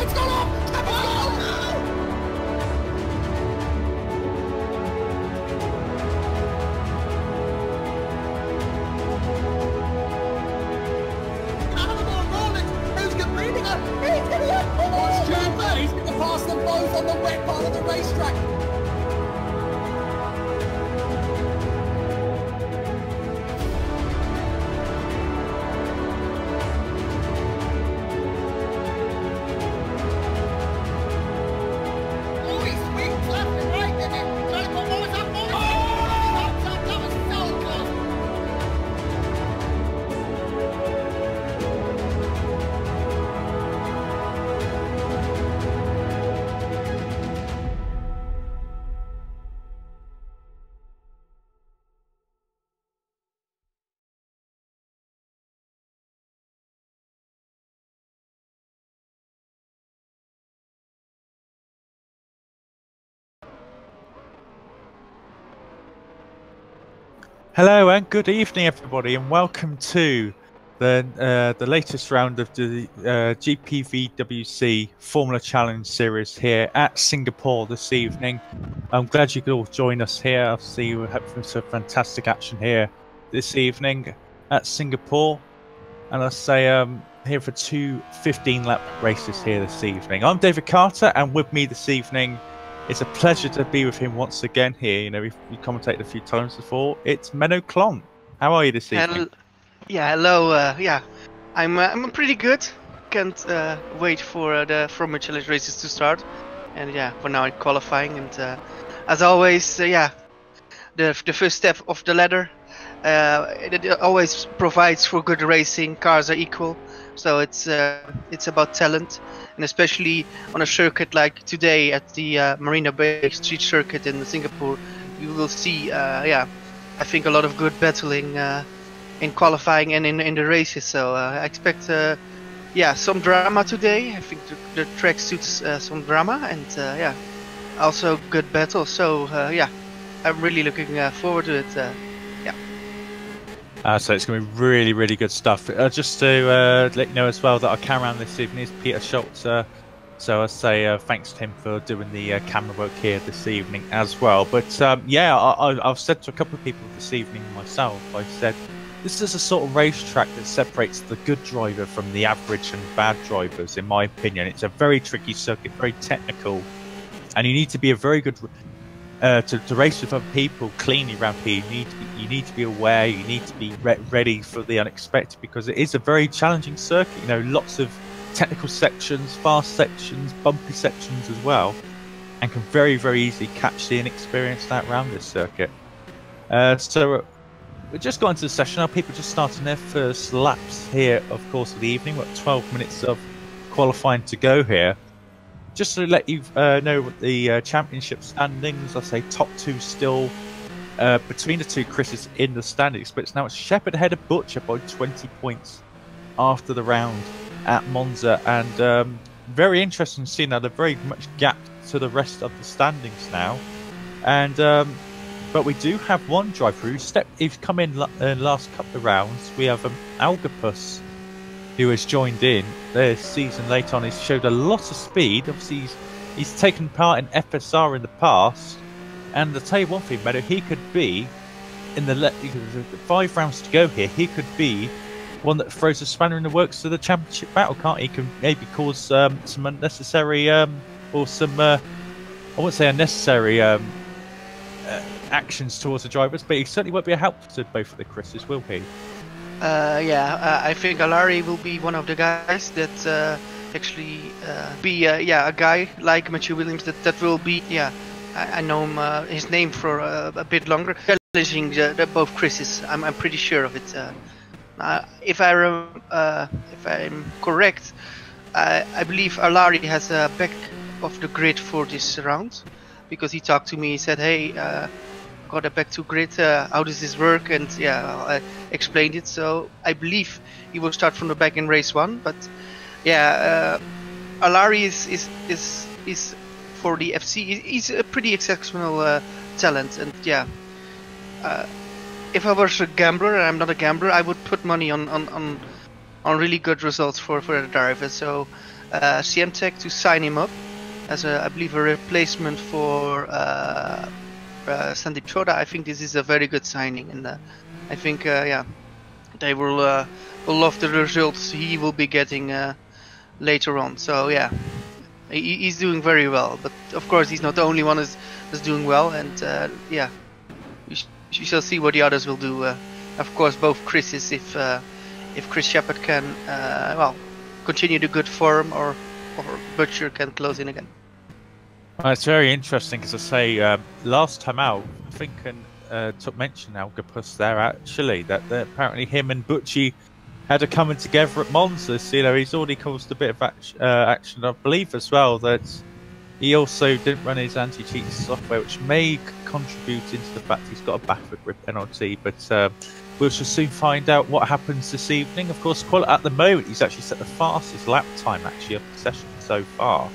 Cabin's gone off! Cabin's gone off! He's going to pass them both on the wet part of the racetrack. Oh, he swings left and right, didn't he? Trying to put Morris up, Morris. Oh, that was so close. Hello and good evening, everybody, and welcome to the latest round of the GPVWC Formula Challenge Series here at Singapore this evening. I'm glad you could all join us here. I'll see you. Hopefully, some fantastic action here this evening at Singapore, and I'll say here for two 15-lap races here this evening. I'm David Carter, and with me this evening. It's a pleasure to be with him once again here. You know, we commentated a few times before. It's Menno Klon. How are you this evening? Hello. I'm pretty good. Can't wait for the Formula Challenge races to start. And yeah, for now qualifying. And as always, the first step of the ladder. It always provides for good racing. Cars are equal, so it's about talent, and especially on a circuit like today at the Marina Bay Street Circuit in Singapore, you will see, I think a lot of good battling in qualifying and in the races. So I expect, some drama today. I think the track suits some drama, and also good battle. So I'm really looking forward to it. So it's going to be really, really good stuff. Just to let you know as well that our cameraman this evening is Peter Schultz. So I say thanks to him for doing the camera work here this evening as well. But I've said to a couple of people this evening myself, I said this is a sort of racetrack that separates the good driver from the average and bad drivers, in my opinion. It's a very tricky circuit, very technical, and you need to be a very good... to race with other people cleanly around here, you need to be aware, you need to be ready for the unexpected, because it is a very challenging circuit. You know, lots of technical sections, fast sections, bumpy sections as well, and can very, very easily catch the inexperienced out around this circuit. So we're just got into the session now. People just starting their first laps here, of course, of the evening. We've got 12 minutes of qualifying to go here. Just to let you know what the championship standings, I say top two still between the two Chris's in the standings, but it's now Shepherd ahead of Butcher by 20 points after the round at Monza, and very interesting to see now they're very much gapped to the rest of the standings now, and but we do have one driver who's come in last couple of rounds. We have Algapus, who has joined in this season late on. He's showed a lot of speed. Obviously, he's taken part in FSR in the past. And I'll tell you one thing, Meadow, he could be, in the 5 rounds to go here, he could be one that throws a spanner in the works to the championship battle, can't he? He can maybe cause some unnecessary, or some, I wouldn't say unnecessary actions towards the drivers, but he certainly won't be a help to both of the Chris's, will he? I think Alari will be one of the guys that actually be a guy like Matthew Williams that will be I know him, his name for a bit longer, challenging both Chris's. I'm pretty sure of it. If I'm correct, I believe Alari has a back of the grid for this round, because he talked to me. He said, "Hey, got a back to grid. How does this work?" And I explained it. So I believe he will start from the back in race 1. But Alari is for the FC. He's a pretty exceptional talent, and if I was a gambler, and I'm not a gambler, I would put money on really good results for the driver. So CM-Tech to sign him up as I believe a replacement for Sandeep Chowda. I think this is a very good signing, and I think yeah, they will love the results he will be getting later on. So yeah, he's doing very well. But of course, he's not the only one that's doing well, and yeah, we shall see what the others will do. Of course, both Chris's, if Chris Shepard can well continue the good form, or Butcher can close in again. Well, it's very interesting, as I say, last time out, I think took mention Algapus there actually, that apparently him and Butchie had a coming together at Monza. So, you know, he's already caused a bit of action. I believe as well that he also didn't run his anti-cheat software, which may contribute into the fact he's got a backward grip penalty. But we shall soon find out what happens this evening. Of course, at the moment, he's actually set the fastest lap time actually of the session so far.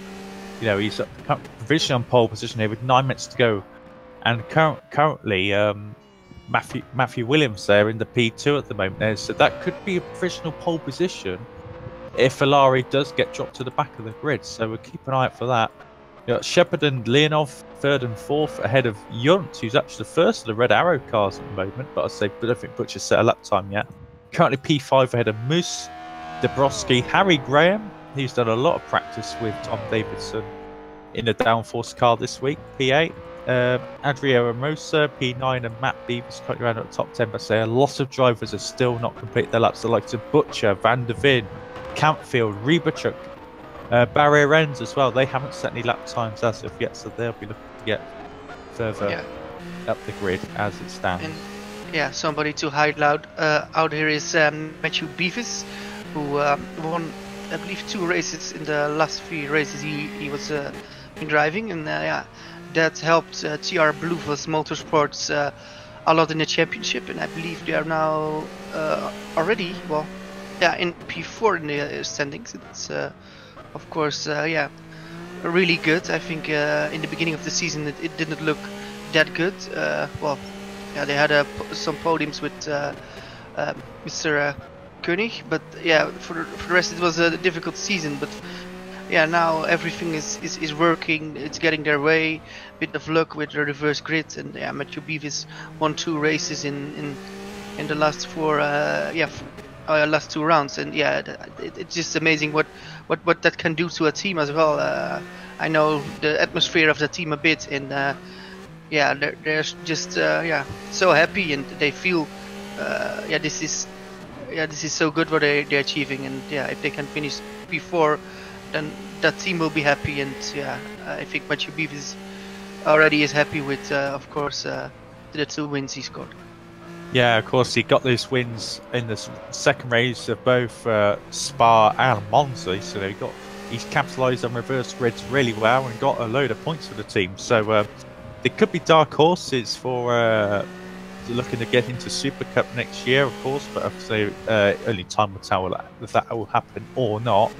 You know, he's provisionally on pole position here with 9 minutes to go, and currently Matthew Williams there in the P2 at the moment there, so that could be a provisional pole position if Alari does get dropped to the back of the grid. So we'll keep an eye out for that. You know, Shepard and Leonov 3rd and 4th ahead of Yunt, who's actually the first of the Red Arrow cars at the moment, but I don't think Butcher's set a lap time yet. Currently P5 ahead of Moose, Dabrowski, Harry Graham. He's done a lot of practice with Tom Davidson in the downforce car this week, P8. Adria Ramosa, P9, and Matt Beavers currently around at the top 10, but say a lot of drivers are still not complete their laps. The likes of Butcher, Van der Vin, Campfield, Rybachuk, Barrier Ends as well. They haven't set any lap times as of yet, so they'll be looking to get further up the grid as it stands. And yeah, somebody to highlight out here is Matthew Beavis, who won, I believe, 2 races in the last 3 races he was been driving, and yeah, that helped TR Bluefuss Motorsports a lot in the championship, and I believe they are now already, well, yeah, in P4 in the standings. It's of course yeah, really good. I think in the beginning of the season it didn't look that good. Well, yeah, they had some podiums with Mr. Koenig, but yeah, for the rest it was a difficult season. But yeah, now everything is working. It's getting their way. Bit of luck with the reverse grid, and yeah, Matthew Beavis won 2 races in the last 4 last 2 rounds, and yeah, it's just amazing what that can do to a team as well. I know the atmosphere of the team a bit, and yeah, they're just yeah, so happy, and they feel yeah, this is so good what they're achieving, and yeah, if they can finish P4, then that team will be happy. And yeah, I think Matthew Beavis already is happy with of course the 2 wins he scored. Yeah, of course, he got those wins in the second race of both Spa and Monza, so he's capitalised on reverse grids really well and got a load of points for the team. So there could be dark horses for looking to get into Super Cup next year, of course, but I'd say only time will tell if that will happen or not.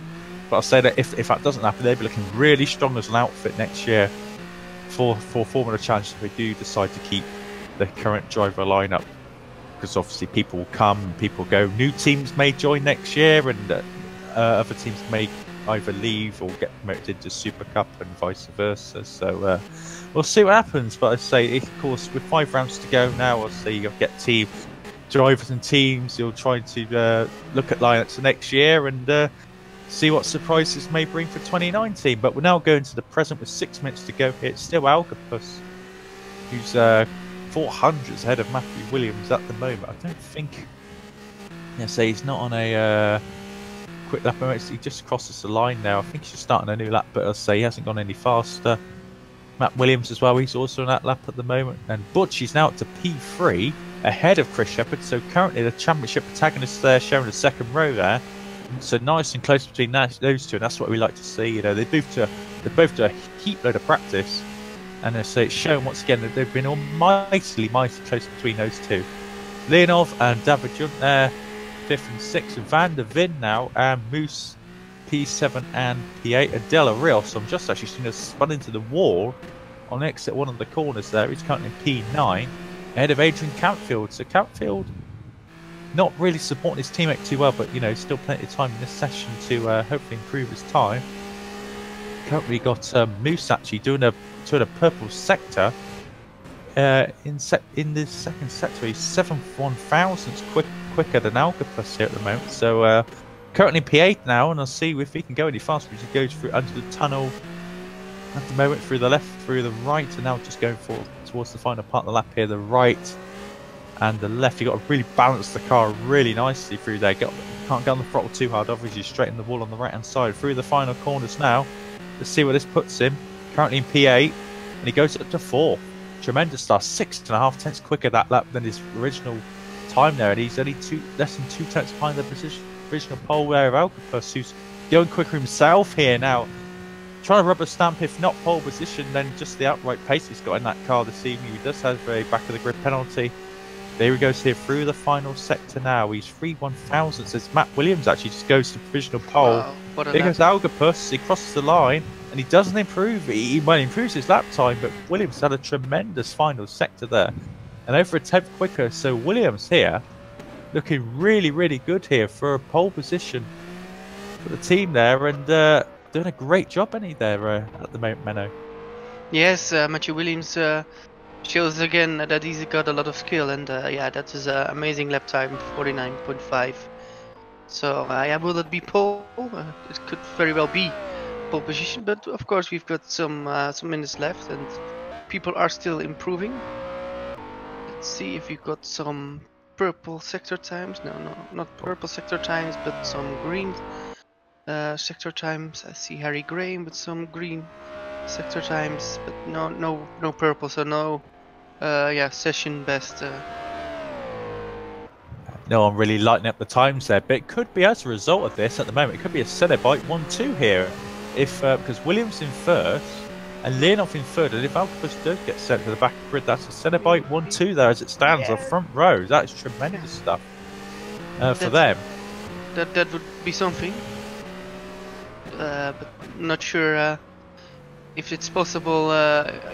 But I'll say that if that doesn't happen, they'll be looking really strong as an outfit next year for Formula Challenge if they do decide to keep the current driver lineup. Because obviously people will come and people go. New teams may join next year, and other teams may either leave or get promoted into Super Cup and vice versa. So we'll see what happens. But I say, of course, with 5 rounds to go now, I'll say you'll get team drivers and teams. You'll try to look at lineups for next year and see what surprises may bring for 2019. But we're now going to the present with 6 minutes to go here. It's still Algapus, who's 400s ahead of Matthew Williams at the moment. I don't think, he's not on a quick lap. He just crosses the line now. I think he's starting a new lap, but I'll say he hasn't gone any faster. Matt Williams as well, he's also on that lap at the moment. And Butch is now up to P3 ahead of Chris Shepard. So currently the championship protagonists there showing the second row there. So nice and close between those two, and that's what we like to see. You know, they both do a heap load of practice. And so it's shown once again that they've been mighty close between those two. Leonov and David Junt there, 5th and 6th. Van der Vin now, and Moose P7 and P8. And De La Rios, I'm just actually seeing us spun into the wall on exit one of the corners there. He's currently in P9, ahead of Adrian Campfield. So Campfield not really supporting his teammate too well, but you know, still plenty of time in this session to hopefully improve his time. Currently got Moose actually doing a purple sector in this second sector. He's 7 thousandths quicker than Algapus here at the moment. So currently P8 now, and I'll see if he can go any faster. He goes through under the tunnel at the moment, through the left, through the right, and now just going towards the final part of the lap here. The right and the left. You got to really balance the car really nicely through there. Can't get on the throttle too hard, obviously straight in the wall on the right hand side. Through the final corners now. Let's see where this puts him. Currently in P8, and he goes up to 4. Tremendous start, 6.5 tenths quicker that lap than his original time there, and he's only less than 2 tenths behind the provisional pole there of Algapus, who's going quicker himself here now. Trying to rubber stamp, if not pole position, then just the outright pace he's got in that car this evening. He does have a back of the grid penalty. There he goes here through the final sector now. He's 3/1000ths as Matt Williams actually just goes to provisional pole. Wow, Here goes Algapus. He crosses the line and he doesn't improve. He improves his lap time, but Williams had a tremendous final sector there and over a tenth quicker. So Williams here looking really, really good here for a pole position for the team there, and doing a great job, any there at the moment, Menno. Yes, Matthew Williams shows again that he's got a lot of skill, and yeah, that is an amazing lap time, 49.5. So yeah, will it be pole? It could very well be pole position, but of course we've got some minutes left, and people are still improving. Let's see if we've got some purple sector times. No, not purple sector times, but some green sector times. I see Harry Graham with some green sector times, but no purple, so no yeah, session best. No one really lighting up the times there, but it could be as a result of this at the moment. It could be a Cenobite 1-2 here, if because Williams in first and Leonov in third, and if Algapus does get sent to the back of the grid, that's a Cenobite 1-2 there as it stands on front row. That is tremendous stuff for them. That would be something, but not sure if it's possible.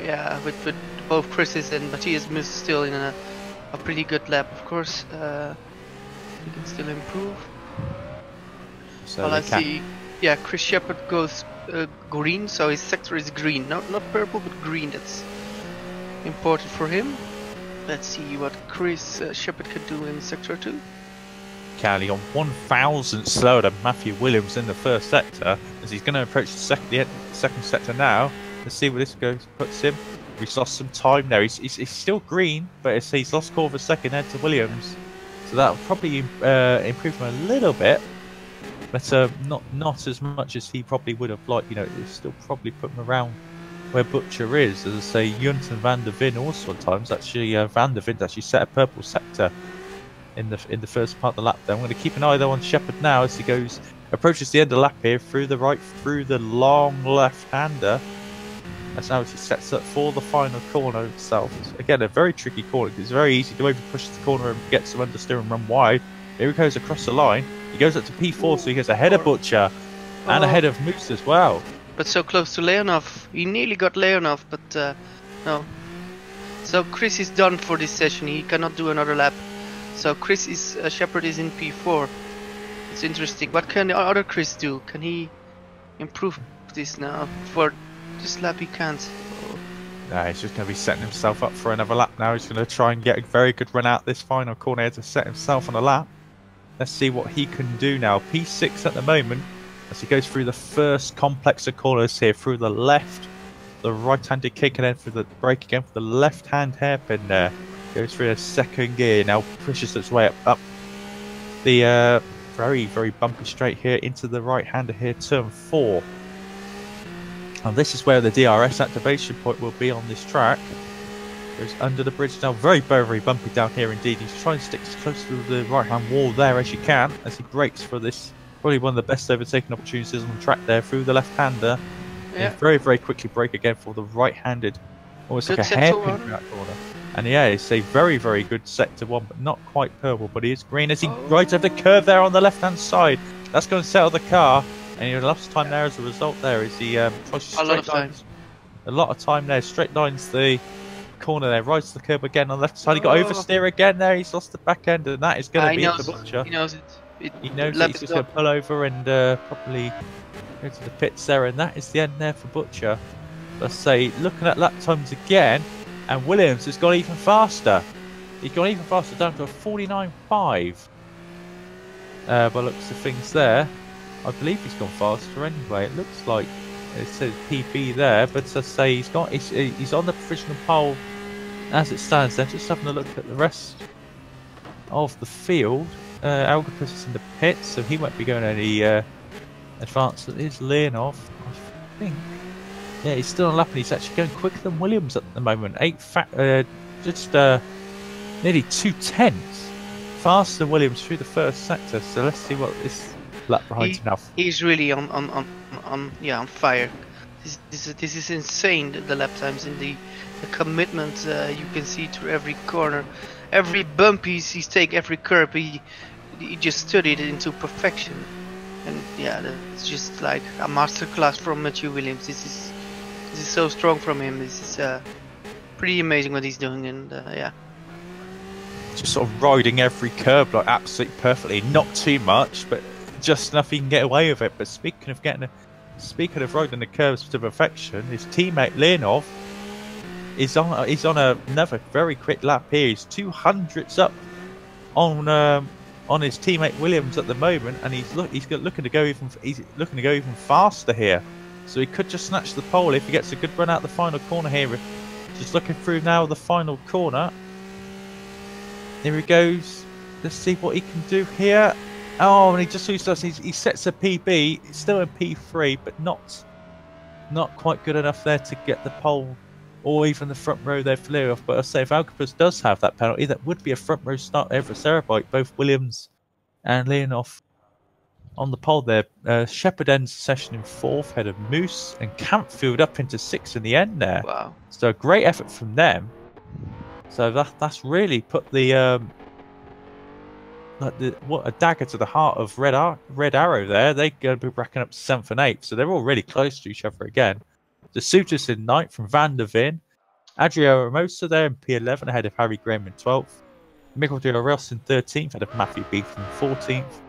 Yeah, with both Chris's and Matthias Moose still in a pretty good lap, of course. He can still improve. So well, I see. Yeah, Chris Shepard goes green, so his sector is green, not purple, but green. That's important for him. Let's see what Chris Shepard can do in sector 2. Cali on 1,000 slower than Matthew Williams in the first sector, as he's going to approach the second sector now. Let's see where this puts him. He's lost some time there. He's still green, but he's lost a quarter of a second head to Williams, so that'll probably improve him a little bit, but not as much as he probably would have liked. You know, it's still probably put him around where Butcher is. As I say, Junt and Van der Vin also at times. Actually, Van der Vin's actually set a purple sector in the first part of the lap there. I'm going to keep an eye though on Shepard now as he approaches the end of the lap here, through the right, through the long left-hander. That's now he sets up for the final corner itself. It's, again, a very tricky corner because it's very easy to over push the corner and get some understeer and run wide. Here he goes across the line. He goes up to P4, so he goes ahead of Butcher and ahead of Moose as well. But so close to Leonov. He nearly got Leonov, but no. So Chris is done for this session. He cannot do another lap. So Shepard is in P4. It's interesting. What can the other Chris do? Can he improve this now? For this lap he can't. No, he's just going to be setting himself up for another lap now. He's going to try and get a very good run out this final corner here to set himself on a lap. Let's see what he can do now. P6 at the moment as he goes through the first complex of corners here, through the left, the right-handed kick, and then through the brake again for the left-hand hairpin there. Goes through a second gear, now pushes its way up the very, very bumpy straight here into the right-hander here, turn 4. And this is where the DRS activation point will be on this track. Goes under the bridge now, very, very, very bumpy down here indeed. He's trying to stick as close to the right-hand wall there as you can as he brakes for this, probably one of the best overtaking opportunities on the track there, through the left-hander. Yeah. Very, very quickly brake again for the right-handed, almost like a hairpin through that corner. And yeah, it's a very, very good sector 1, but not quite purple, but he is green as he rides over the curve there on the left-hand side. That's going to settle the car, and he lost time there as a result there as he tries to straight lines. A lot of time there, straight lines the corner there, rides the curb again on the left side. He got oversteer again there. He's lost the back end, and that is going to be it for Butcher. He knows it. He knows that he's just going to pull over and probably go to the pits there, and that is the end there for Butcher. Let's say, looking at lap times again, and Williams has gone even faster. He's gone even faster, down to a 49.5. By looks of things there. I believe he's gone faster anyway. It looks like it says PB there, but as I say, he's on the provisional pole as it stands there. Just having a look at the rest of the field. Algapus is in the pits, so he won't be going any advance. It is Leonov, I think. Yeah, he's still on lap and he's actually going quicker than Williams at the moment. Just nearly 2/10 faster than Williams through the first sector. So let's see what this lap behind now. He's really on fire. This is insane. The lap times and the commitment you can see through every corner, every bump he's take, every curb he just studied it into perfection. And yeah, it's just like a masterclass from Matthew Williams. This is so strong from him. This is pretty amazing what he's doing, and yeah. Just sort of riding every curb like absolutely perfectly. Not too much, but just enough he can get away with it. But speaking of riding the curves to perfection, his teammate Leonov is on another very quick lap here. He's 200ths up on his teammate Williams at the moment, and he's looking to go even faster here. So he could just snatch the pole if he gets a good run out the final corner here. Just looking through now the final corner. Here he goes. Let's see what he can do here. Oh, and he just he sets a PB. It's still in P3, but not quite good enough there to get the pole or even the front row there for Leonov. But I say if Algapus does have that penalty, that would be a front row start there for Cerebite. Both Williams and Leonov on the pole there. Shepherd ends the session in 4th, head of Moose and Campfield up into 6th in the end there. Wow. So a great effort from them. So that's really put the what a dagger to the heart of Red Arrow there. They're going to be racking up 7th and 8th, so they're all really close to each other again. The Suitors in 9th from Van der Veen. Adrio Hermosa there in P11 ahead of Harry Graham in 12th. Miguel de Ross in 13th ahead of Matthew Beath in 14th.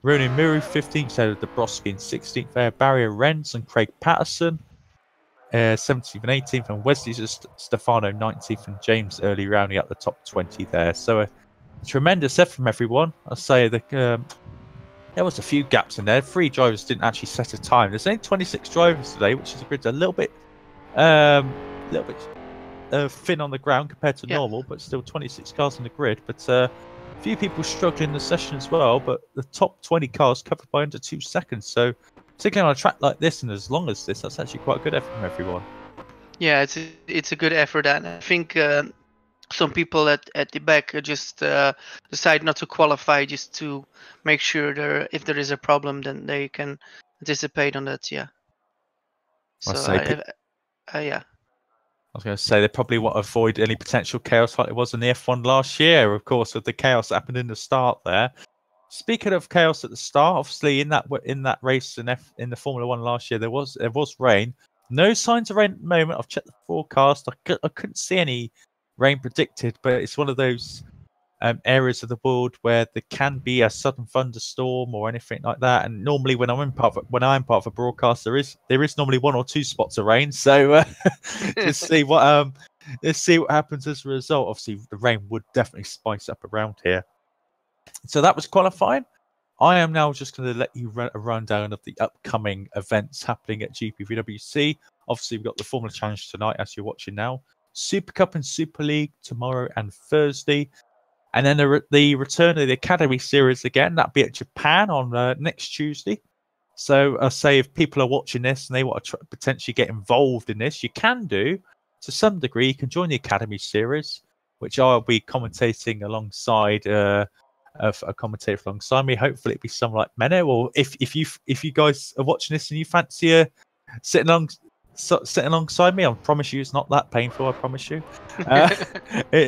Ronan Muru 15th ahead of Dabrowski in 16th there. Barry Renz and Craig Patterson 17th and 18th, and Wesley Stefano 19th, and James Early rounding up the top 20 there. So a tremendous effort from everyone. I'll say that there was a few gaps in there. 3 drivers didn't actually set a time. There's only 26 drivers today, which is a little bit thin on the ground compared to normal, but still 26 cars on the grid. But a few people struggling in the session as well, but the top 20 cars covered by under 2 seconds. So particularly on a track like this and as long as this, that's actually quite a good effort from everyone. Yeah, it's a good effort, and I think some people at the back just decide not to qualify just to make sure if there is a problem, then they can anticipate on that. Yeah. So yeah. I was going to say they probably want to avoid any potential chaos like it was in the F1 last year, of course, with the chaos that happened in the start there. Speaking of chaos at the start, obviously in that race in the Formula 1 last year, there was rain. No signs of rain at the moment. I've checked the forecast. I couldn't see any rain predicted, but it's one of those areas of the world where there can be a sudden thunderstorm or anything like that. And normally, when I'm part of a broadcast, there is normally 1 or 2 spots of rain. So let's see what happens as a result. Obviously, the rain would definitely spice up around here. So that was qualifying. I am now just going to let you run a rundown of the upcoming events happening at GPVWC. Obviously, we've got the Formula Challenge tonight, as you're watching now. Super Cup and Super League tomorrow and Thursday. And then the return of the Academy Series again. That'll be at Japan on next Tuesday. So I say if people are watching this and they want to potentially get involved in this, you can do to some degree. You can join the Academy Series, which I'll be commentating alongside a commentator alongside me. Hopefully it'll be someone like Menno, or if you guys are watching this and you fancy sitting alongside me, I promise you it's not that painful. I promise you.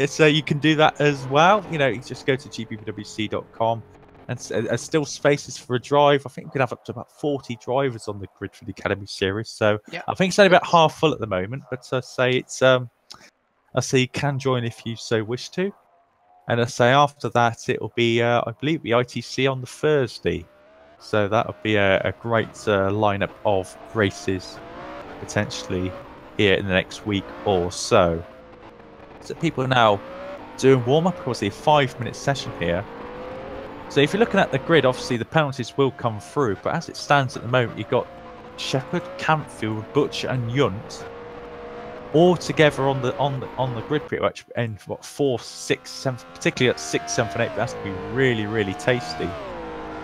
So you can do that as well. You just go to gpvwc.com, and there's still spaces for a drive. I think we could have up to about 40 drivers on the grid for the Academy Series. So yeah. I think it's only about half full at the moment, but say it's I say you can join if you so wish to. And I say after that, it'll be, I believe, the ITC on the Thursday. So that'll be a great lineup of races potentially here in the next week or so. So people are now doing warm-up, obviously a 5-minute session here. So if you're looking at the grid, obviously the penalties will come through, but as it stands at the moment, you've got Shepherd, Campfield, Butcher, and Yunt all together on the grid pretty much, and what 4th, 6th, 7th, particularly at 6th, 7th, and 8th. That's gonna be really, really tasty.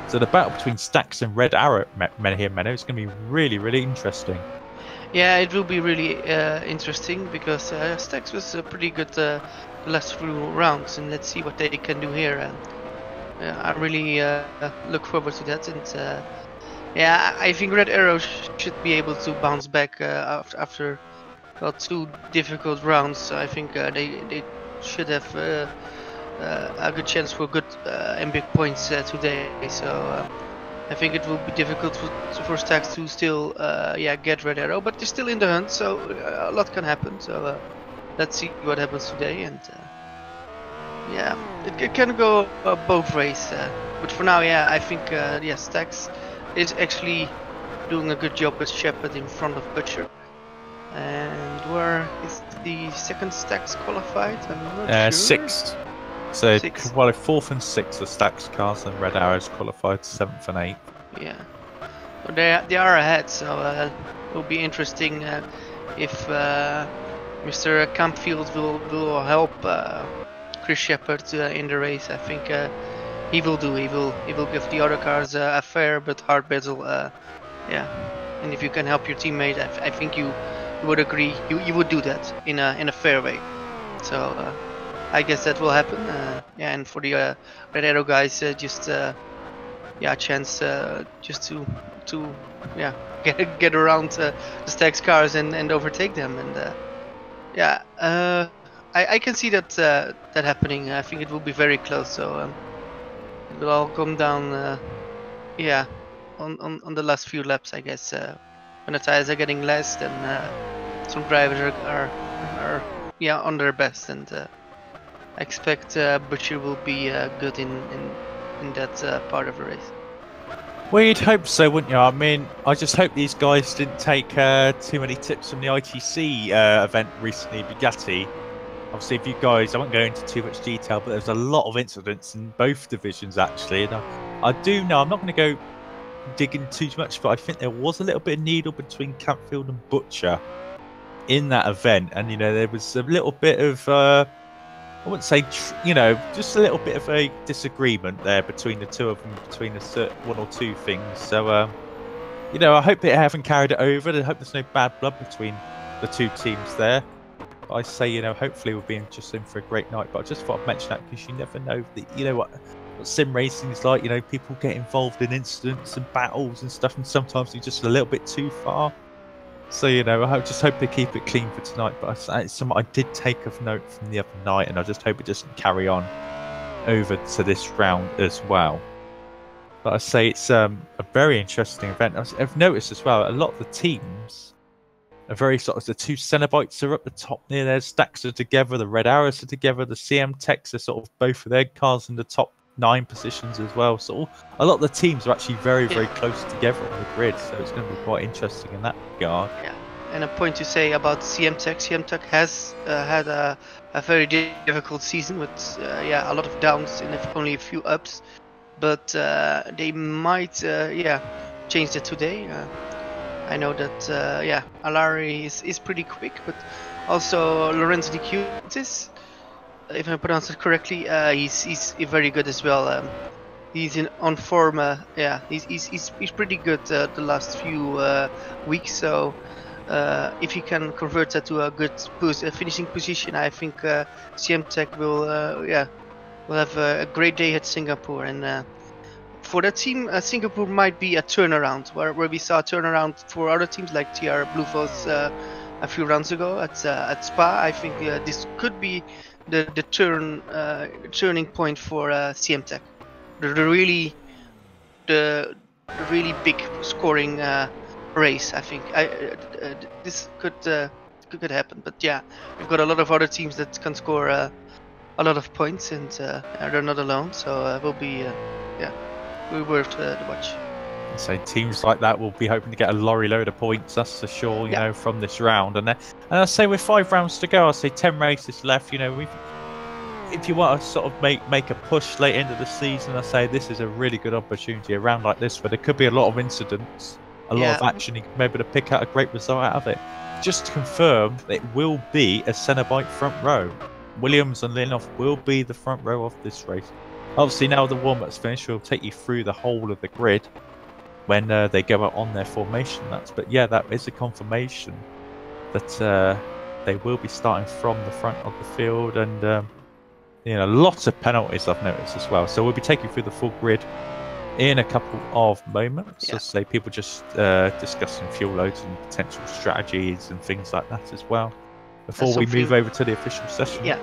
So the battle between Stacks and Red Arrow here, Menno, is gonna be really, really interesting. Yeah, it will be really interesting because Stacks was pretty good the last few rounds, and let's see what they can do here. And I really look forward to that. And yeah, I think Red Arrow should be able to bounce back after well, 2 difficult rounds. I think they should have a good chance for good and big points today. So I think it will be difficult for Stacks to still get Red Arrow, but they're still in the hunt, so a lot can happen. So let's see what happens today. And yeah, it can go both ways. But for now, yeah, I think Stacks is actually doing a good job with Shepherd in front of Butcher. And where is the second Stacks qualified? I'm not sure. 6th. So, 6th. well, 4th and 6th are Stacks cars, and Red Arrows qualified 7th and 8th. Yeah, so they are ahead. So it will be interesting if Mr. Campfield will help Chris Shepherd in the race. I think he will do. He will give the other cars a fair but hard battle. Yeah, and if you can help your teammate, I think you would agree. You would do that in a fair way. So I guess that will happen. Yeah, and for the Red Arrow guys, just a chance just to get around the Stacks cars and overtake them. And I can see that that happening. I think it will be very close. So it will all come down. On the last few laps, I guess. When the tires are getting less, then some drivers are on their best, and I expect Butcher will be good in that part of the race. Well, you'd hope so, wouldn't you? I mean, I just hope these guys didn't take too many tips from the ITC event recently, Bugatti. Obviously, if you guys, I won't go into too much detail, but there's a lot of incidents in both divisions, actually. And I do know, I'm not going to go digging too much, but I think there was a little bit of needle between Campfield and Butcher in that event. And, there was a little bit of, I wouldn't say, just a little bit of a disagreement there between the two of them, between one or two things. So, I hope they haven't carried it over. I hope there's no bad blood between the two teams there. But I say, hopefully we'll be just in for a great night. But I just thought I'd mention that because you never know what sim racing is like. People get involved in incidents and battles and stuff, and sometimes they're just a little bit too far. So, I just hope they keep it clean for tonight. But it's something I did take of note from the other night, and I just hope it doesn't carry on over to this round as well. But I say it's a very interesting event. I've noticed as well, a lot of the teams are very sort of, the two Cenobites are up the top near there, Stacks are together, the Red Arrows are together, the CM Techs are sort of both of their cars in the top 9 positions as well. So a lot of the teams are actually very, very close together on the grid. So it's going to be quite interesting in that regard. Yeah, and a point to say about CM Tech. CM Tech has had a very difficult season with a lot of downs and only a few ups. But they might change that today. I know that Alari is pretty quick, but also Lorenzo Di Cutis, if I pronounce it correctly, he's very good as well. He's on form. He's pretty good the last few weeks. So if he can convert that to a good finishing position, I think CM Tech will have a great day at Singapore. And for that team, Singapore might be a turnaround, where we saw a turnaround for other teams like TR Bluefoss a few rounds ago at Spa. I think this could be the turning point for CM Tech. The really big scoring race. I think this could could happen. But yeah, we've got a lot of other teams that can score a lot of points, and they're not alone. So it will be worth the watch. So teams like that will be hoping to get a lorry load of points, that's for sure, you know, from this round. And I say with 5 rounds to go, I say 10 races left. You know, if you want to sort of make a push late into the season, I say this is a really good opportunity. A round like this, where there could be a lot of incidents, a lot of action, you can be able to pick out a great result out of it. Just to confirm, it will be a Cenobite front row. Williams and Linhoff will be the front row of this race. Obviously, now the warm-up's finished, we'll take you through the whole of the grid when they go out on their formation laps. But yeah, that is a confirmation that they will be starting from the front of the field, and you know, lots of penalties I've noticed as well. So we'll be taking through the full grid in a couple of moments. As I say, people just discussing fuel loads and potential strategies and things like that as well, before we move over to the official session. Yeah.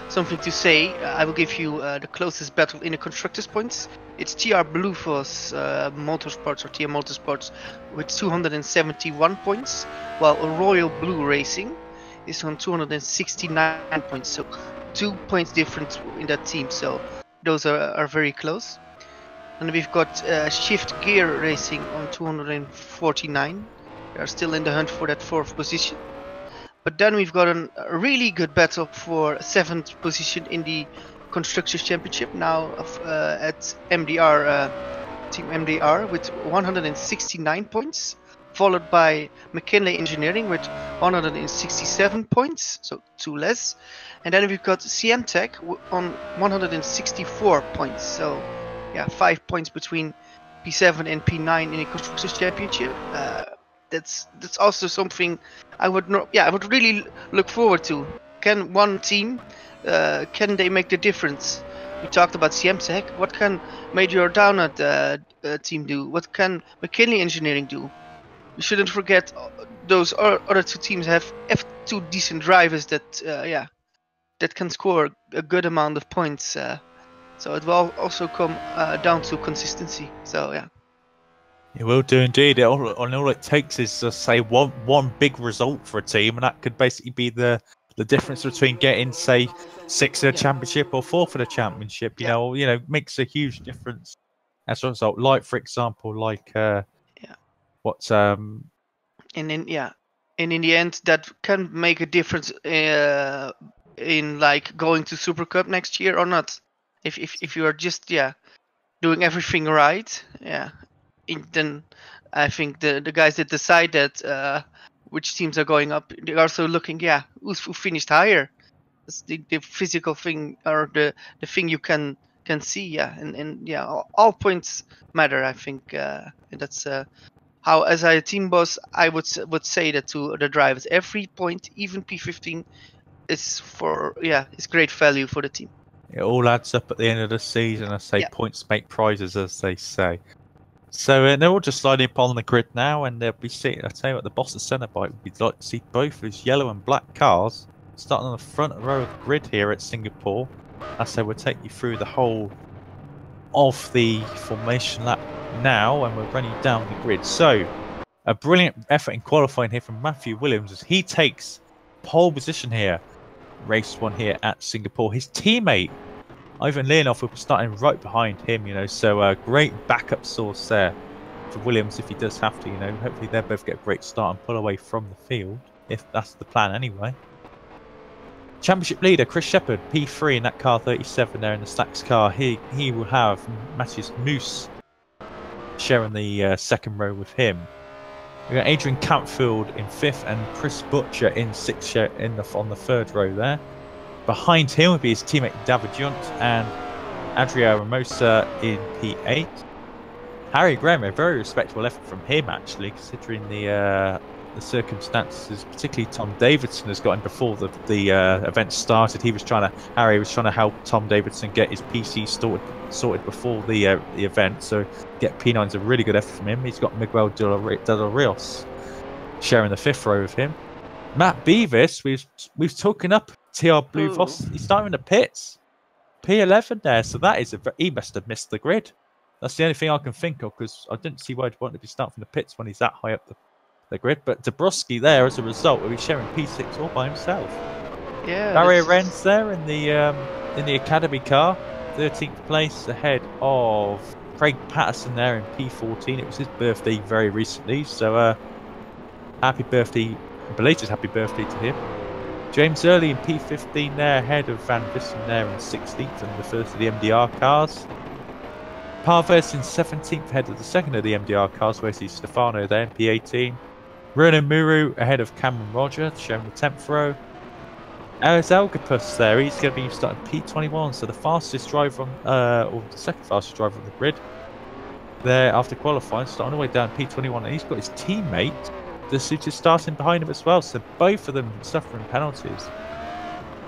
Something to say, I will give you the closest battle in the constructors' points. It's TR Blueforce Motorsports, or TR Motorsports, with 271 points, while Royal Blue Racing is on 269 points. So 2 points different in that team. So those are very close. And we've got Shift Gear Racing on 249. They are still in the hunt for that 4th position. But then we've got a really good battle for 7th position in the Constructors Championship now at MDR, Team MDR with 169 points, followed by McKinley Engineering with 167 points, so 2 less. And then we've got CM Tech on 164 points, so yeah, 5 points between P7 and P9 in the Constructors Championship. That's also something I would really look forward to. Can one team, can they make the difference? We talked about CM Tech. What can Major Downut team do? What can McKinley Engineering do? We shouldn't forget those other 2 teams have 2 decent drivers that that can score a good amount of points. So it will also come down to consistency. So yeah. It will do indeed. All it takes is, say, one big result for a team, and that could basically be the difference between getting, say, 6th in the championship or 4th in the championship. You know, makes a huge difference as a result. Like, for example, what's and in the end, that can make a difference in like going to Super Cup next year or not. If you are just doing everything right, then I think the guys that decide that which teams are going up, they're also looking who finished higher. That's the physical thing, or the thing you can see, and all points matter, I think. And that's how, as a team boss, I would say that to the drivers, every point, even P15, is it's great value for the team. It all adds up at the end of the season. I say points make prizes, as they say. So they're all just sliding up on the grid now, and they'll be sitting. I tell you what, the boss of Cenobite, we'd like to see both those yellow and black cars starting on the front row of the grid here at Singapore. I say we'll take you through the whole of the formation lap now, and we're running down the grid. So a brilliant effort in qualifying here from Matthew Williams as he takes pole position here, race 1 here at Singapore. His teammate Ivan Leonov will be starting right behind him, you know, so a great backup source there for Williams if he does have to, you know. Hopefully they'll both get a great start and pull away from the field, if that's the plan anyway. Championship leader Chris Shepherd, P3 in that car 37 there in the Stacks car. He will have Matthias Moose sharing the 2nd row with him. We've got Adrian Campfield in 5th and Chris Butcher in 6th on the 3rd row there. Behind him would be his teammate David Junt and Adria Ramosa in P8. Harry Graham, a very respectable effort from him actually, considering the circumstances. Particularly Tom Davidson has got him before the event started. Harry was trying to help Tom Davidson get his PC sorted before the event. So get P9's a really good effort from him. He's got Miguel de los Rios sharing the 5th row with him. Matt Beavis, we've taken up TR Blueforce. He's starting in the pits. P11 there, so that is he must have missed the grid. That's the only thing I can think of, because I didn't see why he'd want to be starting from the pits when he's that high up the grid. But Dabrowski there, as a result, will be sharing P6 all by himself. Yeah. Barry Renz there in the academy car, 13th place ahead of Craig Patterson there in P14. It was his birthday very recently, so happy birthday, belated happy birthday to him. James Early in P15 there ahead of Van Vissen there in 16th and the first of the MDR cars. Parves in 17th ahead of the second of the MDR cars, where's he Stefano there in P18. Ronan Muru ahead of Cameron Roger, showing the 10th row. As Elgapus there, he's going to be starting P21, so the fastest driver on, or the second fastest driver on the grid. There after qualifying, starting all the way down P21, and he's got his teammate, the suitor, starting behind him as well. So both of them suffering penalties.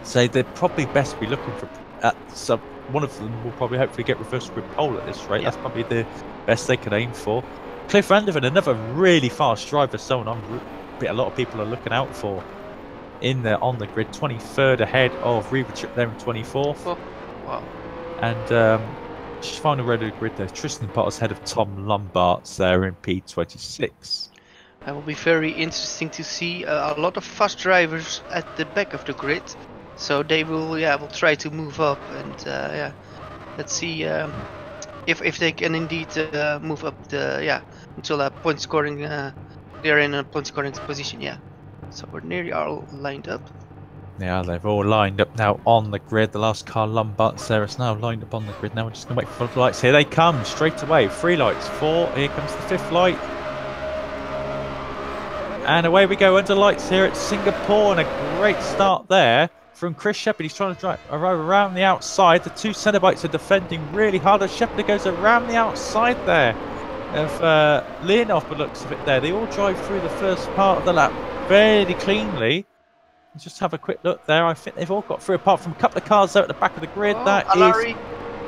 So they'd probably best be looking for one of them will probably hopefully get reverse grid pole at this rate. Yeah. That's probably the best they could aim for. Cliff Vanderven, another really fast driver, someone a lot of people are looking out for. On the grid, 23rd ahead of Rfactor there in 24th. Oh, wow. And final road of the grid there, Tristan Potter's ahead of Tom Lombards there in P26. That will be very interesting to see a lot of fast drivers at the back of the grid. So they will try to move up, and let's see if they can indeed move up until a point scoring. They're in a point scoring position, yeah. So we're nearly all lined up. Yeah, they've all lined up now on the grid. The last car, Lombards there, is now lined up on the grid. Now we're just going to wait for the lights. Here they come, straight away. 3 lights, 4. Here comes the 5th light. And away we go under lights here at Singapore. And a great start there from Chris Shepherd. He's trying to drive around the outside. The 2 Cenobites are defending really hard as Shepherd goes around the outside there of Leonov, by the looks of it there. They all drive through the first part of the lap fairly cleanly. Just have a quick look there. I think they've all got through, apart from a couple of cars there at the back of the grid. That is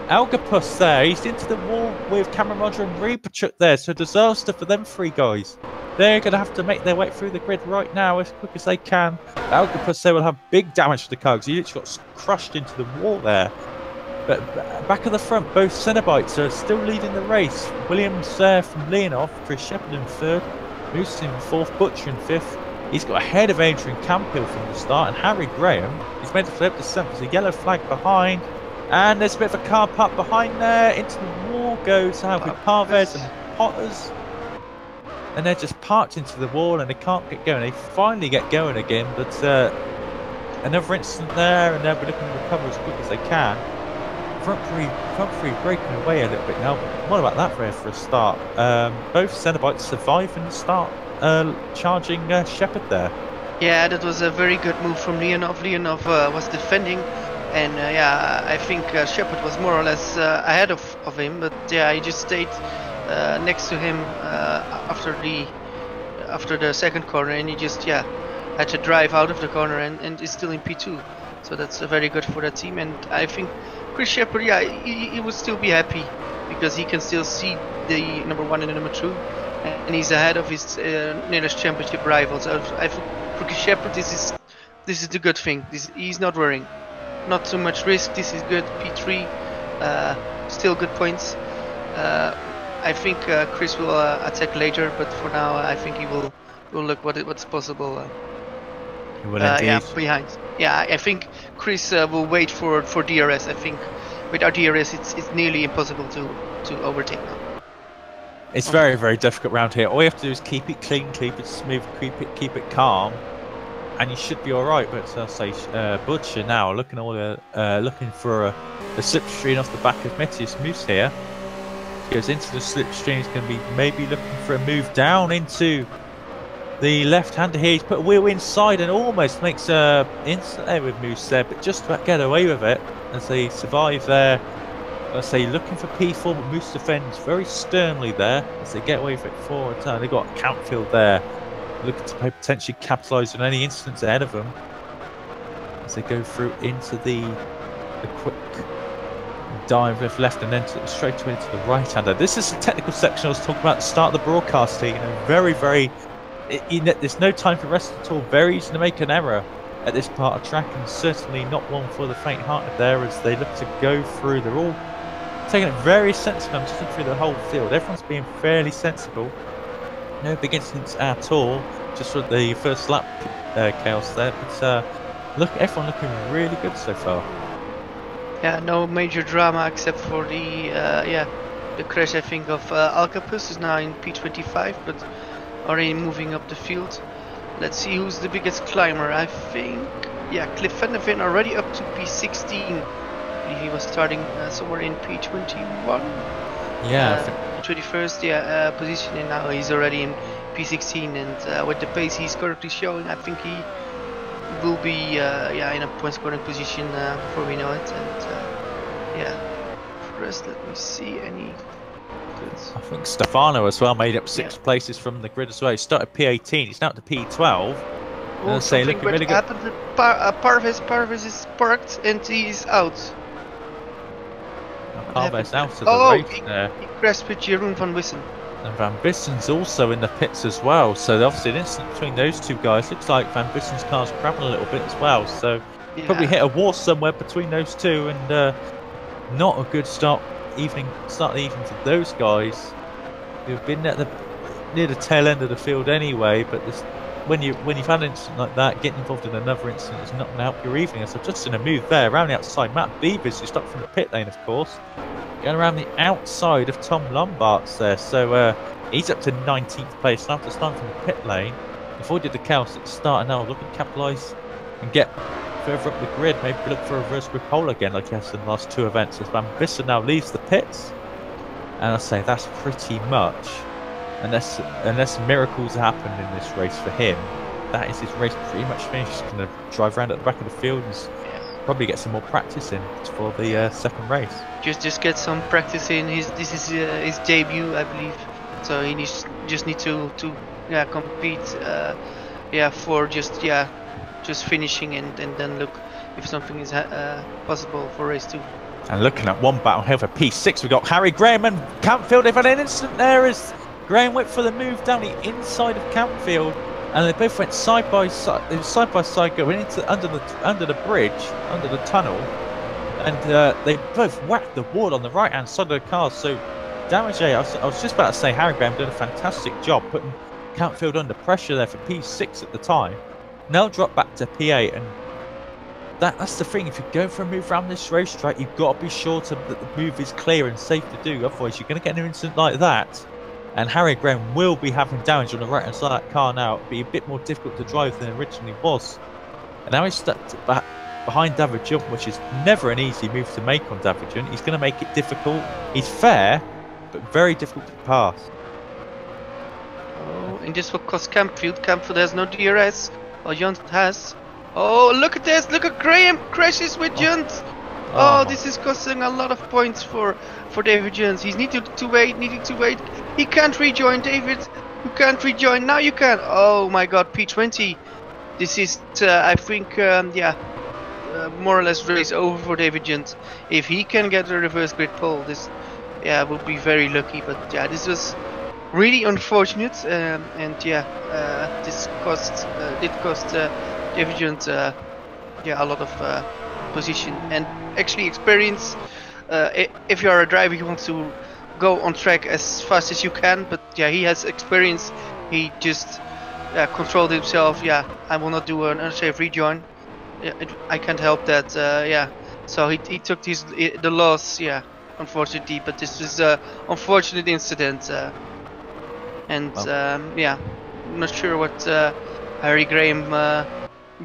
Algapus there. He's into the wall with Cameron Roger and Rfactor there. So disaster for them 3 guys. They're going to have to make their way through the grid right now as quick as they can. Algapus there will have big damage to the car because he literally got crushed into the wall there. But back of the front, both Cenobites are still leading the race. Williams there from Leonov, Chris Shepherd in 3rd, Moose in 4th, Butcher in 5th. He's got ahead of Adrian Campill from the start, and Harry Graham is meant to flip to 7th. There's a yellow flag behind, and there's a bit of a car park behind there. Into the wall goes with Parves and Potters, and they're just parked into the wall and they can't get going. They finally get going again, but another incident there, and they'll be looking to recover as quick as they can. Front three breaking away a little bit now, but what about that there for a start? Both Cenobites survive in the start. Charging Shepherd there. Yeah, that was a very good move from Leonov. Leonov was defending, and I think Shepherd was more or less ahead of him, but he just stayed next to him after the second corner, and he just had to drive out of the corner and is still in P2. So that's very good for that team, and I think Chris Shepherd, he would still be happy because he can still see the number 1 and the number 2. And he's ahead of his nearest championship rivals. I think for Chris Shepherd, this is the good thing. He's not worrying, not too much risk. This is good. P3, still good points. I think Chris will attack later, but for now, I think he will look what's possible. Behind. Yeah, I think Chris will wait for DRS. I think without DRS, it's nearly impossible to overtake now. It's very, very difficult around here. All you have to do is keep it clean, keep it smooth, keep it calm, and you should be all right. But I'll say Butcher now looking for a slipstream off the back of Metius Moose here. Goes into the slipstream. He's going to be maybe looking for a move down into the left-hander here. He's put a wheel inside and almost makes a instant there with Moose there, but just about get away with it as they survive there. I say looking for P4, but Moose defends very sternly there as they get away with it for a turn. They've got Countfield there looking to potentially capitalise on any incidents ahead of them as they go through into the quick dive left and then straight away into the right-hander. This is the technical section I was talking about at the start of the broadcast here. Very, very. There's no time for rest at all. Very easy to make an error at this part of track, and certainly not one for the faint-hearted there as they look to go through. They're all taking it very sensible. I'm just looking through the whole field. Everyone's being fairly sensible no big incidents at all. Just for the first lap chaos there. But look, everyone looking really good so far. Yeah, no major drama except for the crash I think of Alcapus is now in P25, but already moving up the field. Let's see who's the biggest climber. I think, yeah, Cliff Van der Ven already up to P16. He was starting somewhere in P21. Yeah. 21st position, and now he's already in P16. And with the pace he's currently showing, I think he will be in a point scoring position before we know it. And for the rest, let me see any. I think Stefano as well made up 6 places from the grid as well. He started P18, he's now at the P12. Oh, say looking really good. Happened to Parvis is parked and he's out. Parvis out of the race there. He crashed with Jeroen van Wissen. And Van Bissen's also in the pits as well. So obviously an incident between those two guys. Looks like Van Bissen's car's crapping a little bit as well. So probably hit a wall somewhere between those two, and not a good start of the evening for those guys who've been at near the tail end of the field anyway. But when you've had an incident like that, getting involved in another incident is not going to help your evening. So just in a move there around the outside, Matt Beavers, who stopped from the pit lane, of course, going around the outside of Tom Lombards there. So he's up to 19th place after starting from the pit lane. Avoided the chaos at the start, and now looking to capitalise and get further up the grid, maybe look for a reverse grip pole again like he has in the last 2 events, as Van Bissen now leaves the pits. And I say that's pretty much, unless miracles happen in this race for him, that is his race pretty much finished. He's going to drive around at the back of the field and probably get some more practice in for the second race. Just get some practice in. This is his debut, I believe. So he just need to compete for just finishing, and then look if something is possible for race 2. And looking at one battle here for P6, we've got Harry Graham and Campfield. They've had an incident there as Graham went for the move down the inside of Campfield, and they both went side by side. They were side by side going into under the bridge, under the tunnel, and they both whacked the wall on the right hand side of the car. So damage. I was just about to say Harry Graham did a fantastic job putting Campfield under pressure there for P6 at the time. Now drop back to P8, and that's the thing. If you go for a move around this racetrack, you've got to be sure that the move is clear and safe to do. Otherwise, you're going to get an incident like that. And Harry Graham will be having damage on the right hand side of that car now. It'll be a bit more difficult to drive than it originally was. And now he's stuck behind David Jump, which is never an easy move to make on David Jump. He's going to make it difficult. He's fair, but very difficult to pass. Oh, and this will cost Campfield. Campfield has no DRS. Or Junt has. Oh, look at this! Look at Graham crashes with Junt. Oh, this is costing a lot of points for David Jones. He's needing to wait. He can't rejoin, David. You can't rejoin. Now you can. Oh my God, P20. This is, I think, more or less race over for David Jones. If he can get a reverse grid pole, this, would be very lucky. But this was really unfortunate, this did cost David Jones, a lot of position and actually experience. If you are a driver, you want to go on track as fast as you can, but he has experience. He just controlled himself. I will not do an unsafe rejoin. I can't help that. So he took the loss. Unfortunately, but this is an unfortunate incident. I'm not sure what Harry Graham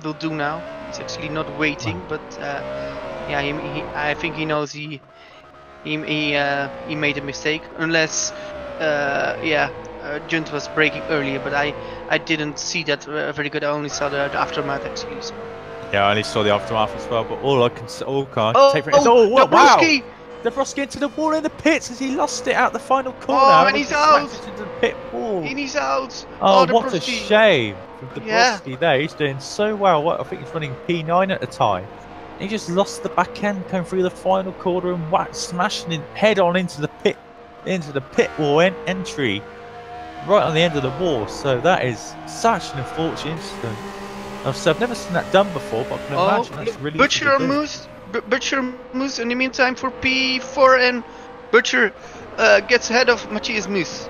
will do now. He's actually not waiting, but I think he knows he made a mistake, unless Junt was braking earlier, but I didn't see that very good. I only saw the aftermath actually. So. Yeah, I only saw the aftermath as well, but all I can take from it is Dabrowski! Dabrowski into the wall in the pits as he lost it out the final corner. Oh, and he's out! Into the pit wall. And he's out! Oh, what a shame for Dabrowski there. He's doing so well. I think he's running P9 at the time. He just lost the back end coming through the final corner and smashing it head on into the pit wall entry right on the end of the wall. So that is such an unfortunate incident. I've never seen that done before, but I can imagine that's really Butcher moves in the meantime for P4, and Butcher gets ahead of Matthias Moose.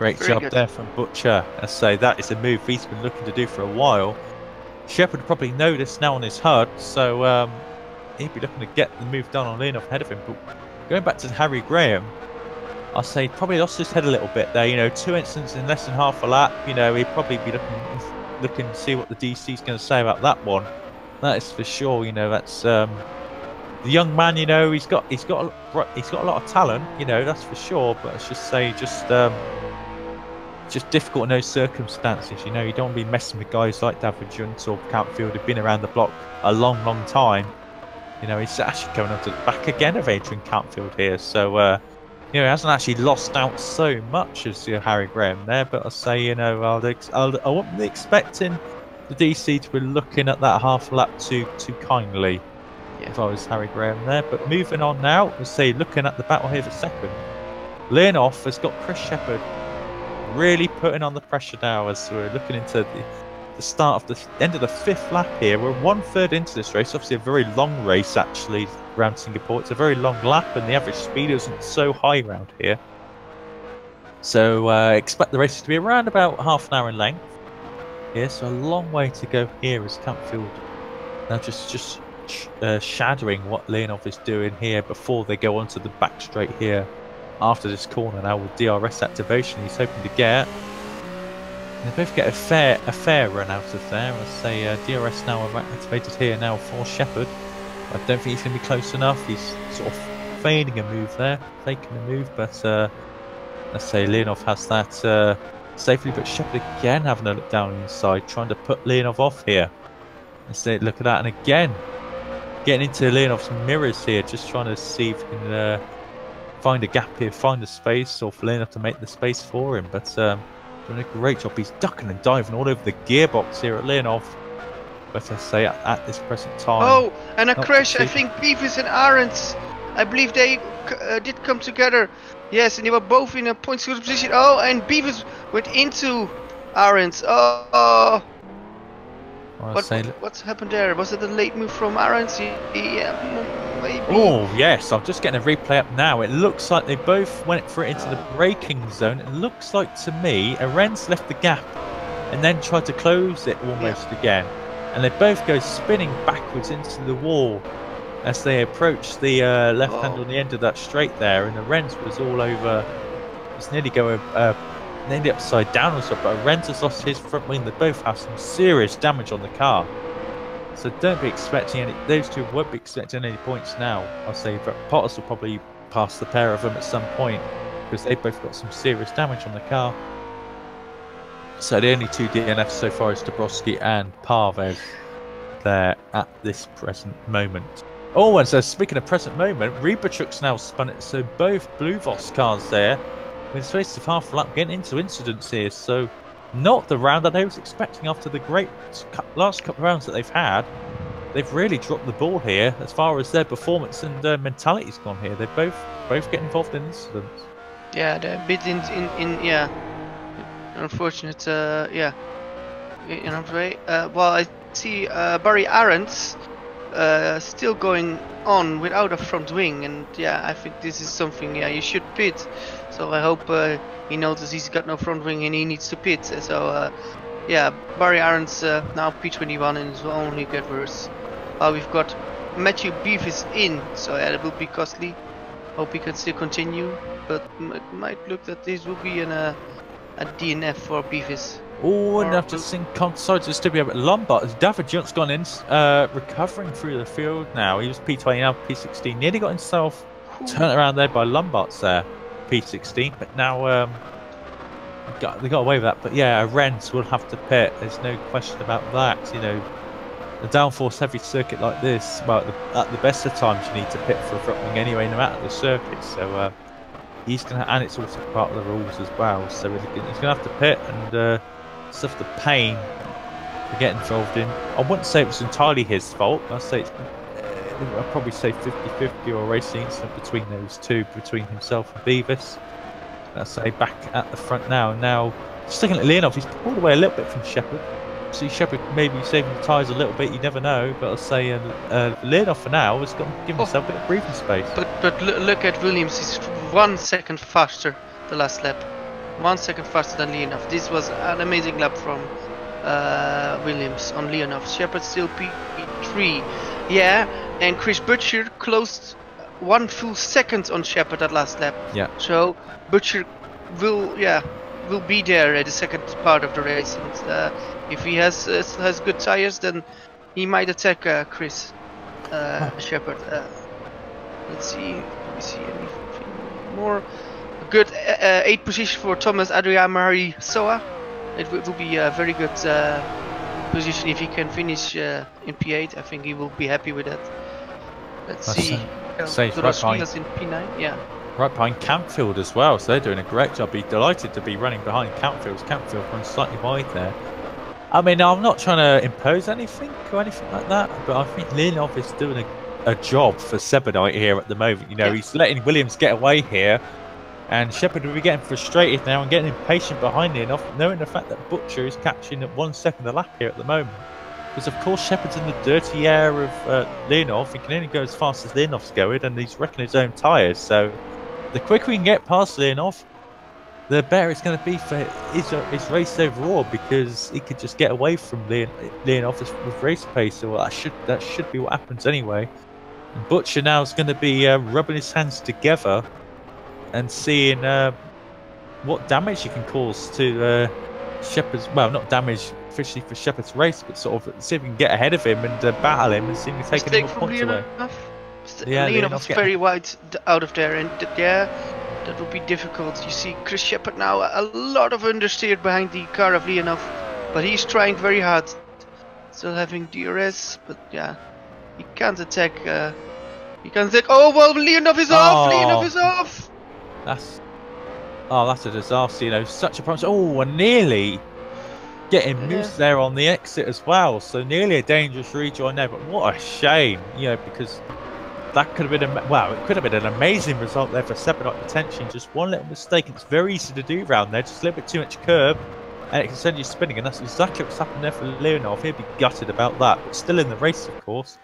Great Very job good. there from Butcher. I say that is a move he's been looking to do for a while. Shepard probably noticed now on his HUD, so he'd be looking to get the move done on Leonov ahead of him. But going back to Harry Graham, I'll say probably lost his head a little bit there. You know, 2 incidents in less than half a lap. You know, he'd probably be looking to see what the DC's going to say about that one. That is for sure. You know, that's the young man. You know, he's got a lot of talent. You know, that's for sure. But let's just say, just difficult in those circumstances. You know, you don't want to be messing with guys like David Junt or Campfield who've been around the block a long, long time. You know, he's actually coming up to the back again of Adrian Campfield here. So, you know, he hasn't actually lost out so much as Harry Graham there. But I'll say, you know, I wouldn't be expecting the DC to be looking at that half lap too kindly if I was Harry Graham there. But moving on now, let's say looking at the battle here for second. Leonov has got Chris Shepard really putting on the pressure now as we're looking into the start of the end of the 5th lap here. We're 1/3 into this race, obviously a very long race actually around Singapore. It's a very long lap and the average speed isn't so high around here. So expect the races to be around about half an hour in length. Yeah, so a long way to go here as Campfield now just shadowing what Leonov is doing here before they go onto the back straight here after this corner now with DRS activation he's hoping to get. They both get a fair run out of there. Let's say DRS now activated here now for Shepard. I don't think he's going to be close enough. He's sort of feigning a move there, faking a move, but let's say Leonov has that safely, but Shepard again having a look down inside, trying to put Leonov off here. Let's say look at that, and again getting into Leonov's mirrors here, just trying to see if he can find a gap here, find a space, or for Leonov to make the space for him. But doing a great job. He's ducking and diving all over the gearbox here at Leonov. But I say at this present time. Oh, and a crash. I think Beavis and Arends, I believe they did come together. Yes, and they were both in a point good position. Oh, and Beavis went into Arends. Oh. What's happened there? Was it a late move from Arends? Yeah, maybe. Oh, yes. I'm just getting a replay up now. It looks like they both went for it into the braking zone. It looks like to me, Arends left the gap and then tried to close it almost again. And they both go spinning backwards into the wall as they approach the left hand on the end of that straight there. And Arends was all over. It's nearly going nearly upside down or so, but Arends has lost his front wing. They both have some serious damage on the car. So don't be expecting any, those two won't be expecting any points now. I'll say Pottas will probably pass the pair of them at some point because they've both got some serious damage on the car. So the only two DNFs so far is Dabrowski and Parves there at this present moment. Oh, and so speaking of present moment, Rebachuk's now spun it. So both Blue Voss cars there with space of half a lap getting into incidents here. So not the round that I was expecting after the great last couple of rounds that they've had. They've really dropped the ball here as far as their performance and mentality's gone here. They're both getting involved in incidents. Yeah, they're a bit in yeah, unfortunate. Yeah, in a way. Well, I see Barry Arends still going on without a front wing, and yeah, I think this is something. Yeah, you should pit. So I hope he notices he's got no front wing and he needs to pit. So yeah, Barry Arends now P21 and it will only get worse. We've got Matthew Beavis in, so yeah, that will be costly. Hope he can still continue, but it might look that this will be a DNF for Beavis. Oh, and I've just seen sides of still be a bit Lombard. David Junt's gone in, recovering through the field now. He was P20, now P16. Nearly got himself turned around there by Lombards there, P16. But now they got away with that. But yeah, Arends will have to pit. There's no question about that. You know, the downforce heavy circuit like this, well, at the best of times, you need to pit for a front wing anyway, no matter the circuit. So he's gonna, and it's also part of the rules as well. So he's gonna have to pit and suffer the pain to get involved in. I wouldn't say it was entirely his fault. I'd say I'd probably say 50-50 or a racing incident between those two, between himself and Beavis. I'd say back at the front now. Now, just looking at Leonov, he's pulled away a little bit from Shepard. See Shepard maybe saving the tyres a little bit, you never know. But I'll say Leonov for now has got to give himself a bit of breathing space. But look at Williams, he's 1 second faster the last lap. 1 second faster than Leonov. This was an amazing lap from Williams on Leonov. Shepard still P3. Yeah, and Chris Butcher closed 1 full second on Shepard that last lap. Yeah. So Butcher will be there at the second part of the race. And if he has good tires, then he might attack Chris Shepard. Let's see. Let me see anything more. Good 8th position for Thomas Adriamari Soa. It will be a very good position if he can finish in P8. I think he will be happy with that. Let's see. Safe right behind. In P9. Yeah. Right behind Campfield as well, so they're doing a great job. Be delighted to be running behind Campfield. Campfield runs slightly wide there. I mean, I'm not trying to impose anything or anything like that, but I think Leonov is doing a job for Sebadite here at the moment. You know, he's letting Williams get away here, and Shepard will be getting frustrated now and getting impatient behind Leonov, knowing the fact that Butcher is catching at 1 second a lap here at the moment. Because of course Shepard's in the dirty air of Leonov. He can only go as fast as Leonov's going, and he's wrecking his own tyres. So the quicker we can get past Leonov, the better it's going to be for his race overall, because he could just get away from Leonov with race pace. So that should be what happens anyway. And Butcher now is going to be rubbing his hands together and seeing what damage he can cause to Shepard's. Well, not damage officially for Shepard's race, but sort of see if we can get ahead of him and battle him and see if we can take any more points away. Yeah, Leonov's very wide out of there, and that will be difficult. You see Chris Shepard now a lot of understeer behind the car of Leonov, but he's trying very hard. Still having DRS, but yeah, he can't attack. He can't attack. Oh well, Leonov is off. Leonov is off. That's a disaster. You know, such a promise. Oh, and nearly getting missed there on the exit as well. So nearly a dangerous rejoin there. But what a shame, you know, because that could have been it could have been an amazing result there for Sebadite potentially. Just one little mistake. It's very easy to do around there. Just a little bit too much curb, and it can send you spinning. And that's exactly what's happened there for Leonov. He'll be gutted about that, but still in the race, of course.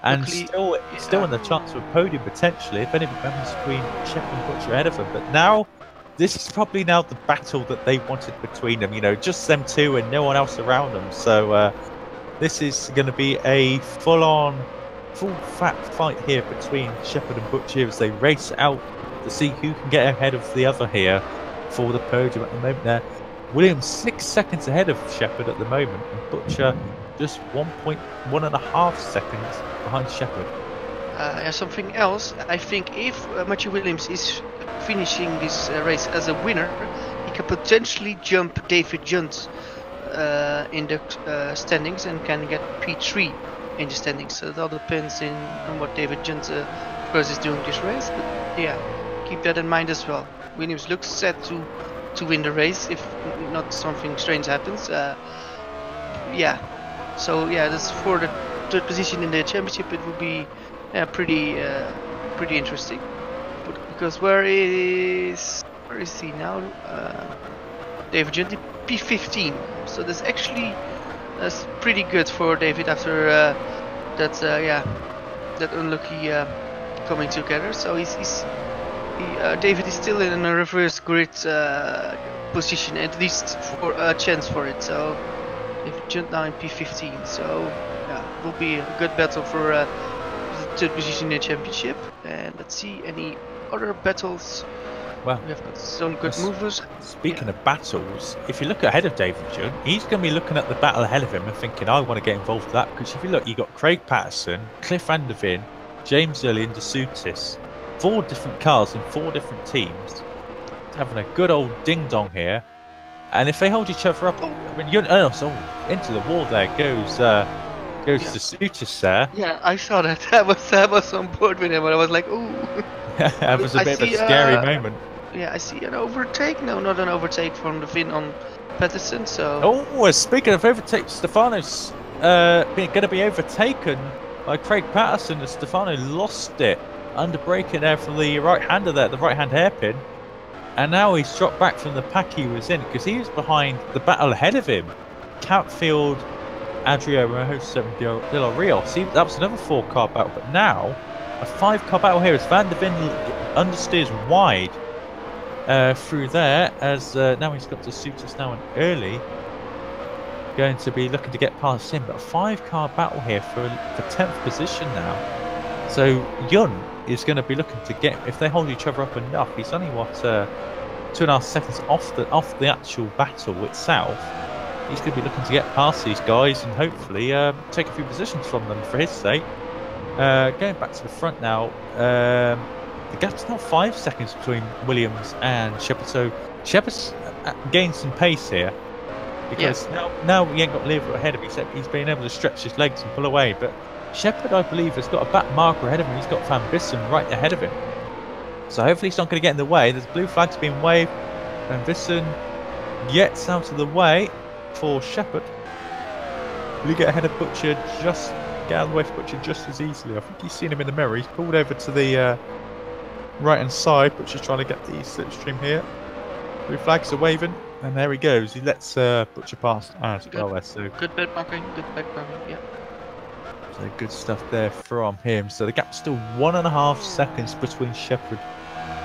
And still in the chance of a podium potentially, if anything happens between Shepard and Butcher ahead of him. But now, this is probably now the battle that they wanted between them. You know, just them two and no one else around them. So this is going to be a full fat fight here between Shepard and Butcher as they race out to see who can get ahead of the other here for the podium at the moment there. Williams 6 seconds ahead of Shepard at the moment, and Butcher just 1.5 seconds behind Shepard. Something else, I think if Matthew Williams is finishing this race as a winner, he can potentially jump David Junt in the standings and can get P3 in the standings. So it all depends on what David Junt of course is doing this race, but yeah, keep that in mind as well. Williams looks set to win the race if not something strange happens. So yeah, that's for the third position in the championship. It will be pretty interesting. But because where is he now? David Junt P15. So that's pretty good for David after that unlucky coming together. So David is still in a reverse grid position, at least for a chance for it. So David Junt now in P15. So yeah, it will be a good battle for the third position in the championship. And let's see any other battles. Well, we have got some good movers. Speaking of battles, if you look ahead of David Junt, he's going to be looking at the battle ahead of him and thinking, I want to get involved with that. Because if you look, you've got Craig Patterson, Cliff Vanderveen, James Early and DeSutis. 4 different cars in 4 different teams. Having a good old ding-dong here. And if they hold each other up, I mean, into the wall there goes DeSutis there. Yeah, I saw that. I was on board with him, but I was like, ooh. That was a bit of a scary moment. Yeah, I see an overtake. No, not an overtake from the Vin on Patterson. So. Oh, speaking of overtake, Stefano's going to be overtaken by Craig Patterson. And Stefano lost it under braking there from the right-hander there, the right-hand hairpin. And now he's dropped back from the pack he was in because he was behind the battle ahead of him. Campfield, Adrio Rojo, De La Rios. That was another 4-car battle, but now a 5-car battle here as Van der Ven understeers wide through there, as now he's got to suit us now and early. Going to be looking to get past him, but a 5-car battle here for 10th position now. So Yun is going to be looking to get, if they hold each other up enough, he's only what 2.5 seconds off the actual battle itself. He's going to be looking to get past these guys and hopefully take a few positions from them for his sake. Going back to the front now, the gap's now 5 seconds between Williams and Shepherd. So Shepherd's gained some pace here. Because now he ain't got Lever ahead of him, except he's been able to stretch his legs and pull away. But Shepherd, I believe, has got a back marker ahead of him. He's got Van Bissen right ahead of him. So hopefully he's not going to get in the way. There's blue flags being waved. Van Bissen gets out of the way for Shepherd. Will he get ahead of Butcher? Just get out of the way for Butcher just as easily. I think he's seen him in the mirror. He's pulled over to the right hand side. Butcher's trying to get the slipstream here. Blue flags are waving. And there he goes. He lets Butcher pass as well there. So good back marking, yeah. So good stuff there from him. So the gap's still 1.5 seconds between Shepherd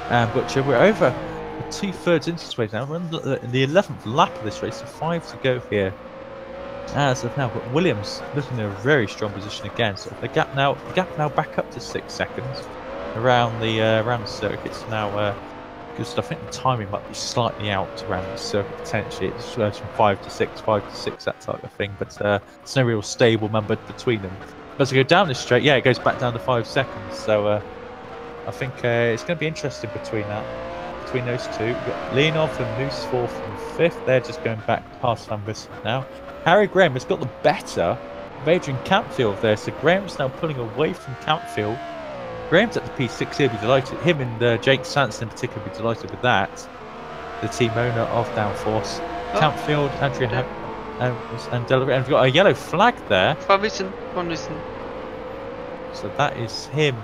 and Butcher. We're over 2/3 into this race now. We're on the 11th lap of this race, so 5 to go here as of now. But Williams looking in a very strong position again. So the gap now back up to 6 seconds around the circuit. So now. Good stuff. I think the timing might be slightly out around the circuit potentially. It's from 5 to 6, 5 to 6, that type of thing. But it's no real stable number between them. But as we go down this straight, yeah, it goes back down to 5 seconds. So I think it's going to be interesting between those two. We've got Leonov and Moose 4th and 5th. They're just going back past Van Bissen now. Harry Graham has got the better of Adrian Campfield there. So Graham's now pulling away from Campfield. Graham's at the P6, he'll be delighted. Him and Jake Sanson in particular will be delighted with that. The team owner of Downforce. Campfield, Andrea and Delaware. And we've got a yellow flag there. Van Bissen. So that is him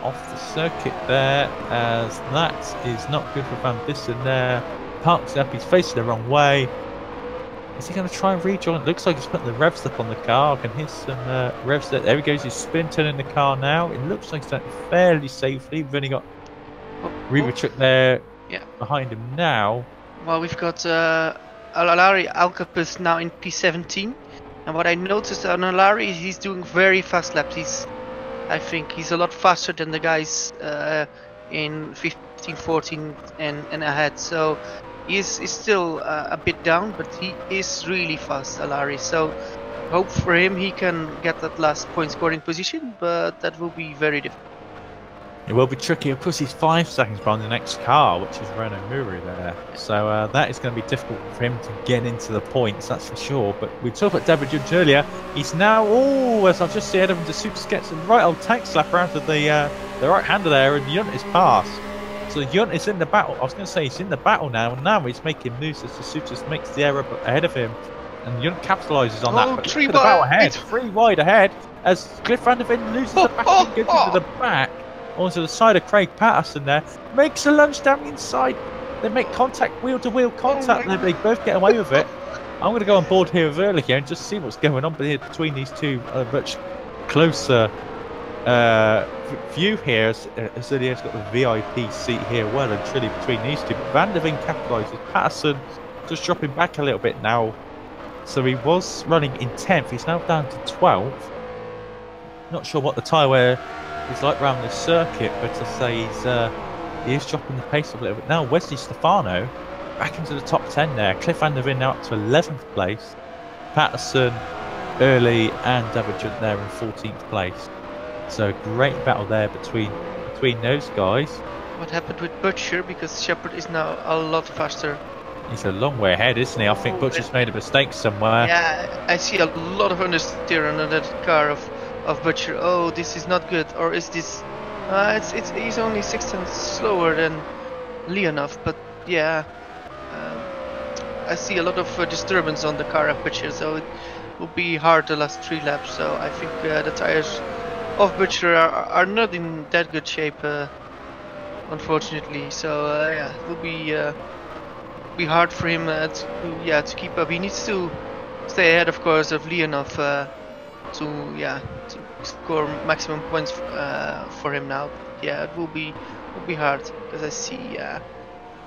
off the circuit there, as that is not good for Van Bissen there. Parks up, he's facing the wrong way. Is he going to try and rejoin? It looks like he's putting the revs up on the car. I can hear some revs there. There he goes. He's spin turning the car now. It looks like he's done it fairly safely. We've only got Rfactor there behind him now. Well, we've got Alari Alcapus now in P17. And what I noticed on Alari is he's doing very fast laps. I think he's a lot faster than the guys in 15, 14 and ahead. So he's still a bit down, but he is really fast, Alari. So hope for him he can get that last point scoring position, but that will be very difficult. It will be tricky. Of course, he's 5 seconds behind the next car, which is Renault Muri there. So that is going to be difficult for him to get into the points, that's for sure. But we talked about David Judge earlier. He's now, as I've just seen him, the Super gets a right old tank slap around to the right-hander there, and Yunt is passed. So Yunt is in the battle. I was going to say he's in the battle now, and now he's making moves as the Sutus makes the error ahead of him. And Yunt capitalises on that. But 3 wide ahead. 3 wide ahead as Cliff Van der Ven loses the back and gets into the back. Onto the side of Craig Patterson there. Makes a lunge down the inside. They make contact, wheel-to-wheel contact. They both get away with it. I'm going to go on board here with Early here and just see what's going on between these two. Much closer view here as Early's got the VIP seat here well and truly between these two. But Van der Ven capitalises. Patterson just dropping back a little bit now. So he was running in 10th. He's now down to 12th. Not sure what the tyre wear is like around this circuit, but to say he is dropping the pace a little bit. Now Wesley Stefano back into the top 10 there. Cliff Van der Ven now up to 11th place. Patterson, Early and David Junt there in 14th place. So great battle there between those guys. What happened with Butcher, because Shepherd is now a lot faster. He's a long way ahead, isn't he? I think Butcher's made a mistake somewhere. Yeah, I see a lot of understeer on that car of Butcher. Oh, this is not good. Or is this? He's only 6 tenths slower than Leonov, but yeah, I see a lot of disturbance on the car of Butcher, so it will be hard the last 3 laps. So I think the tires of Butcher are not in that good shape, unfortunately. So yeah, it will be hard for him to keep up. He needs to stay ahead, of course, of Leonov to score maximum points for him now. Yeah, it will be hard, because I see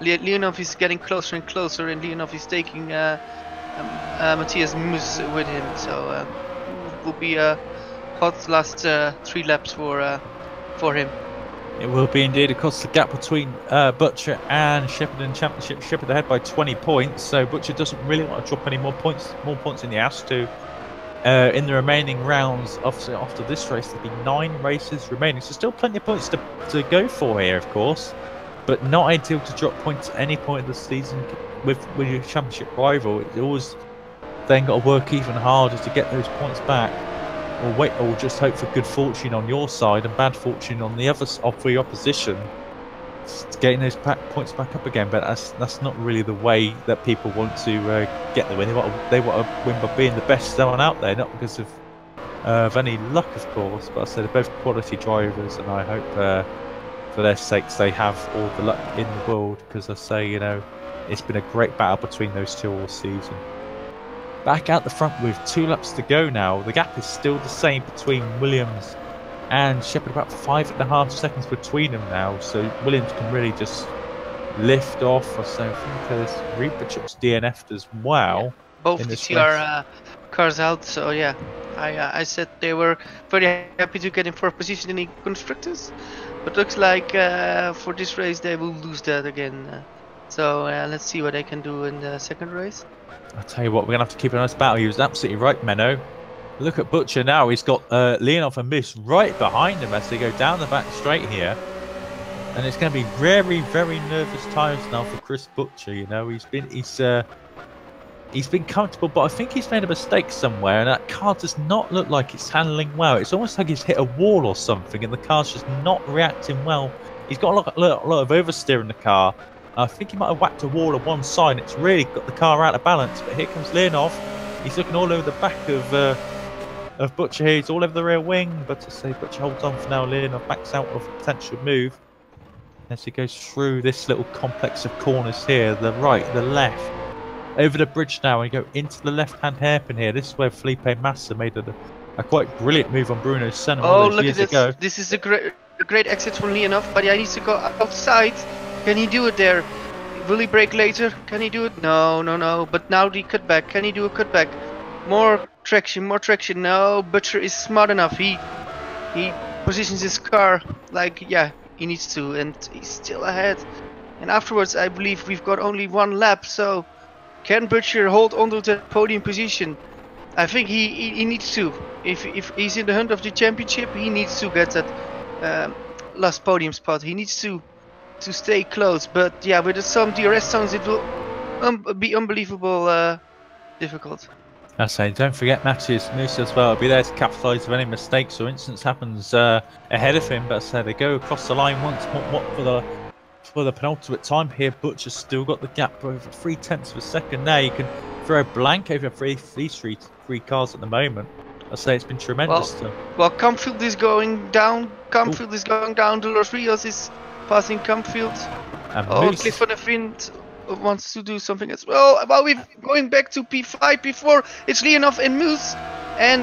Leonov is getting closer and closer, and Leonov is taking Matthias Mus with him. So will be a hot last 3 laps for him. It will be indeed. Of course, the gap between Butcher and Shepherd in championship. Shepherd ahead by 20 points. So Butcher doesn't really want to drop any more points than he has to. In the remaining rounds, obviously after this race, there'll be 9 races remaining. So still plenty of points to go for here, of course. But not ideal to drop points at any point of the season with your championship rival. It's always then got to work even harder to get those points back. Or just hope for good fortune on your side and bad fortune on the other for your opposition, getting those points back up again. But that's not really the way that people want to get the win. They want to win by being the best one out there, not because of any luck, of course. But I said they're both quality drivers, and I hope for their sakes they have all the luck in the world. Because I say, you know, it's been a great battle between those two all season. Back out the front with 2 laps to go now. The gap is still the same between Williams and Shepherd, about 5.5 seconds between them now. So Williams can really just lift off. So I think there's Rfactor's DNF'd as well. Yeah, both DTR cars out. So yeah, I said they were very happy to get in 4th position in the constructors, but looks like for this race they will lose that again. So let's see what they can do in the 2nd race. I'll tell you what, we're going to have to keep an eye on this battle. He was absolutely right, Menno. Look at Butcher now. He's got Leonov and Mus right behind him as they go down the back straight here. And it's going to be very, very nervous times now for Chris Butcher. You know, he's been comfortable, but I think he's made a mistake somewhere. And that car does not look like it's handling well. It's almost like he's hit a wall or something, and the car's just not reacting well. He's got a lot of oversteer in the car. I think he might have whacked a wall on one side. It's really got the car out of balance. But here comes Leonov. He's looking all over the back of Butcher here. He's all over the rear wing. But to say Butcher holds on for now. Leonov backs out of a potential move as he goes through this little complex of corners here. The right, the left. Over the bridge now and go into the left-hand hairpin here. This is where Felipe Massa made a quite brilliant move on Bruno Senna all those years ago. This is a great exit from Leonov, but he needs to go outside. Can he do it there? Will he brake later? Can he do it? No. But now the cutback. Can he do a cutback? More traction. No, Butcher is smart enough. He positions his car like, yeah, he needs to, and he's still ahead. And afterwards, I believe we've got only 1 lap. So, can Butcher hold onto the podium position? I think he needs to. If he's in the hunt of the championship, he needs to get that last podium spot. He needs to stay close, but yeah, with some DRS zones it will be unbelievable difficult. I say, don't forget Matthias Mus as well. He'll be there to capitalise if any mistakes or incidents happens ahead of him. But I say they go across the line once more for the penultimate time here. Butcher's still got the gap over 0.3 of a second there. You can throw a blank over these three cars at the moment. I say it's been tremendous. Well, Comfield is going down. Is going down. De Los Rios is passing Comfield. Cliff van der Vint wants to do something as well. Well, we're going back to P5, P4. It's Leonov and Mus. And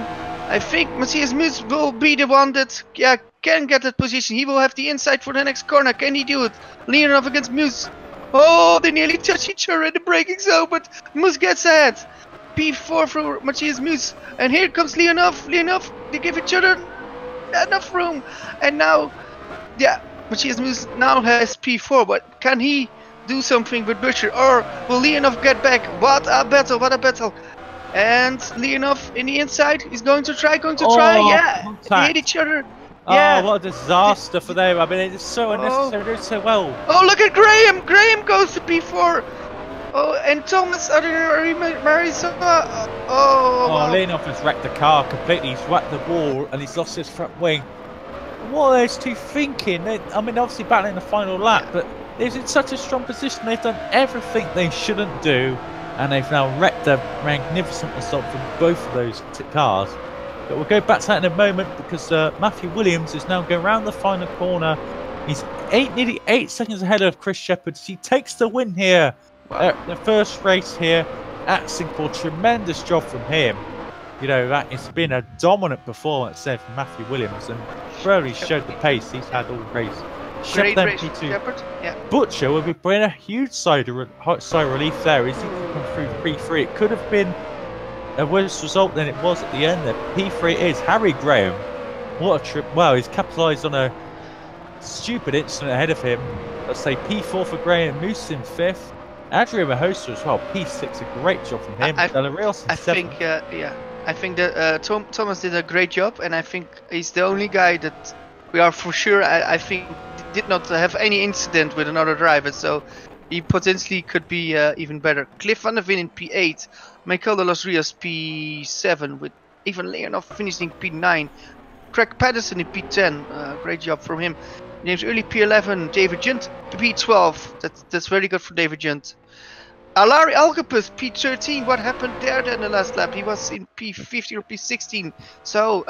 I think Matthias Mus will be the one that can get that position. He will have the inside for the next corner. Can he do it? Leonov against Mus. Oh, they nearly touch each other in the braking zone, but Mus gets ahead. P4 for Matthias Mus. And here comes Leonov. They give each other enough room. And now, Matthias Mus now has P4, but can he do something with Butcher, or will Leonov get back? What a battle! And Leonov in the inside is going to try. Yeah, they hit each other. Yeah. Oh, what a disaster for them. I mean, it's so unnecessary. They're doing so well. Oh, look at Graham. Graham goes to P4. Oh, and Thomas Marisova. Leonov has wrecked the car completely. He's whacked the wall and he's lost his front wing. What are those two thinking? Obviously battling the final lap, but they're in such a strong position. They've done everything they shouldn't do, and they've now wrecked a magnificent result from both of those cars. But we'll go back to that in a moment, because Matthew Williams is now going around the final corner. He's nearly 8 seconds ahead of Chris Shepherd. He takes the win here. Wow. The first race here at Singapore. Tremendous job from him. You know, that it's been a dominant performance there from Matthew Williams, and really showed the pace he's had all race. Great then race, P2. Shepard. Yeah. Butcher will be bringing a huge sigh of relief there. As he could come through P3, it could have been a worse result than it was at the end there. P3 is Harry Graham. What a trip. Well, he's capitalised on a stupid incident ahead of him. Let's say P4 for Graham, Moose in 5th. Adrian Mahosa as well, P6, a great job from him. I think, I think that Thomas did a great job, and I think he's the only guy that we are for sure. I think did not have any incident with another driver, so he potentially could be even better. Cliff van der Ven in P8, Michael de los Rios P7, with Ivan Leonov finishing P9. Craig Patterson in P10, great job from him. James Early P11, David Junt P12. That's very good for David Junt. Alari Algapus P13. What happened there in the last lap? He was in P15 or P16. So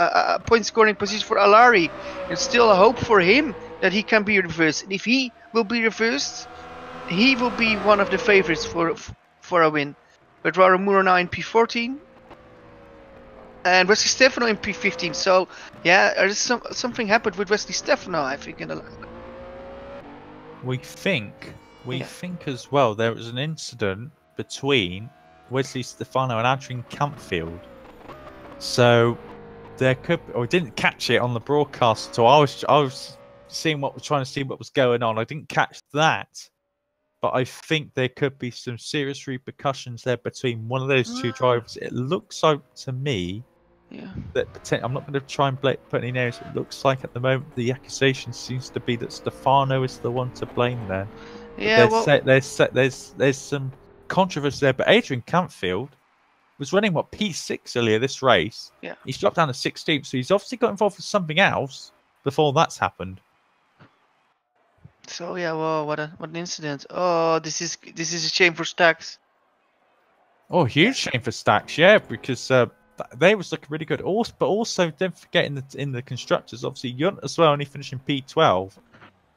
point scoring position for Alari, and still a hope for him that he can be reversed. And if he will be reversed, he will be one of the favorites for a win. But Mura now in P14. And Wesley Stefano in P15. So yeah, there's something happened with Wesley Stefano, I think, in the last. We think as well there was an incident between Wesley Stefano and Adrian Campfield. So there could, or didn't catch it on the broadcast. So I was trying to see what was going on. I didn't catch that, but I think there could be some serious repercussions there between one of those two drivers. It looks like to me. Yeah. That I'm not going to try and put any names. It looks like at the moment the accusation seems to be that Stefano is the one to blame there. Yeah, there's some controversy there. But Adrian Campfield was running P6 earlier this race. Yeah. He's dropped down to 16th, so he's obviously got involved with something else before that's happened. So yeah, well, what an incident! Oh, this is a shame for Stax. Oh, huge shame for Stax, yeah, because. They was looking really good. Also, but also don't forget in the constructors, obviously Yunt as well, only finishing P12.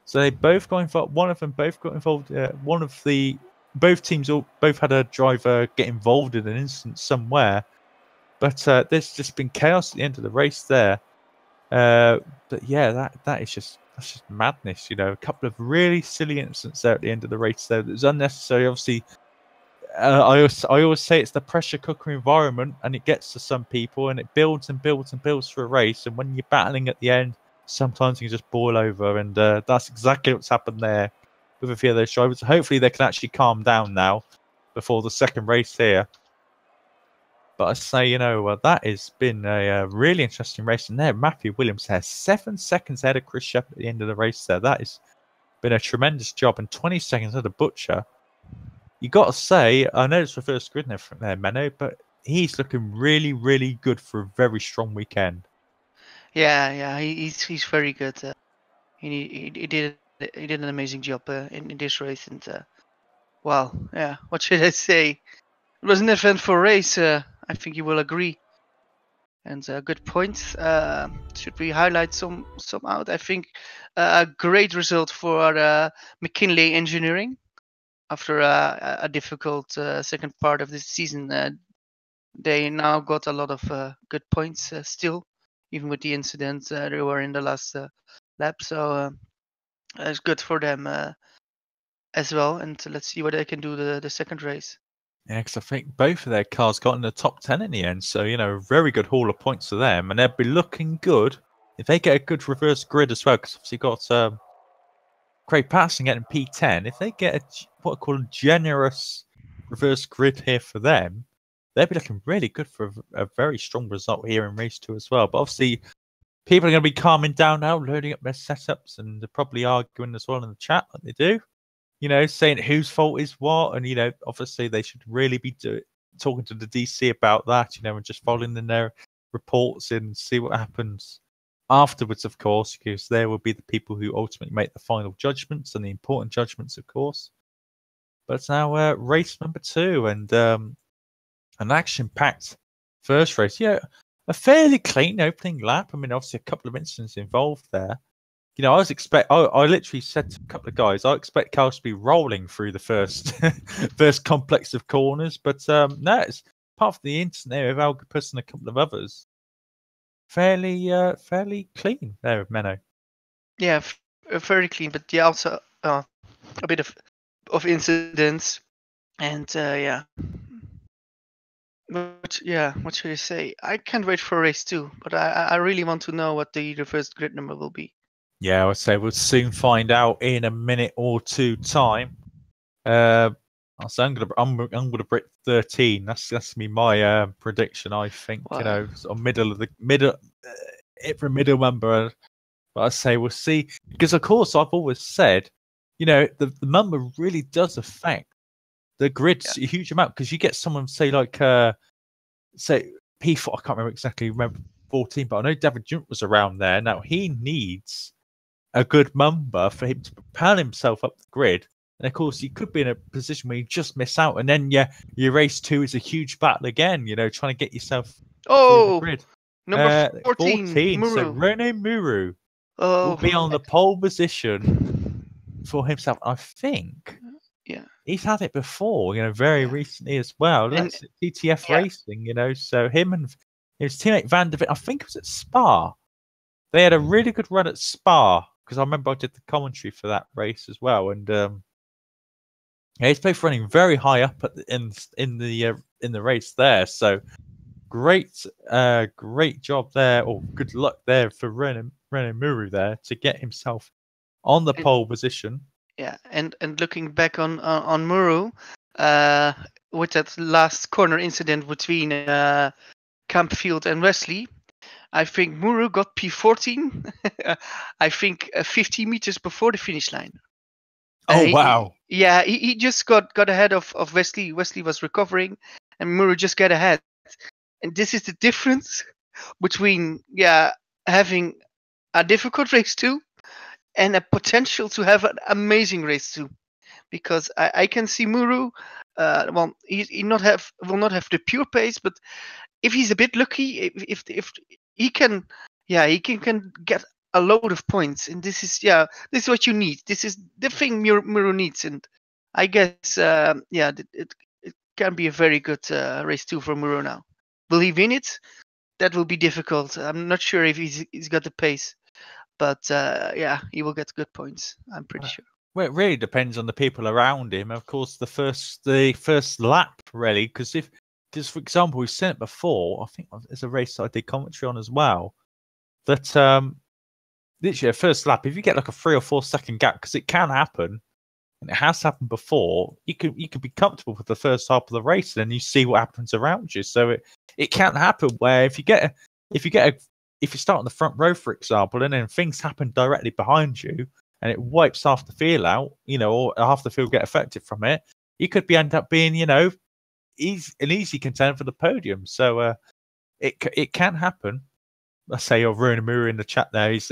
So they both got involved. One of them both got involved. Both teams both had a driver get involved in an incident somewhere. But there's just been chaos at the end of the race there. But yeah, that's just madness. You know, a couple of really silly incidents there at the end of the race. There, it was unnecessary. Obviously. I always say it's the pressure cooker environment, and it gets to some people, and it builds and builds and builds for a race. And when you're battling at the end, sometimes you can just boil over, and that's exactly what's happened there with a few of those drivers. Hopefully, they can actually calm down now before the second race here. But I say, you know, that has been a really interesting race, and there Matthew Williams has 7 seconds ahead of Chris Shepard at the end of the race. That has been a tremendous job, and 20 seconds ahead of Butcher. You got to say, I know it's reverse grid and everything there, Menno, but he's looking really, really good for a very strong weekend. Yeah, he's very good. He did an amazing job in this race, and well, yeah, what should I say? It was an eventful race. I think you will agree. And good points. Should we highlight some out? I think a great result for McKinley Engineering. After a difficult second part of the season, they now got a lot of good points still, even with the incident they were in the last lap. So it's good for them as well. And let's see what they can do the second race. Yeah, because I think both of their cars got in the top 10 in the end. So, you know, very good haul of points for them. And they'll be looking good if they get a good reverse grid as well. Because obviously got Craig Patterson getting P10. If they get what I call a generous reverse grid here for them, they'll be looking really good for a very strong result here in race 2 as well. But obviously, people are going to be calming down now, loading up their setups, and they're probably arguing as well in the chat like they do. You know, saying whose fault is what, and you know, obviously they should really be talking to the DC about that. You know, and just following in their reports and see what happens afterwards, of course, because there will be the people who ultimately make the final judgments and the important judgments, of course. But it's now race number 2 and an action-packed first race. Yeah, a fairly clean opening lap. I mean, obviously a couple of incidents involved there. You know, I literally said to a couple of guys, I expect cars to be rolling through the first first complex of corners. But no, it's apart from the incident there of Algapus and a couple of others. Fairly clean there of Menno. Yeah, very clean, but yeah, also a bit of incidents, and yeah. But yeah, what should I say? I can't wait for race 2, but I really want to know what the first grid number will be. Yeah, I would say we'll soon find out in a minute or two time. So I'm gonna break 13. That's my prediction. I think Wow. sort of middle middle number. But I say we'll see, because of course I've always said, the number really does affect the grids a huge amount, because you get someone say like say P4. I can't remember 14, but I know David Junt was around there. Now he needs a good number for him to propel himself up the grid. And of course, you could be in a position where you just miss out, and then your race 2 is a huge battle again. Trying to get yourself through the grid. Number 14, 14. Muru. So Rene Muru Oh, will be on the pole position for himself. I think he's had it before, very recently as well. That's TTF Racing, So him and his teammate Van der Ven, I think it was at Spa. They had a really good run at Spa, because I remember I did the commentary for that race as well, and he's both running very high up in the race there. So great job there, or good luck there for René Muru there to get himself on the pole position. Yeah, and looking back on Muru, with that last corner incident between Campfield and Wesley, I think Muru got P14. I think 50 meters before the finish line. Oh wow! He just got ahead of Wesley. Wesley was recovering, and Muru just got ahead. And this is the difference between having a difficult race 2 and a potential to have an amazing race 2, because I can see Muru. Well, he will not have the pure pace, but if he's a bit lucky, if he can, he can get a load of points, and this is what you need. This is the thing Muru needs, and I guess it can be a very good race 2 for Muru now. Will he win it? That will be difficult. I'm not sure if he's got the pace, but he will get good points. I'm pretty sure. Well, it really depends on the people around him. Of course, the first lap, really, because for example, we've seen it before. I think there's a race that I did commentary on as well. That literally a first lap, if you get like a 3 or 4 second gap, because it can happen, and it has happened before, you could be comfortable with the first half of the race, and then you see what happens around you. So it can happen where if you start on the front row, for example, and then things happen directly behind you, and it wipes half the field out, or half the field get affected from it, you could end up being, an easy contender for the podium. So it can happen. I say Rune Muru in the chat there. He's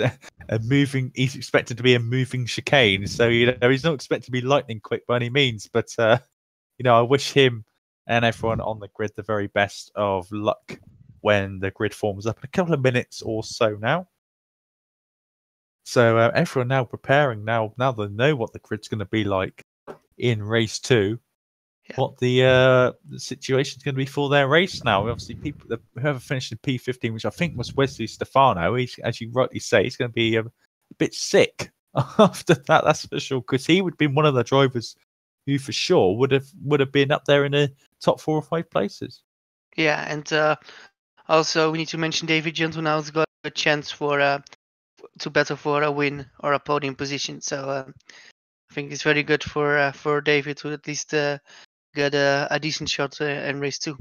he's expected to be a moving chicane. So he's not expected to be lightning quick by any means. But I wish him and everyone on the grid the very best of luck when the grid forms up in a couple of minutes or so now. So everyone now preparing now they know what the grid's going to be like in race 2. What the situation is going to be for their race now. Obviously, whoever finished in P15, which I think was Wesley Stefano, as you rightly say, he's going to be a bit sick after that. That's for sure, because he would be one of the drivers who, for sure, would have been up there in the top 4 or 5 places. Yeah, and also we need to mention David Junt, who now has got a chance to battle for a win or a podium position. So I think it's very good for David to at least get a decent shot in race 2.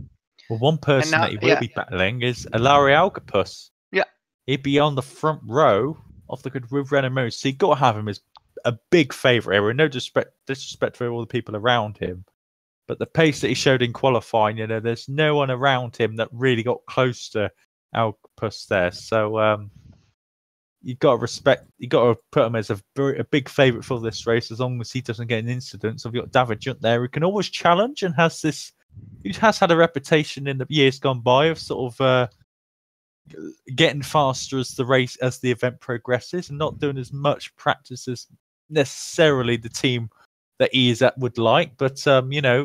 Well, one person that he will be battling is Ilari Algapus. Yeah. He'd be on the front row of the grid with Renault. So you've got to have him as a big favourite here. No disrespect for all the people around him. But the pace that he showed in qualifying, there's no one around him that really got close to Algapus there. So you've got to put him as a big favourite for this race, as long as he doesn't get an incident. So we've got David Junt there, who can always challenge and has had a reputation in the years gone by of sort of getting faster as the event progresses, and not doing as much practice as necessarily the team that he is at would like. But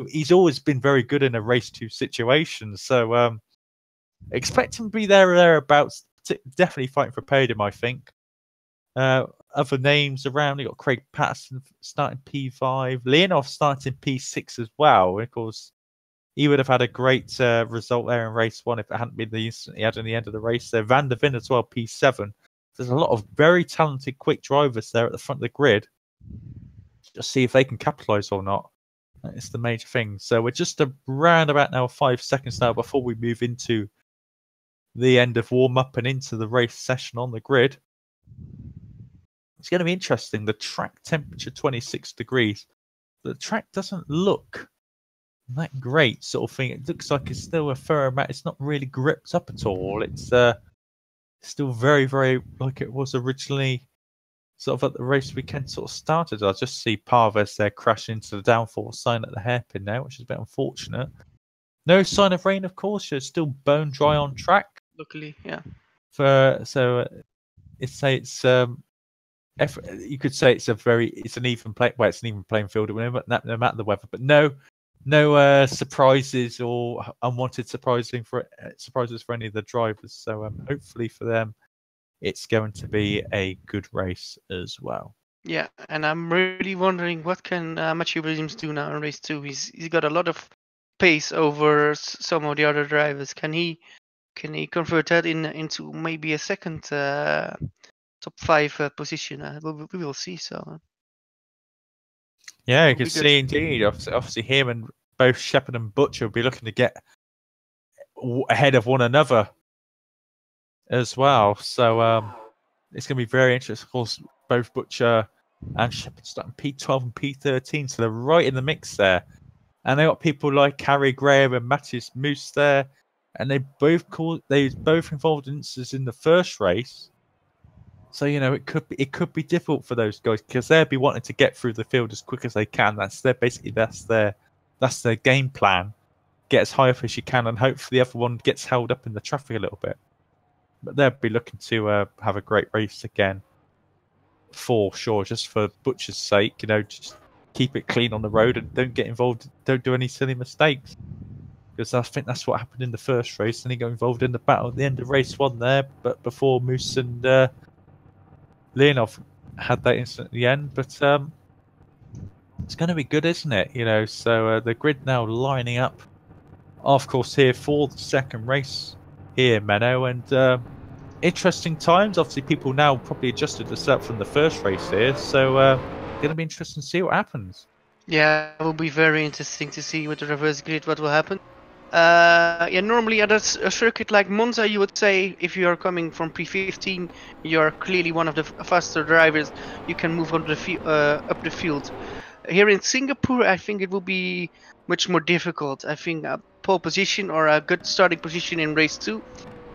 he's always been very good in a race 2 situation. So expect him to be there or thereabouts. Definitely fighting for podium, I think. Other names around, you got Craig Patterson starting P5, Leonov starting P6 as well. Of course, he would have had a great result there in race 1 if it hadn't been the incident he had in the end of the race. So Van der Vin as well, P7. There's a lot of very talented, quick drivers there at the front of the grid. Just see if they can capitalise or not. It's the major thing. So we're just around about now 5 seconds now before we move into the end of warm-up and into the race session on the grid. It's going to be interesting. The track temperature 26 degrees. The track doesn't look that great, sort of thing. It looks like it's still a fair amount. It's not really gripped up at all. It's still very, very like it was originally sort of at the race weekend sort of started. I just see Parves there crashing into the downforce sign at the hairpin now, which is a bit unfortunate. No sign of rain, of course. It's still bone dry on track. Luckily, yeah. You could say it's an even play. Well, it's an even playing field, no matter the weather. But no surprises or unwanted surprises for any of the drivers. So hopefully for them, it's going to be a good race as well. Yeah, and I'm really wondering what can Matthew Williams do now in race 2. He's got a lot of pace over some of the other drivers. Can he convert that into maybe a second top 5 position? We will see. So yeah, you can see indeed. Obviously, him and both Shepherd and Butcher will be looking to get ahead of one another as well. So it's going to be very interesting. Of course, both Butcher and Shepherd starting P12 and P13, so they're right in the mix there. And they got people like Harry Graham and Matthias Moose there, and they both involved in instances in the first race. So it could be difficult for those guys because they'll be wanting to get through the field as quick as they can. That's their game plan. Get as high up as you can, and hopefully the other one gets held up in the traffic a little bit. But they'll be looking to have a great race again, for sure. Just for Butcher's sake, just keep it clean on the road and don't get involved. Don't do any silly mistakes, because I think that's what happened in the first race. And he got involved in the battle at the end of race 1 there, but before Moose and Leonov had that incident at the end. But it's going to be good, isn't it? So the grid now lining up, of course, here for the second race here, Menno, and interesting times. Obviously, people now probably adjusted the setup from the first race here, so going to be interesting to see what happens. Yeah, it will be very interesting to see with the reverse grid what will happen. Normally at a circuit like Monza, you would say if you are coming from P15, you are clearly one of the faster drivers. You can move on up the field. Here in Singapore, I think it will be much more difficult. I think a pole position or a good starting position in race 2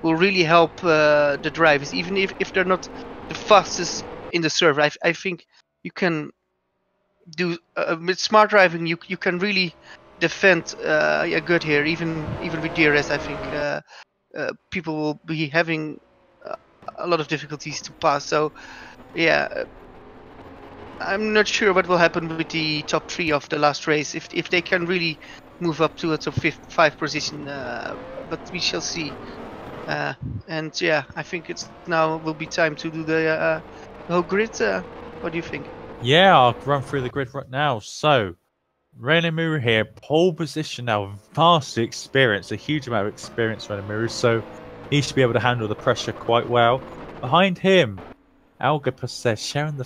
will really help the drivers, even if they're not the fastest in the server. I think you can do with smart driving. You can really defend good here, even with DRS. I think people will be having a lot of difficulties to pass. So yeah, I'm not sure what will happen with the top 3 of the last race if they can really move up to a top 5 position, but we shall see. And yeah, I think it's now will be time to do the whole grid. What do you think? Yeah, I'll run through the grid right now. So Renamuru here, pole position now, vastly experienced, a huge amount of experience, Renamuru, so he should be able to handle the pressure quite well. Behind him, Algapus there, sharing the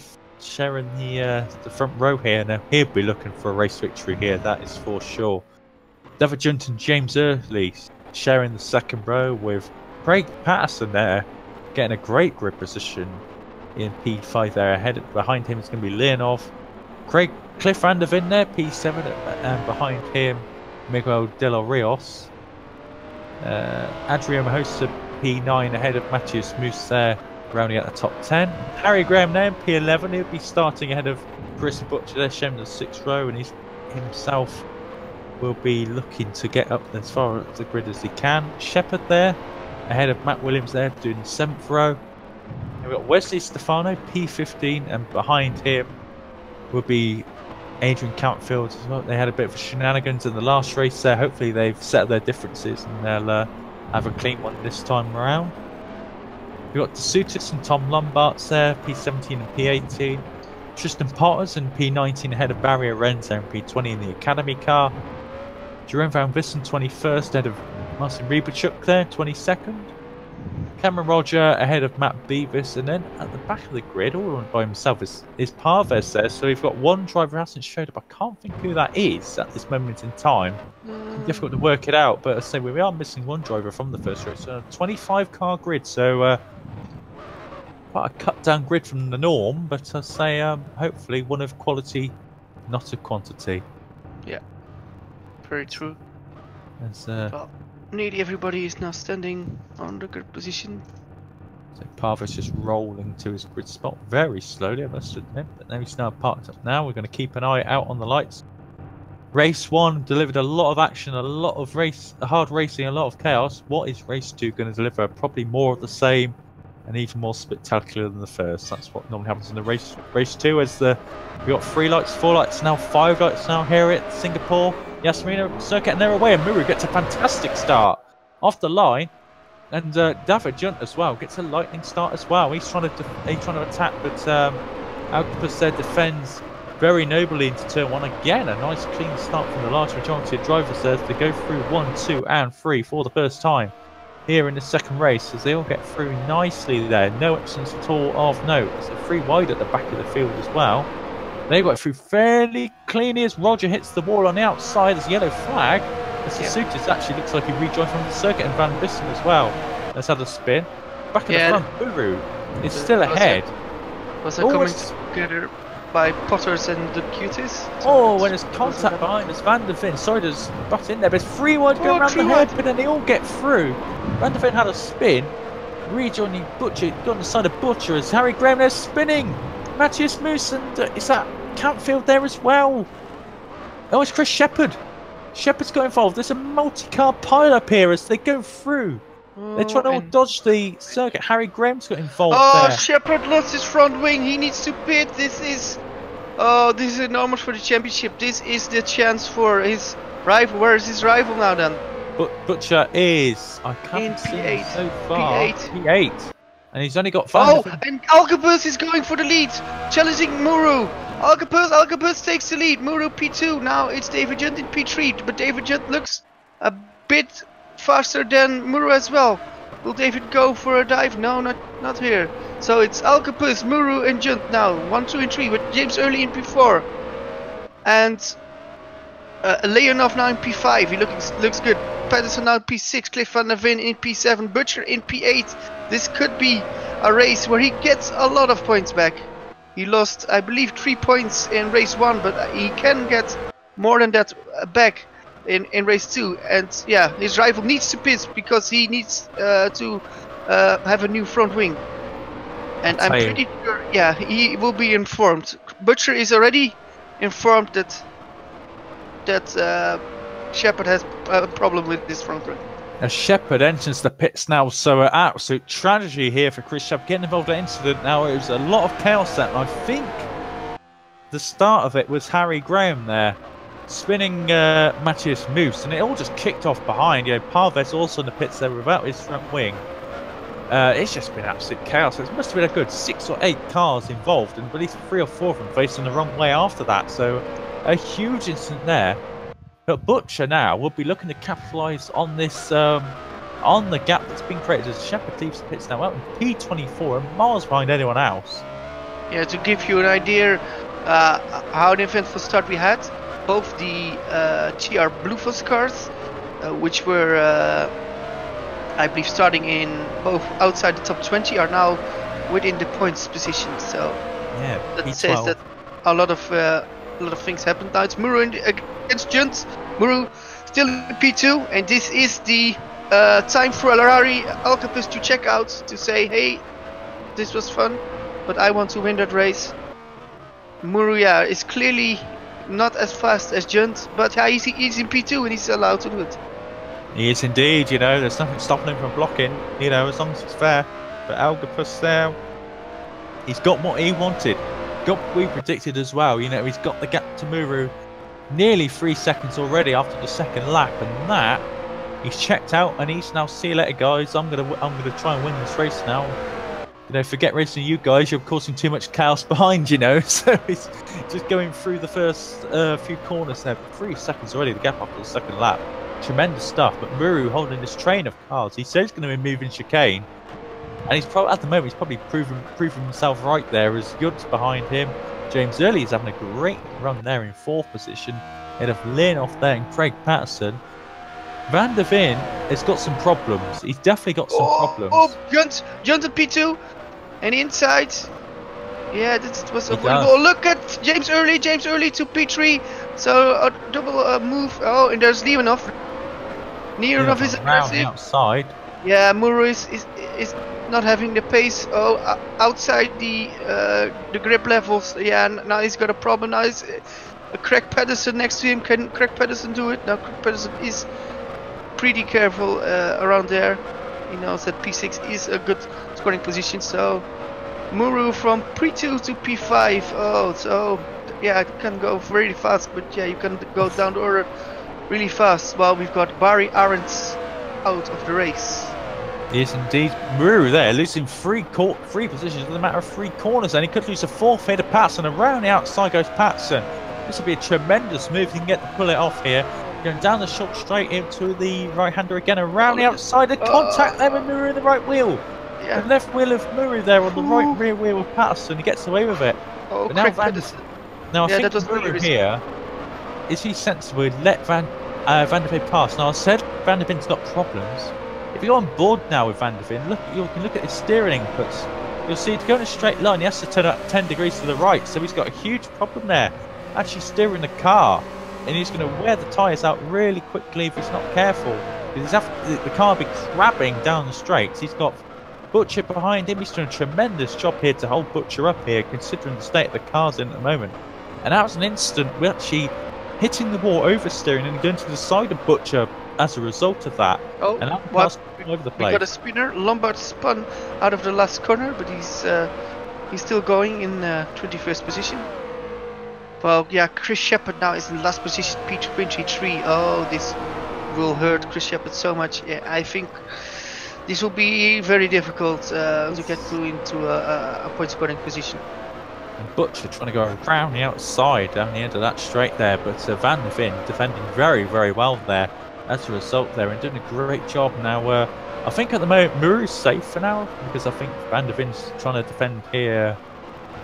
front row here. Now he'll be looking for a race victory here, that is for sure. David Junt and James Early sharing the second row with Craig Patterson there, getting a great grid position in P5 there. Behind him is going to be Leonov. Cliff Van der Vin there, P7, and behind him, Miguel de los Rios. Adrian Mahosa, P9, ahead of Matthias Moose there, rounding out the top 10. Harry Graham there, P11, he'll be starting ahead of Chris Butcher there, sharing the 6th row, and he himself will be looking to get up as far as the grid as he can. Shepherd there, ahead of Matt Williams there, doing the 7th row. We've got Wesley Stefano, P15, and behind him will be Adrian Countfield as well. They had a bit of shenanigans in the last race there. Hopefully they've settled their differences and they'll have a clean one this time around. We've got DeSutis and Tom Lombards there, P17 and P18. Tristan Potters in P19 ahead of Barry Renzo in P20 in the Academy car. Jerome Van Vissen 21st ahead of Marcin Rybachuk there, 22nd. Cameron Roger ahead of Matt Beavis, and then at the back of the grid, all by himself, is Parves there. So we've got one driver who hasn't showed up. I can't think who that is at this moment in time. Difficult to work it out, but I say we are missing one driver from the first race. So 25 car grid, so quite a cut down grid from the norm, but I say hopefully one of quality, not of quantity. Yeah, very true. As, well, nearly everybody is now standing on the grid position. So Parvis just rolling to his grid spot very slowly, I must admit, but now he's now parked up now. We're going to keep an eye out on the lights. Race 1 delivered a lot of action, a lot of hard racing, a lot of chaos. What is race 2 going to deliver? Probably more of the same and even more spectacular than the first. That's what normally happens in the race 2. As we got 3 lights, 4 lights now, 5 lights now here at Singapore Yas Marina circuit, and they're away. And Muru gets a fantastic start off the line, and David Junt as well gets a lightning start as well. He's trying to attack, but Octopus there defends very nobly into turn 1. Again, a nice clean start from the large majority of drivers there to go through 1, 2, and 3 for the first time here in the second race, as they all get through nicely there. No accidents at all of note. So 3 wide at the back of the field as well. They got through fairly cleanly as Roger hits the wall on the outside as yellow flag. As the Sutis actually looks like he rejoined from the circuit, and Van Vissen as well has had a spin. Back at the front, Uru is still ahead. Was coming together by Potters and the Cuties? Oh, when there's contact behind us, Van der Ven, sorry to butt in there, but it's 3 wide going around the hairpin and they all get through. Van der Ven had a spin, rejoining Butcher, got on the side of Butcher as Harry Graham there spinning. Matthias Moose, and is that Campfield there as well? Oh, it's Chris Shepherd. Shepherd's got involved. There's a multi-car pile-up here as they go through. They're trying to all dodge the circuit. Harry Graham's got involved there. Shepherd lost his front wing. He needs to pit. This is enormous for the championship. This is the chance for his rival. Where is his rival now then? Butcher is, I can't see him so far. P8. And he's only got 5. Oh, and Alcabus is going for the lead, challenging Muru. Alcabus takes the lead. Muru P2. Now it's David Junt in P3, but David Junt looks a bit faster than Muru as well. Will David go for a dive? No, not here. So it's Alcabus, Muru, and Junt now. 1, 2, and 3 with James Early in P4, and Leonov now in P5. He looks good. Patterson now in P6. Cliff van der Ven in P7. Butcher in P8. This could be a race where he gets a lot of points back. He lost, I believe, 3 points in race 1, but he can get more than that back in race 2. And yeah, his rival needs to pit because he needs to have a new front wing. And I'm pretty sure, yeah, he will be informed. Butcher is already informed that Shepherd has a problem with this front wing. As Shepherd enters the pits now, so absolute tragedy here for Chris Shepherd getting involved in the incident. Now it was a lot of chaos there, and I think the start of it was Harry Graham there spinning Matthias Moose, and it all just kicked off behind. You know, Parves also in the pits there without his front wing. It's just been absolute chaos. It must have been a good 6 or 8 cars involved, and at least 3 or 4 of them facing the wrong way after that. So a huge incident there. But Butcher now will be looking to capitalise on this, on the gap that's been created as Shepherd leaves the pits now out in P24 and miles behind anyone else. Yeah, to give you an idea how an eventful start we had, both the TR Bluefoss cars, which were, I believe, starting in both outside the top 20, are now within the points position. So yeah, that P12. says that a lot of things happened. Now it's Muru against Junt. Muru still in P2, and this is the time for Larari Alcapus to check out, to say, hey, this was fun, but I want to win that race. Muru, yeah, is clearly not as fast as Junt, but yeah, he's in P2 and he's allowed to do it. He is indeed, you know, there's nothing stopping him from blocking, you know, as long as it's fair. But Alcapus there, he's got what he wanted. Got what we predicted as well, you know, he's got the gap to Muru nearly 3 seconds already after the second lap, and that he's checked out and he's now, see you later guys, I'm gonna try and win this race now. you know, forget racing you guys, you're causing too much chaos behind, you know. So he's just going through the first few corners there. 3 seconds already, the gap after the second lap. Tremendous stuff. But Muru holding this train of cars. He says he's going to be moving chicane. And he's probably, at the moment, he's probably proven himself right there as Junt's behind him. James Early is having a great run there in 4th position. Ahead of Leonoff there and Craig Patterson. Van der Veen has got some problems. He's definitely got some problems. Oh, Junt at P2. And inside. Yeah, that was a goal. Look at James Early to P3. So a double move. Oh, and there's Leonoff. Leonoff is aggressive. Outside. Yeah, Muru is not having the pace. Oh, outside the grip levels. Yeah, now he's got a problem. Now he's Craig Patterson next to him. Can Craig Patterson do it? Now Craig Patterson is pretty careful around there. He knows that P6 is a good scoring position. So Muru from P2 to P5. Oh, so yeah, it can go very fast, but yeah, you can go down the order really fast. Well, we've got Barry Arendts out of the race. Yes, indeed. Muru there losing three positions in a matter of 3 corners, and he could lose a 4th here to Patterson. Around the outside goes Patterson. This will be a tremendous move. He can get to pull it off here. Going down the short straight into the right-hander again. Around the outside, the contact there with Muru in the right wheel. Yeah. The left wheel of Muru there on the right rear wheel of Patterson. He gets away with it. Oh, but now I think Muru here, is he sensible? Let Van der Veen pass. Now I said Van der Veen's got problems. If you go on board now with Van der Veen, you can look at his steering inputs. You'll see to go in a straight line, he has to turn up 10 degrees to the right. So he's got a huge problem there, actually steering the car. And he's going to wear the tyres out really quickly if he's not careful. Because the car will be crabbing down the straights. He's got Butcher behind him. He's doing a tremendous job here to hold Butcher up here, considering the state of the cars in at the moment. And that was an instant we're actually hitting the wall, oversteering, and going to the side of Butcher as a result of that. Oh, and that was all over the place. We got a spinner. Lombard spun out of the last corner, but he's still going in 21st position. Well, yeah, Chris Shepherd now is in last position, P23. Oh, this will hurt Chris Shepherd so much. Yeah, I think this will be very difficult to get through into a point scoring position. And Butcher trying to go around the outside down the end of that straight there, but Van der Veen defending very, very well there as a result there and doing a great job. Now, I think at the moment Muru's safe for now because I think Van der Veen's trying to defend here.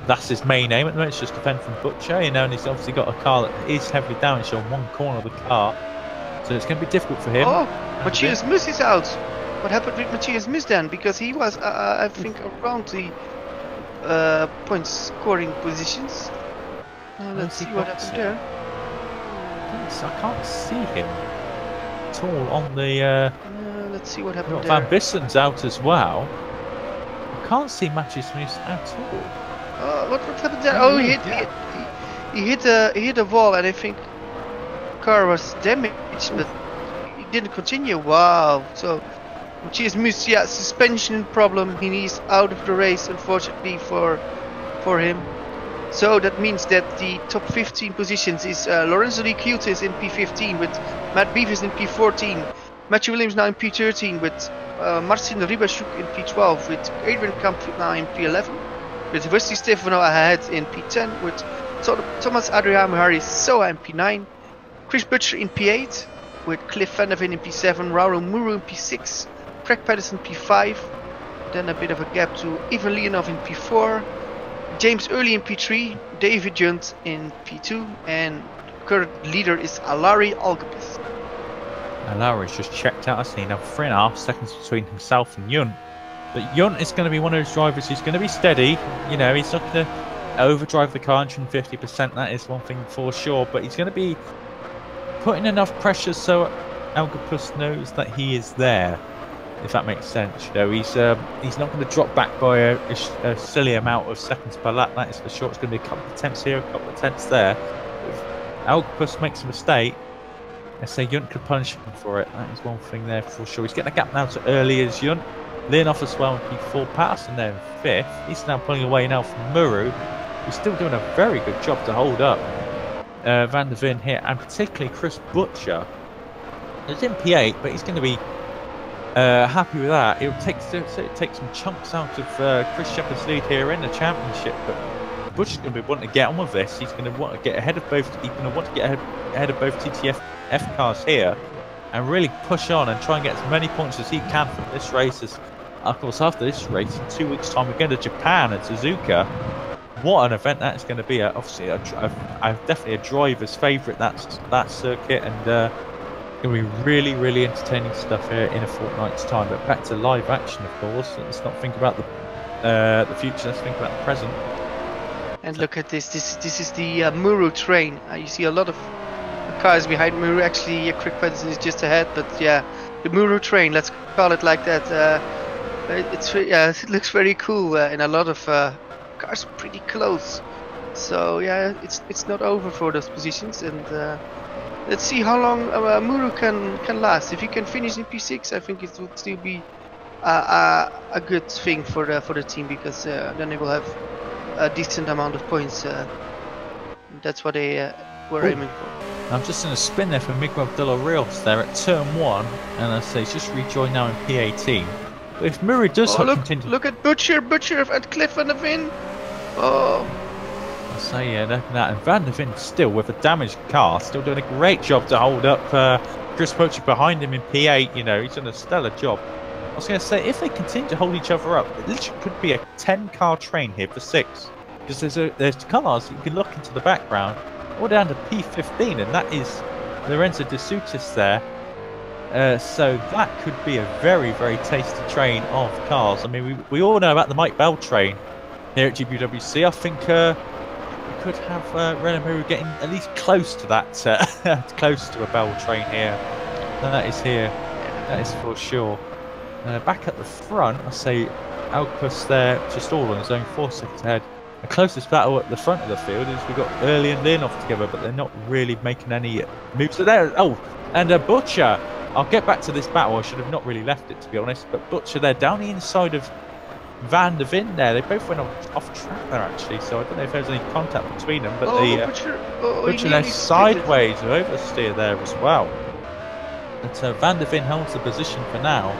That's his main aim at the moment, it's just defend from Butcher, you know, and he's obviously got a car that is heavily damaged on one corner of the car. So it's going to be difficult for him. Oh, Matthias Mus is out. What happened with Matthias Mus then? Because he was, I think, around the point scoring positions. Let's see what happened there. I can't see him at all on the... let's see what happened there. Van Bissen's out as well. I can't see Matthias Mus at all. What happened there? Oh, he hit a wall, and I think car was damaged, but he didn't continue. Wow! So Matthias Mus, yeah, suspension problem. He's out of the race, unfortunately for him. So that means that the top 15 positions is Lorenzo Di Cutis in P15 with Matt Beavis in P14, Matthew Williams now in P13 with Marcin Rybaszuk in P12 with Adrian Kamp now in P11. With Wesley Stefano ahead in P10 with Thomas Adrian Harris Soa in P9, Chris Butcher in P8 with Cliff Van der Veen in P7, Raul Muru in P6, Craig Patterson P5, then a bit of a gap to Ivan Leonov in P4, James Early in P3, David Junt in P2, and current leader is Alari Algepes. Alari's just checked out. I've seen 3.5 seconds between himself and Junt. But Junt is going to be one of those drivers who's going to be steady. You know, he's not going to overdrive the car 150%. That is one thing for sure. But he's going to be putting enough pressure so Algepes knows that he is there, if that makes sense. You know, he's not going to drop back by a silly amount of seconds per lap. That is for sure. It's going to be a couple of tenths here, a couple of tenths there. If Algepes makes a mistake, I say Junt could punish him for it. That is one thing there for sure. He's getting a gap now to early as Junt. Leonoff as well in P4, Patterson there in 5th. He's now pulling away now from Muru, who's still doing a very good job to hold up Van der Veen here, and particularly Chris Butcher. He's in P8, but he's going to be Happy with that. It takes some chunks out of Chris Shepherd's lead here in the championship, but Butcher's going to be wanting to get on with this. He's going to want to get ahead of both. He's going to want to get ahead of both TTF cars here, and really push on and try and get as many points as he can from this race. As, of course, after this race, in 2 weeks' time, we're going to Japan at Suzuka. What an event that's going to be! Obviously, definitely a driver's favourite. That circuit, and going to be really, really entertaining stuff here in a fortnight's time. But back to live action, of course. Let's not think about the future. Let's think about the present. And look at this. This is the Muru train. You see a lot of cars behind Muru. Actually, Crick Pedersen is just ahead. But yeah, the Muru train. Let's call it like that. It looks very cool, and a lot of cars pretty close. So yeah, it's not over for those positions. And let's see how long Muru can last. If he can finish in P6, I think it would still be a good thing for the team, because then they will have a decent amount of points. That's what they were aiming for. I'm just in a spin there for Miguel de los Rios there at turn 1, and I say he's just rejoined now in P18. But if Muru does continue... Look at Butcher at Cliff Van der Ven. Oh. I say, yeah, look at that. And Van der Ven still with a damaged car, still doing a great job to hold up Chris Poacher behind him in P8. You know, he's done a stellar job. I was going to say, if they continue to hold each other up, it literally could be a 10-car train here for 6. Because there's cars, you can look into the background, all down to P15, and that is Lorenzo De Soutis there. So that could be a very, very tasty train of cars. I mean, we all know about the Mike Bell train here at GPVWC. I think we could have Renault Muru getting at least close to that, close to a Bell train here. That is here, that is for sure. Back at the front, I say Alcus there, just all on his own, 4 seconds ahead. The closest battle at the front of the field is we've got Early and Leonov together, but they're not really making any moves. So there, oh, and Butcher. I'll get back to this battle. I should have not really left it, to be honest. But Butcher there, down the inside of Van der Ven there. They both went off track there, actually. So I don't know if there's any contact between them. But Butcher there sideways, oversteer there as well. But Van der Ven holds the position for now.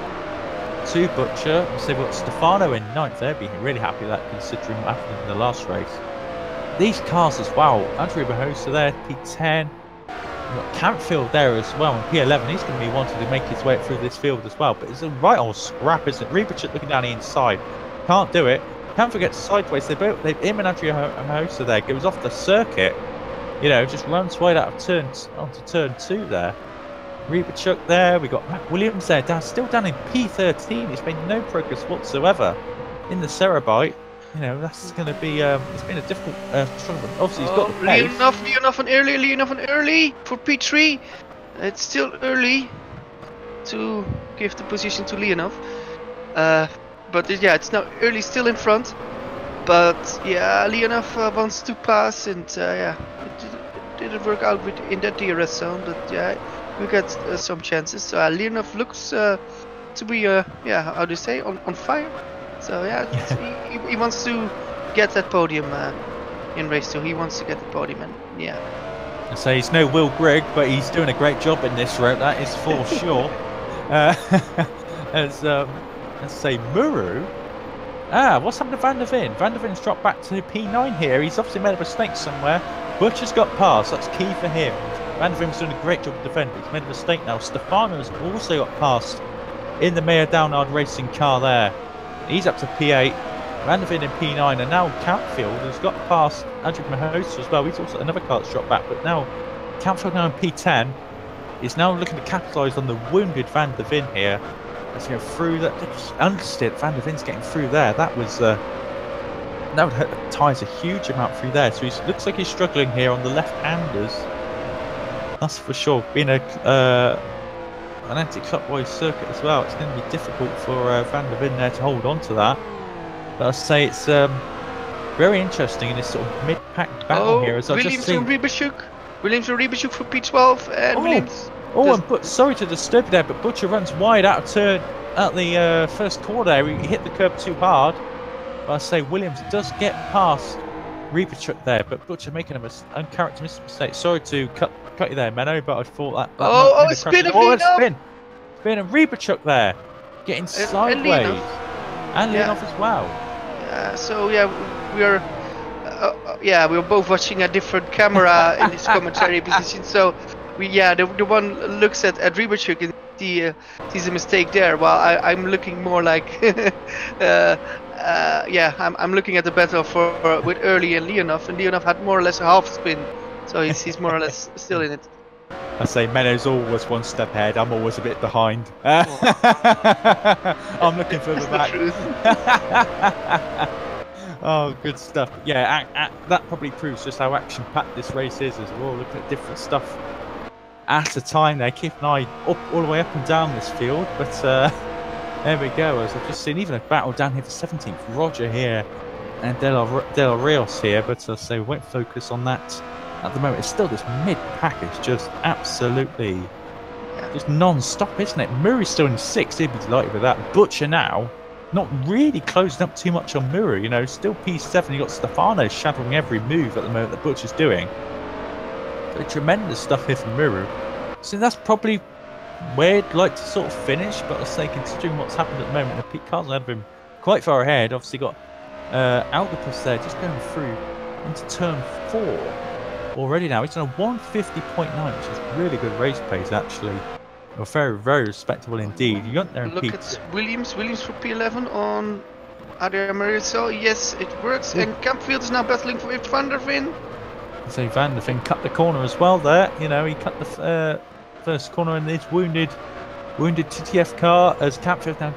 To Butcher. So we've got Stefano in 9th there. Being really happy with that, considering what happened in the last race. These cars as well. Andrea Bahosa there, P10. We've got Campfield there as well, and P11. He's going to be wanting to make his way through this field as well. But it's a right old scrap, isn't it? Ribachuk looking down the inside. Can't do it. Campfield gets sideways. Him and Andrea Bahosa there goes off the circuit. You know, just runs wide out of onto turn 2 there. Ribachuk there, we got Matt Williams there, still down in P13. He's made no progress whatsoever in the Cerebite. You know, that's going to be, it's been a difficult struggle. Obviously, he's got the pace. Leonov and early for P3. It's still early to give the position to Leonov. But yeah, it's now early, still in front. But yeah, Leonov wants to pass, and yeah, it didn't work out in that DRS zone. But yeah, we got some chances. So Leonov looks to be, yeah, how do you say, on fire. So yeah, he wants to get that podium in race 2. He wants to get the podium, and yeah. I say he's no Will Grigg, but he's doing a great job in this route. That is for sure. Let's say Muru. What's happened to Van der Ven? Van der Ven's dropped back to P9 here. He's obviously made a mistake somewhere. Butcher's got past. That's key for him. Van der Ven's doing a great job of defending. He's made a mistake now. Stefano's also got past in the Meyer Downard Racing car there. He's up to P8. Van der Ven in P9, and now Campfield has got past Andrew Mahosa as well. He's also another car that's dropped back, but now Campfield now in P10 is now looking to capitalise on the wounded Van der Ven here. Let's go through that. Understeer, Van der Ven's getting through there. That was that would hurt the tyres a huge amount through there. So he looks like he's struggling here on the left-handers. That's for sure. Being an anti-clockwise circuit as well, it's going to be difficult for Van der Ven there to hold on to that. But I'd say it's very interesting in this sort of mid-pack battle here. As Williams and Ribachuk for P12, and Williams. And sorry to disturb you there, but Butcher runs wide out of turn at the first corner. He hit the curb too hard. But I say Williams does get past Ribachuk there, but Butcher making an uncharacteristic mistake. Sorry to cut you there, Menno, but I thought that. Spin and Ribachuk there. getting And sideways. And Yeah. Leonov as well. So yeah, we are. Yeah, we were both watching a different camera in this commentary position. So the one looks at Rybachuk and sees a mistake there, while I'm looking more like I'm looking at the battle with Early and Leonov had more or less a half spin, so he's more or less still in it. I say Menno's always one step ahead. I'm always a bit behind. I'm looking further back. Oh, good stuff. Yeah, that probably proves just how action-packed this race is as well. Looking at different stuff at a time there. Keep an eye all the way up and down this field. But there we go. As I've just seen, even a battle down here for 17th. Roger here and Del Rios here. But I'll say we won't focus on that at the moment. It's still this mid-pack is just absolutely just non-stop, isn't it? Murray's still in 6th. He'd be delighted with that. Butcher now. Not really closing up too much on Muru, you know, still P7. You got Stefano shadowing every move at the moment that Butcher's doing. But tremendous stuff here from Muru. So that's probably where I'd like to sort of finish, but I'll say considering what's happened at the moment, the Pete Cars have been quite far ahead. Obviously got Aldopus there just going through into turn 4 already now. He's on a 150.9, which is really good race pace actually. Well, very, very respectable indeed. You got there and Look at Williams for P11 on Adrian Mauricio. Yes, it works. And Campfield is now battling with Van der Ven. So Van der Ven cut the corner as well there. You know, he cut the first corner in his wounded TTF car as Campfield now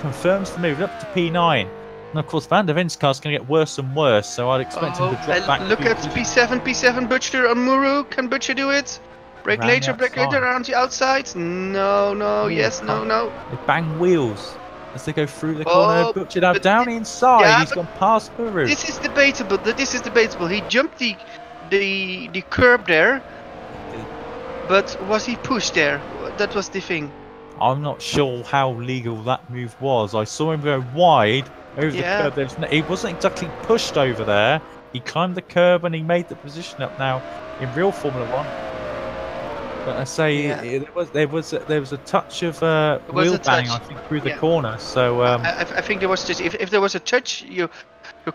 confirms the move up to P9. And of course, Van der Ven's car's going to get worse and worse. So I'd expect him to drop back. Look at P7 Butcher on Muru. Can Butcher do it? Brake later around the outside. No, yes, no. They bang wheels as they go through the corner. Butcher now down inside. Yeah, he's gone past Muru. This is debatable. He jumped the curb there, but was he pushed there? That was the thing. I'm not sure how legal that move was. I saw him go wide over the curb. He wasn't exactly pushed over there. He climbed the curb and he made the position up now in real Formula 1. But I say there was a touch of wheel banging, I think, through the corner. So I think there was just if there was a touch, your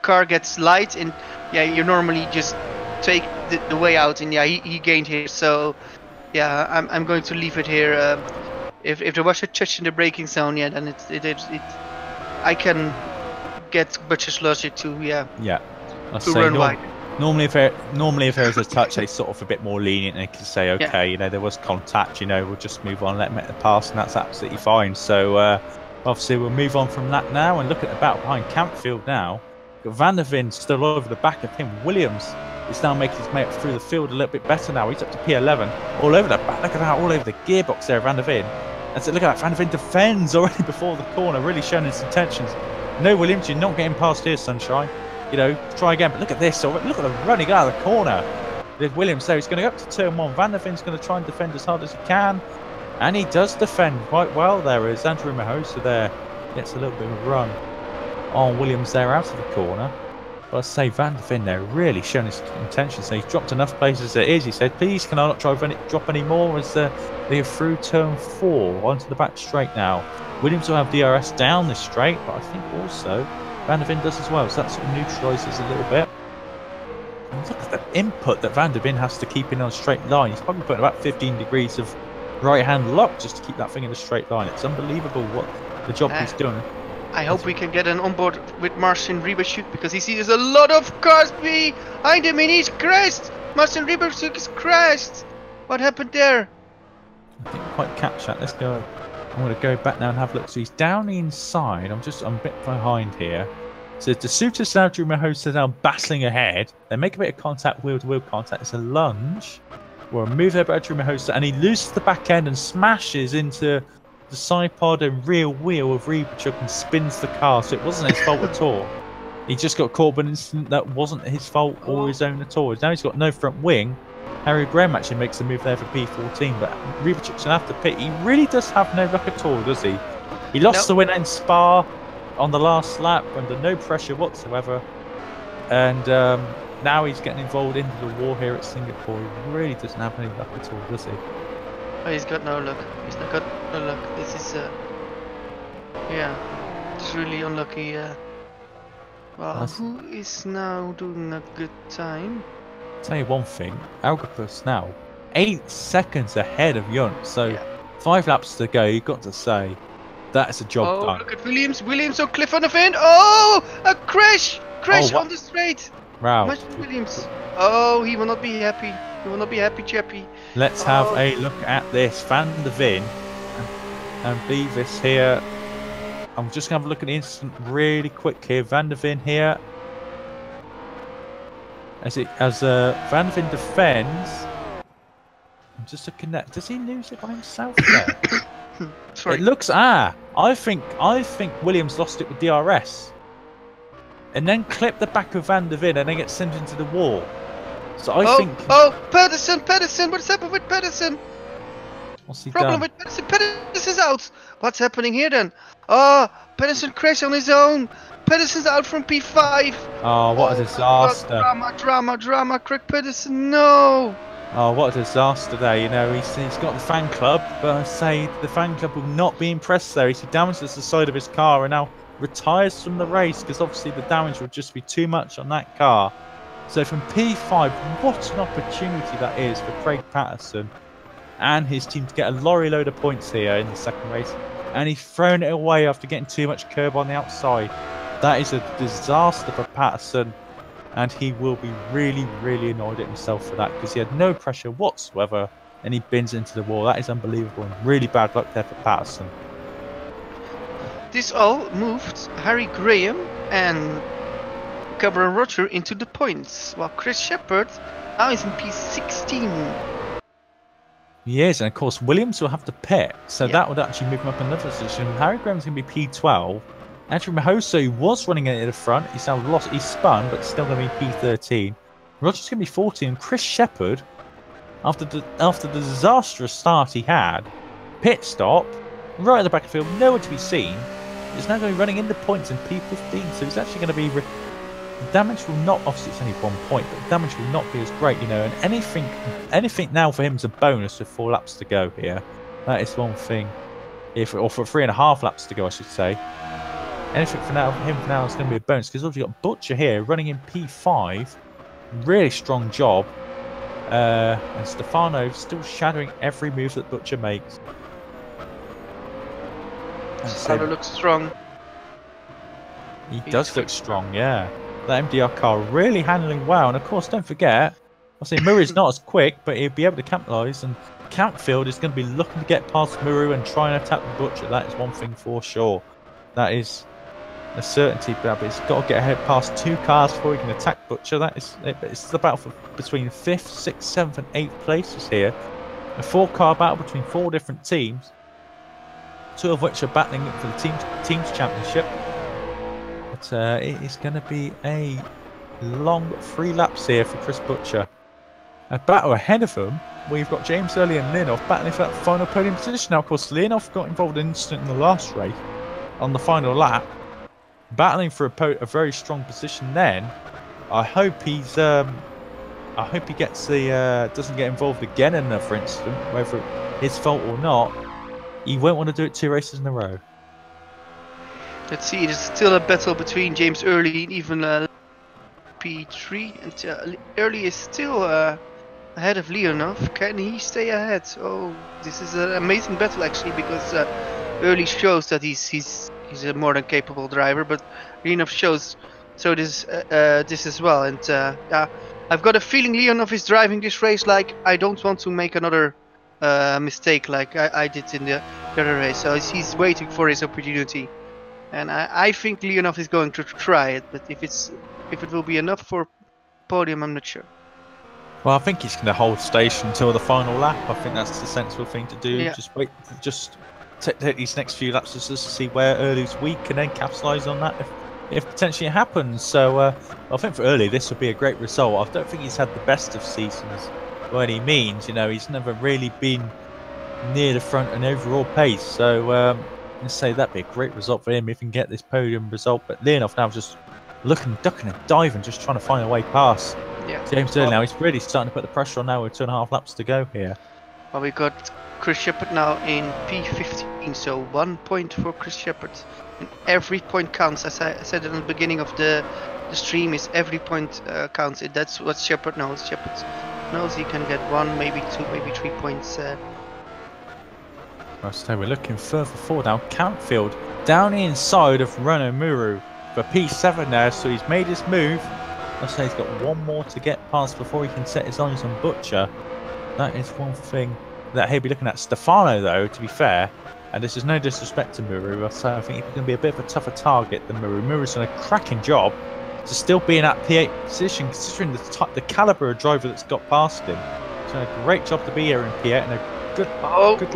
car gets light, and you normally just take the way out, and he gained here. So I'm going to leave it here. If there was a touch in the braking zone, then I can get Butcher's logic to to run wide. Normally, if there is a touch, they sort of a bit more lenient and they can say, okay, you know, there was contact, you know, we'll just move on, let him make the pass, and that's absolutely fine. So obviously we'll move on from that now and look at the battle behind Campfield now. Got Van der Ven still over the back of him. Williams is now making his way up through the field a little bit better now. He's up to P11, all over the back. Look at that, all over the gearbox there, Van der Ven. And so look at that, Van der Ven defends already before the corner, really showing his intentions. No, Williams, you're not getting past here, sunshine. You know, try again, but look at this. Look at the running out of the corner. There's Williams there. He's going to go up to turn 1. Van der Ven's going to try and defend as hard as he can. And he does defend quite well there as Andrew Mahosa there gets a little bit of a run on Williams there out of the corner. But I say Van der Ven there really showing his intentions. So he's dropped enough places as it is. He said, please, can I not drop any more as they're through turn 4 onto the back straight now. Williams will have DRS down this straight, but I think also Van der Ven does as well, so that sort of neutralises a little bit. And look at the input that Van der Ven has to keep in on a straight line. He's probably putting about 15 degrees of right-hand lock just to keep that thing in a straight line. It's unbelievable what the job he's doing. I hope we can get an onboard with Marcin Rybachuk, because he sees a lot of cars behind him and he's crashed. Marcin Rybachuk is crashed. What happened there? I didn't quite catch that. Let's go. I'm going to go back now and have a look. So he's down the inside. I'm a bit behind here. So the Suter now, Drew Mahosa now battling ahead. They make a bit of contact, wheel-to-wheel contact. It's a lunge. Or a move there by Drew Mahosa. And he loses the back end and smashes into the side pod and rear wheel of Rybachuk and spins the car. So it wasn't his fault at all. He just got caught by an incident that wasn't his fault or his own at all. Now he's got no front wing. Harry Graham actually makes a move there for P14, but Rybachuk's going to have to pit. He really does have no luck at all, does he? He lost the win in Spa on the last lap under no pressure whatsoever. And now he's getting involved into the war here at Singapore. He really doesn't have any luck at all, does he? Oh, he's got no luck. He's not got no luck. This is Yeah, it's really unlucky. Well, who is now doing a good time? Tell you one thing, Algapus now 8 seconds ahead of Yunt, so Yeah. 5 laps to go. You've got to say that's a job Oh, done. look at Williams. Williams on cliff on the fin. Oh, a crash! Crash what? on the straight. Wow. Imagine Williams. Oh, he will not be happy. He will not be happy, Chappie. Let's have a look at this. Van der Veen and Beavis here. I'm just going to have a look at the instant really quick here. Van der Veen here. As Van der Veen defends. I'm just looking at. Does he lose it by himself there? Sorry. It looks. I think Williams lost it with DRS. And then clip the back of Van der Veen and then get sent into the wall. So I think. Oh, Pedersen! What's happened with Pedersen? What's he Problem done? with Pedersen. Pedersen's out. What's happening here then? Oh, Pedersen crashed on his own. Pedersen's out from P5. Oh, what a disaster! Drama. Craig Pedersen, no. Oh, what a disaster there. You know, he's got the fan club, but I say the fan club will not be impressed there. He damages the side of his car and now retires from the race because obviously the damage will just be too much on that car. So from P5, what an opportunity that is for Craig Patterson and his team to get a lorry load of points here in the second race. And he's thrown it away after getting too much curb on the outside. That is a disaster for Patterson. And he will be really, really annoyed at himself for that because he had no pressure whatsoever and he bins into the wall. That is unbelievable and really bad luck there for Patterson. This all moved Harry Graham and Cameron Roger into the points, while Chris Shepherd now is in P16. He is, and of course Williams will have to pit, so that would actually move him up another position. Harry Graham's going to be P12. Andrew Mahoso who was running it at the front. He's now lost. He's spun, but still going to be P13. Roger's going to be 14. Chris Shepherd, after the disastrous start he had, pit stop, right at the back of the field, nowhere to be seen, is now going to be running into points in P15. So he's actually going to be. The damage will not. Obviously, it's only 1 point, but the damage will not be as great, you know. And anything now for him is a bonus with 4 laps to go here. That is one thing. Or for 3.5 laps to go, I should say. Anything for him now is going to be a bonus because also you've got Butcher here running in P5. Really strong job. And Stefano still shadowing every move that Butcher makes. Stefano looks strong. He does look strong, yeah. That MDR car really handling well. And of course, don't forget, obviously Murray's not as quick, but he'll be able to capitalise. And Campfield is going to be looking to get past Murray and try and attack the Butcher. That is one thing for sure. That is a certainty, but he's got to get ahead past 2 cars before he can attack Butcher. That is, it's the battle between 5th, 6th, 7th, and 8th places here. A 4-car battle between 4 different teams, 2 of which are battling for the team's championship. But it is going to be a long 3 laps here for Chris Butcher. A battle ahead of him, we've got James Early and Leonov battling for that final podium position. Now, of course, Leonov got involved in an incident in the last race on the final lap, battling for a very strong position. Then, I hope he gets the doesn't get involved again in another incident, whether it's his fault or not. He won't want to do it 2 races in a row. Let's see, there's still a battle between James Early and even P3, and Early is still ahead of Leonov. Can he stay ahead? Oh, this is an amazing battle actually, because Early shows that he's a more than capable driver, but Leonov shows so this as well. And I've got a feeling Leonov is driving this race like I don't want to make another mistake like I did in the other race. So he's waiting for his opportunity. And I think Leonov is going to try it, but if it will be enough for podium, I'm not sure. Well, I think he's going to hold station until the final lap. I think that's the sensible thing to do. Yeah. Just wait, just take these next few laps just to see where Early's weak and then capitalise on that if potentially it happens. So I think for Early, this would be a great result. I don't think he's had the best of seasons by any means. You know, he's never really been near the front and overall pace. So let's say that'd be a great result for him if he can get this podium result. But Leonov now just looking, ducking and diving, just trying to find a way past. Yeah. James Early now, he's really starting to put the pressure on now with 2.5 laps to go here. Well, we got Chris Shepherd now in P15. 15, so 1 point for Chris Shepard. And every point counts, as I said in the beginning of the stream, is every point counts. That's what Shepard knows. Shepard knows he can get 1, maybe 2, maybe 3 points. So we're looking further forward now. Campfield down the inside of Renault Muru for P7 there, so he's made his move. I say he's got 1 more to get past before he can set his eyes on Butcher. That is one thing that he'll be looking at. Stefano, though, to be fair, and this is no disrespect to Muru, so I think he's going to be a bit of a tougher target than Muru. Muru's done a cracking job to still be in that P8 position, considering the calibre of driver that's got past him. He's done a great job to be here in P8 and a good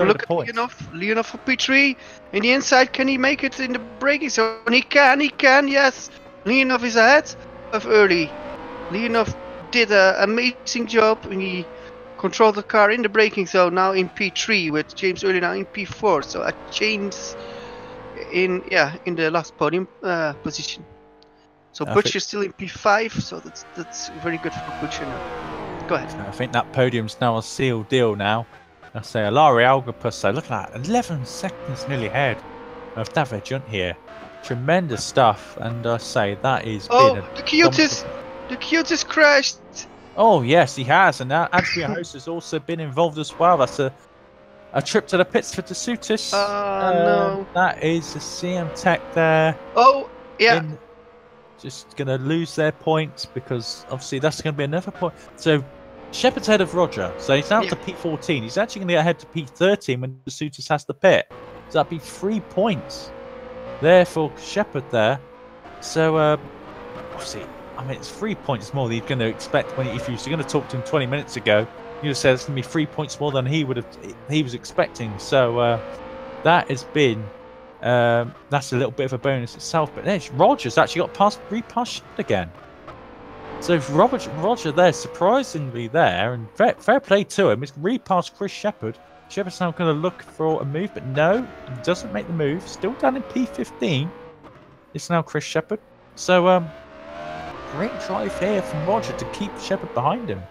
look at Leonov for P3 in the inside. Can he make it in the braking zone? He can, yes. Leonov is ahead of early. Leonov did an amazing job when he controlled the car in the braking zone, now in P3 with James Early now in P4. So a change in the last podium position. So Butcher's still in P5, so that's very good for Butcher now. Go ahead. I think that podium's now a sealed deal now. I say Alari Algapus, so look at that, 11 seconds nearly ahead of David Junt here. Tremendous stuff, and I say that is. The Cutest crashed. Oh yes, he has, and now Adria Host has also been involved as well. That's a trip to the pits for Dasutis. No. That is a CM Tech there. Oh yeah. Just going to lose their points because obviously that's going to be another point. So Shepard's ahead of Roger, so he's now to P14. He's actually going to get ahead to P13 when Dasutis has the pit. So that'd be 3 points there for Shepard there. So obviously, I mean, it's 3 points more than he's going to expect if you were going to talk to him 20 minutes ago. You'd have said it's going to be 3 points more than he was expecting. So that has been that's a little bit of a bonus itself. But there's Roger's actually got repassed Shepard again. So Roger there, surprisingly there, and fair play to him. He's repassed Chris Shepard. Shepard's now going to look for a move, but no, he doesn't make the move. Still down in P15. It's now Chris Shepard. So great drive here from Roger to keep Shepard behind him.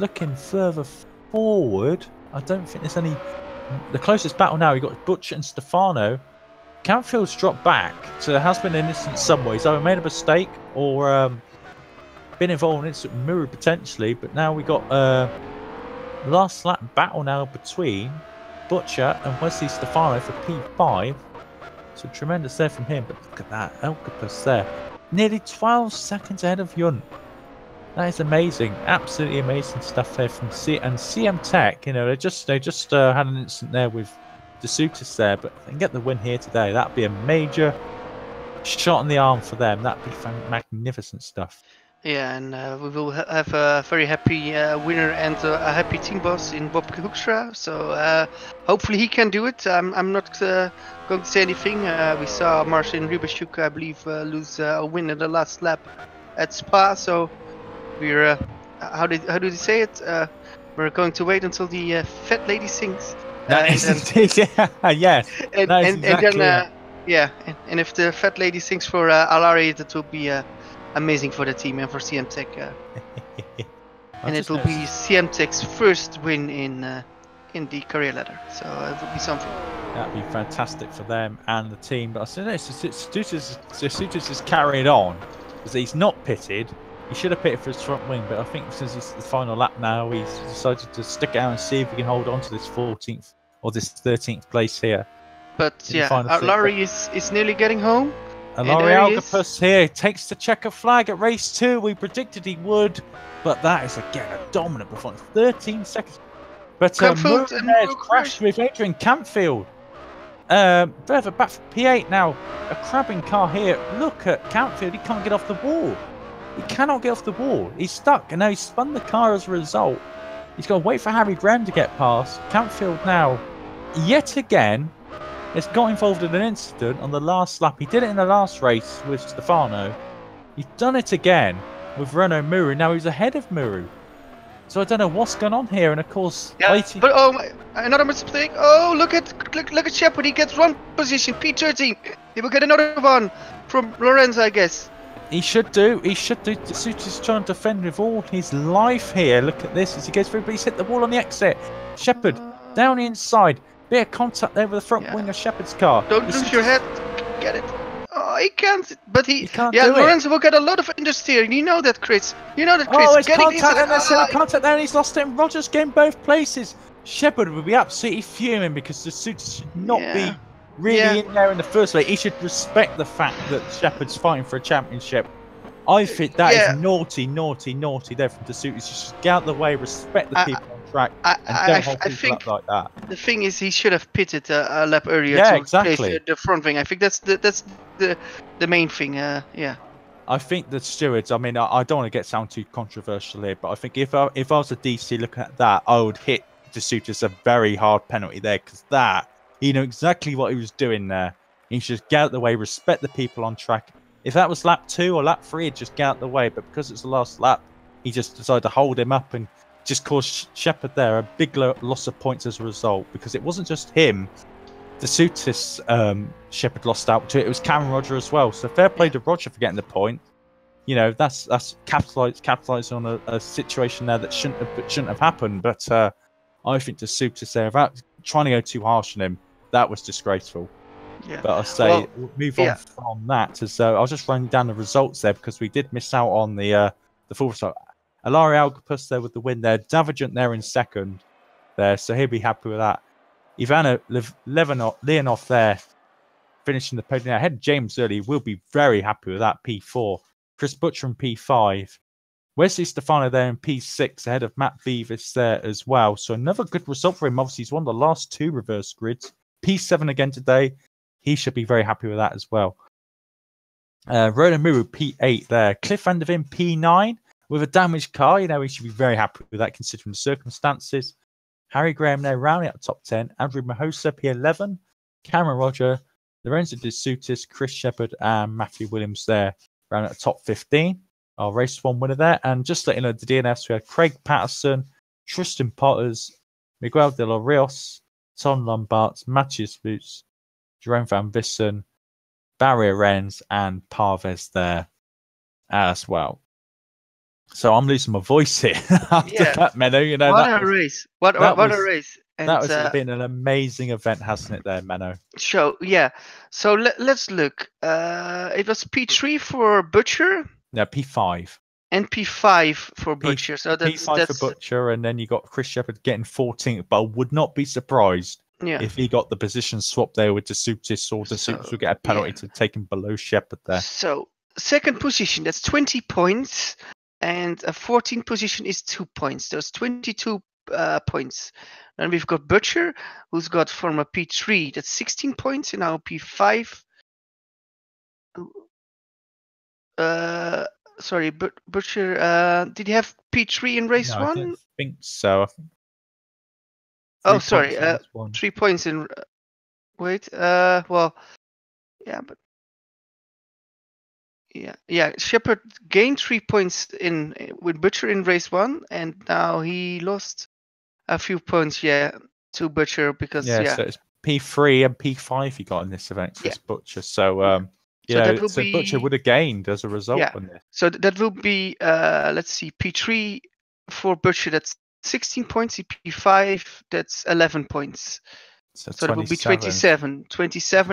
Looking further forward, I don't think there's any. The closest battle now, you've got Butcher and Stefano. Campfield's dropped back, so there has been an incident somewhere. He's either made a mistake or been involved in an incident with Muru potentially. But now we got last lap battle now between Butcher and Wesley Stefano for P5. So tremendous there from him. But look at that, Elkapus there, nearly 12 seconds ahead of Junt. That is amazing, absolutely amazing stuff there from CM Tech. You know, they just had an incident there with Dasutis there, but if they can get the win here today, that'd be a major shot in the arm for them. That'd be magnificent stuff. Yeah, and we will have a very happy winner and a happy team boss in Bob Hoekstra. So hopefully he can do it. I'm not going to say anything. We saw Marcin Rybaszuk, I believe, lose a win in the last lap at Spa. So we're how do they say it? We're going to wait until the fat lady sings. Yes. And if the fat lady sings for Alari, that will be amazing for the team and for CM Tech. And it will be CM Tech's first win in the career ladder. So it will be something. That'd be fantastic for them and the team. But I said Dasutis is carried on because he's not pitted. He should have pitted for his front wing, but I think since it's the final lap now, he's decided to stick it out and see if he can hold on to this 14th or this 13th place here. But yeah, Alari is nearly getting home. Alari Algapus here takes the checker flag at race 2. We predicted he would, but that is again a dominant performance. 13 seconds. But Muru has crashed with Adrian Campfield. Further back for P8 now. A crabbing car here. Look at Campfield. He can't get off the wall. He cannot get off the wall. He's stuck, and now he's spun the car as a result. He's got to wait for Harry Graham to get past. Campfield now, yet again, has got involved in an incident on the last lap. He did it in the last race with Stefano. He's done it again with Renault Muru. Now he's ahead of Muru. So I don't know what's going on here. And of course, but another mistake. Oh, look at Shepard. He gets one position, P13. He will get another one from Lorenzo, I guess. He should do. Dasutis trying to defend with all his life here. Look at this as he goes through, but he's hit the wall on the exit. Shepard down the inside. Bit of contact there with the front wing of Shepard's car. Don't lose your head. Get it. Oh, he can't. But he can't yeah, do Lorenzo will get a lot of understeering. You know that, Chris. You know that, Chris. Oh, it's Getting contact and there's inside. contact there, and he's lost it. And Rogers getting both places. Shepard would be absolutely fuming because the suits should not be really in there in the first place. He should respect the fact that Shepard's fighting for a championship. I think that is naughty, naughty, naughty there from the suits. Just get out of the way, respect the people on track, and don't hold people up like that. The thing is, he should have pitted a lap earlier Yeah, to exactly. place the front wing. I think that's the main thing. Yeah. I think the stewards. I mean, I don't want to get sound too controversial here, but I think if I was a DC looking at that, I would hit De Sutis a very hard penalty there because he knew exactly what he was doing there. He should just get out of the way, respect the people on track. If that was lap 2 or lap 3, he'd just get out of the way. But because it's the last lap, he just decided to hold him up and just caused Shepard there a big loss of points as a result. Because it wasn't just him. De Sutis, Shepard lost out to it. It was Cameron Roger as well. So fair play to Roger for getting the point. You know, that's capitalising on a situation there that shouldn't have happened. But I think De Sutis there, without trying to go too harsh on him, that was disgraceful. Yeah. But I say we'll move on from that. So I'll just run down the results there because we did miss out on the full result. Alari Algapus there with the win there. Davigent there in second there, so he'll be happy with that. Ivana Leonov there finishing the podium. Ahead of James Early will be very happy with that P4. Chris Butcher in P5. Wesley Stefano there in P6 ahead of Matt Beavis there as well. So another good result for him. Obviously, he's won the last 2 reverse grids. P7 again today. He should be very happy with that as well. Roland Muru, P8 there. Cliff Van der Veen, P9 with a damaged car. You know, he should be very happy with that considering the circumstances. Harry Graham there rounding out top 10. Andrew Mahosa, P11. Cameron Roger, Lorenzo De Sutis, Chris Shepard, and Matthew Williams there rounding out top 15. Our race 1 winner there. And just letting you know the DNFs, we had Craig Patterson, Tristan Potters, Miguel de los Rios, Tom Lombard, Matthias Boots, Jerome Van Vissen, Barry Renz, and Parvez there as well. So I'm losing my voice here after that, Menno. You know, what a race! What a race! And, that has been an amazing event, hasn't it, there, Menno? So let's look. It was P3 for Butcher. No, P5. And P5 for Butcher. So that's P5 for Butcher, and then you got Chris Shepard getting 14th. But I would not be surprised if he got the position swap there with De Sutis, or De Sutis would get a penalty to take him below Shepard there. So second position, that's 20 points, and a 14th position is 2 points. There's 22 points. Then we've got Butcher, who's got from a P3, that's 16 points, and now P5. Sorry, Butcher, did you have P3 in race 1? I don't think so. Oh, sorry, 3 points in... Wait, well, yeah, but... Yeah, Shepard gained 3 points with Butcher in race 1, and now he lost a few points, to Butcher because, so it's P3 and P5 he got in this event, Chris Butcher, so... Butcher would have gained as a result on this. So that will be, let's see, P3 for Butcher, that's 16 points, P5, that's 11 points. So that would be 27,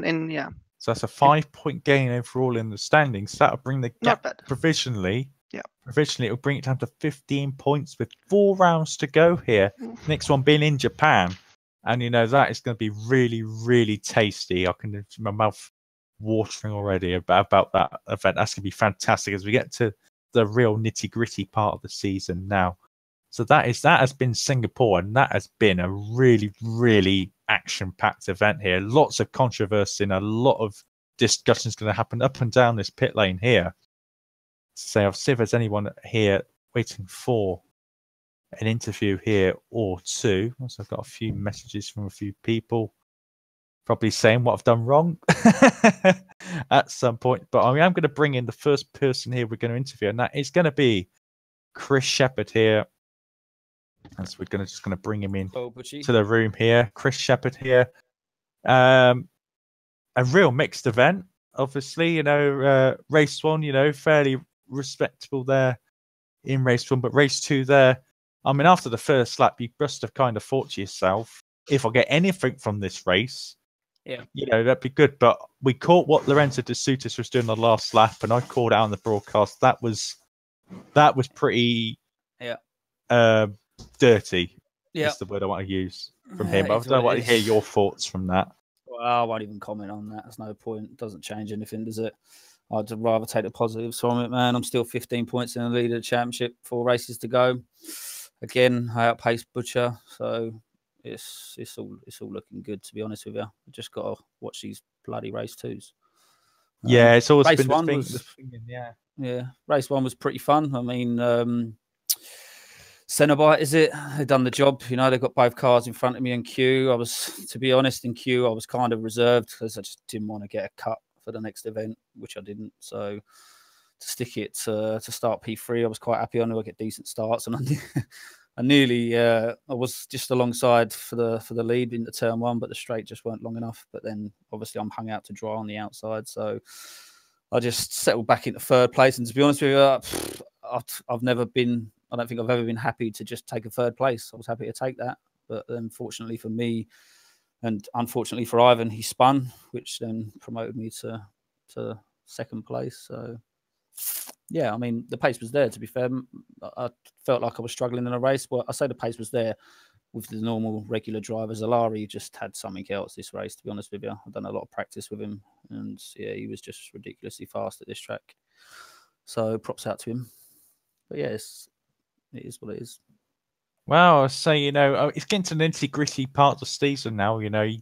and So that's a 5-point gain overall in the standings. That'll bring the gap provisionally. Yeah. Provisionally, it'll bring it down to 15 points with 4 rounds to go here. Next one being in Japan. And, you know, that is going to be really, really tasty. I can, my mouth watering already about that event. That's going to be fantastic as we get to the real nitty gritty part of the season now. So that has been Singapore, and that has been a really, really action-packed event here. Lots of controversy and a lot of discussions going to happen up and down this pit lane here. So I'll see if there's anyone here waiting for an interview here or two. Also, I've got a few messages from a few people probably saying what I've done wrong at some point. But I am going to bring in the first person here we're going to interview, and that is going to be Chris Shepard here. And so we're just going to bring him in to the room here. Chris Shepard here. A real mixed event, obviously. You know, race 1, you know, fairly respectable there in race 1, but race 2 there. I mean, after the first lap, you must have kind of thought to yourself, if I get anything from this race, Yeah. that'd be good. But we caught what Lorenzo De Sutis was doing the last lap, and I called out on the broadcast. That was pretty dirty. Yeah. Is the word I want to use from him. But I It's don't what want it to hear is. your thoughts from that. Well, I won't even comment on that. There's no point. It doesn't change anything, does it? I'd rather take the positives from it, man. I'm still 15 points in the lead of the championship, 4 races to go. Again, I outpaced Butcher, so it's all looking good, to be honest with you. I just got to watch these bloody race twos. Yeah, it's always race been one the thing, yeah. Race one was pretty fun. I mean, Cenobite, is it? They've done the job. They've got both cars in front of me in queue. To be honest, in queue, I was kind of reserved because I just didn't want to get a cut for the next event, which I didn't. So to stick it to start P3, I was quite happy. I knew I'd get decent starts, and I was just alongside for the lead into turn 1, but the straight just weren't long enough. But then obviously I'm hung out to dry on the outside, so I just settled back into 3rd place. And to be honest with you, I've never been. I don't think I've ever been happy to just take a 3rd place. I was happy to take that, but unfortunately for me, and unfortunately for Ivan, he spun, which then promoted me to 2nd place. So yeah, I mean, the pace was there, to be fair. I felt like I was struggling in a race. Well, I say the pace was there with the normal regular drivers. Alari just had something else this race, to be honest with you. I've done a lot of practice with him, and yeah, he was just ridiculously fast at this track. So props out to him. But yeah, it is what it is. Well, I say, it's getting to the nitty-gritty part of the season now. You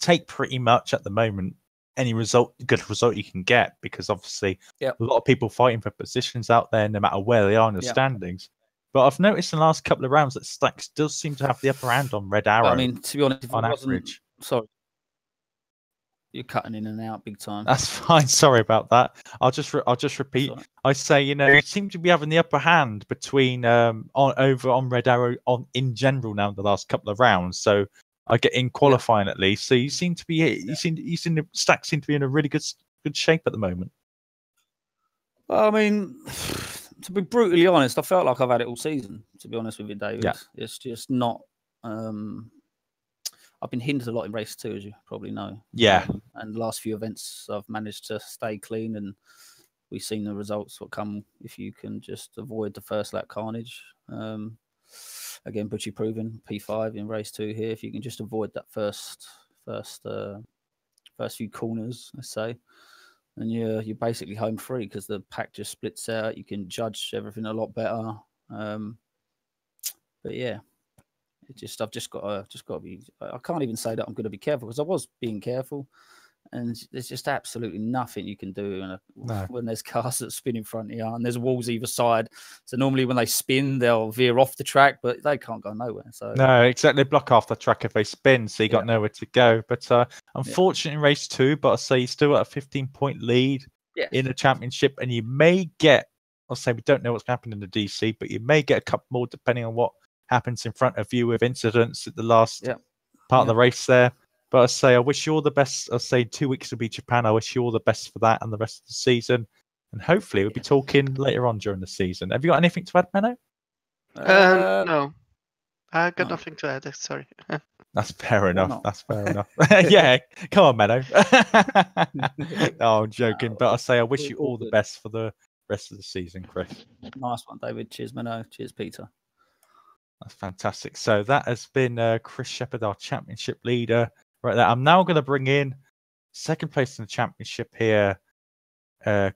take pretty much at the moment any good result you can get, because obviously a lot of people fighting for positions out there, no matter where they are in the standings. But I've noticed in the last couple of rounds that Stacks does seem to have the upper hand on Red Arrow. I mean, to be honest, if on it wasn't, average. Sorry, you're cutting in and out big time. That's fine. Sorry about that. I'll just repeat. I say, you seem to be having the upper hand between over on Red Arrow in general now in the last couple of rounds. So I get in qualifying at least. So you seem to be Stacks seem to be in a really good shape at the moment. Well, I mean, to be brutally honest, I felt like I've had it all season, to be honest with you, David. Yeah. It's just not. I've been hindered a lot in race 2, as you probably know. Yeah. And the last few events, I've managed to stay clean, and we've seen the results what come if you can just avoid the first lap carnage. Again, Butchie proven P5 in race 2 here. If you can just avoid that first few corners, let's say, and you're basically home free because the pack just splits out. You can judge everything a lot better. But yeah, I've just got to be. I can't even say that I'm going to be careful, because I was being careful, and there's just absolutely nothing you can do when there's cars that spin in front of you, and there's walls either side. So normally when they spin, they'll veer off the track, but they can't go nowhere. So no, exactly, block off the track if they spin, so you got nowhere to go. But unfortunately, in race 2, but I say you still got a 15-point lead in the championship, and you may get. I'll say we don't know what's happened in the DC, but you may get a couple more depending on what happens in front of you with incidents at the last part of the race there. But I say I wish you all the best. I say 2 weeks will be Japan. I wish you all the best for that and the rest of the season. And hopefully we'll be talking later on during the season. Have you got anything to add, Menno? No, I got nothing to add. Sorry. That's fair enough. That's fair enough. Yeah, come on, Menno. No, I'm joking. But I say I wish you all the best for the rest of the season, Chris. Nice one, David. Cheers, Menno. Cheers, Peter. That's fantastic. So that has been Chris Shepherd, our championship leader, right there. I'm now going to bring in 2nd place in the championship here,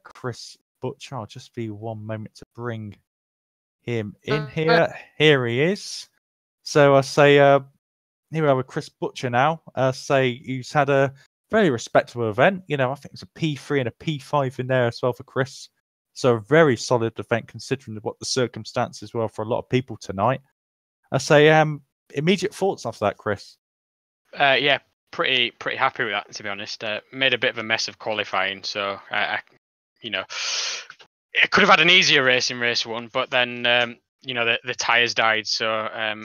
Chris Butcher. I'll just be one moment to bring him in here. Here he is. So I say, here we are with Chris Butcher now. Say he's had a very respectable event. I think it's a P3 and a P5 in there as well for Chris. So a very solid event considering what the circumstances were for a lot of people tonight. I say, immediate thoughts after that, Chris. Yeah, pretty happy with that, to be honest. Made a bit of a mess of qualifying, so I it could have had an easier race in race 1, but then the tyres died, so I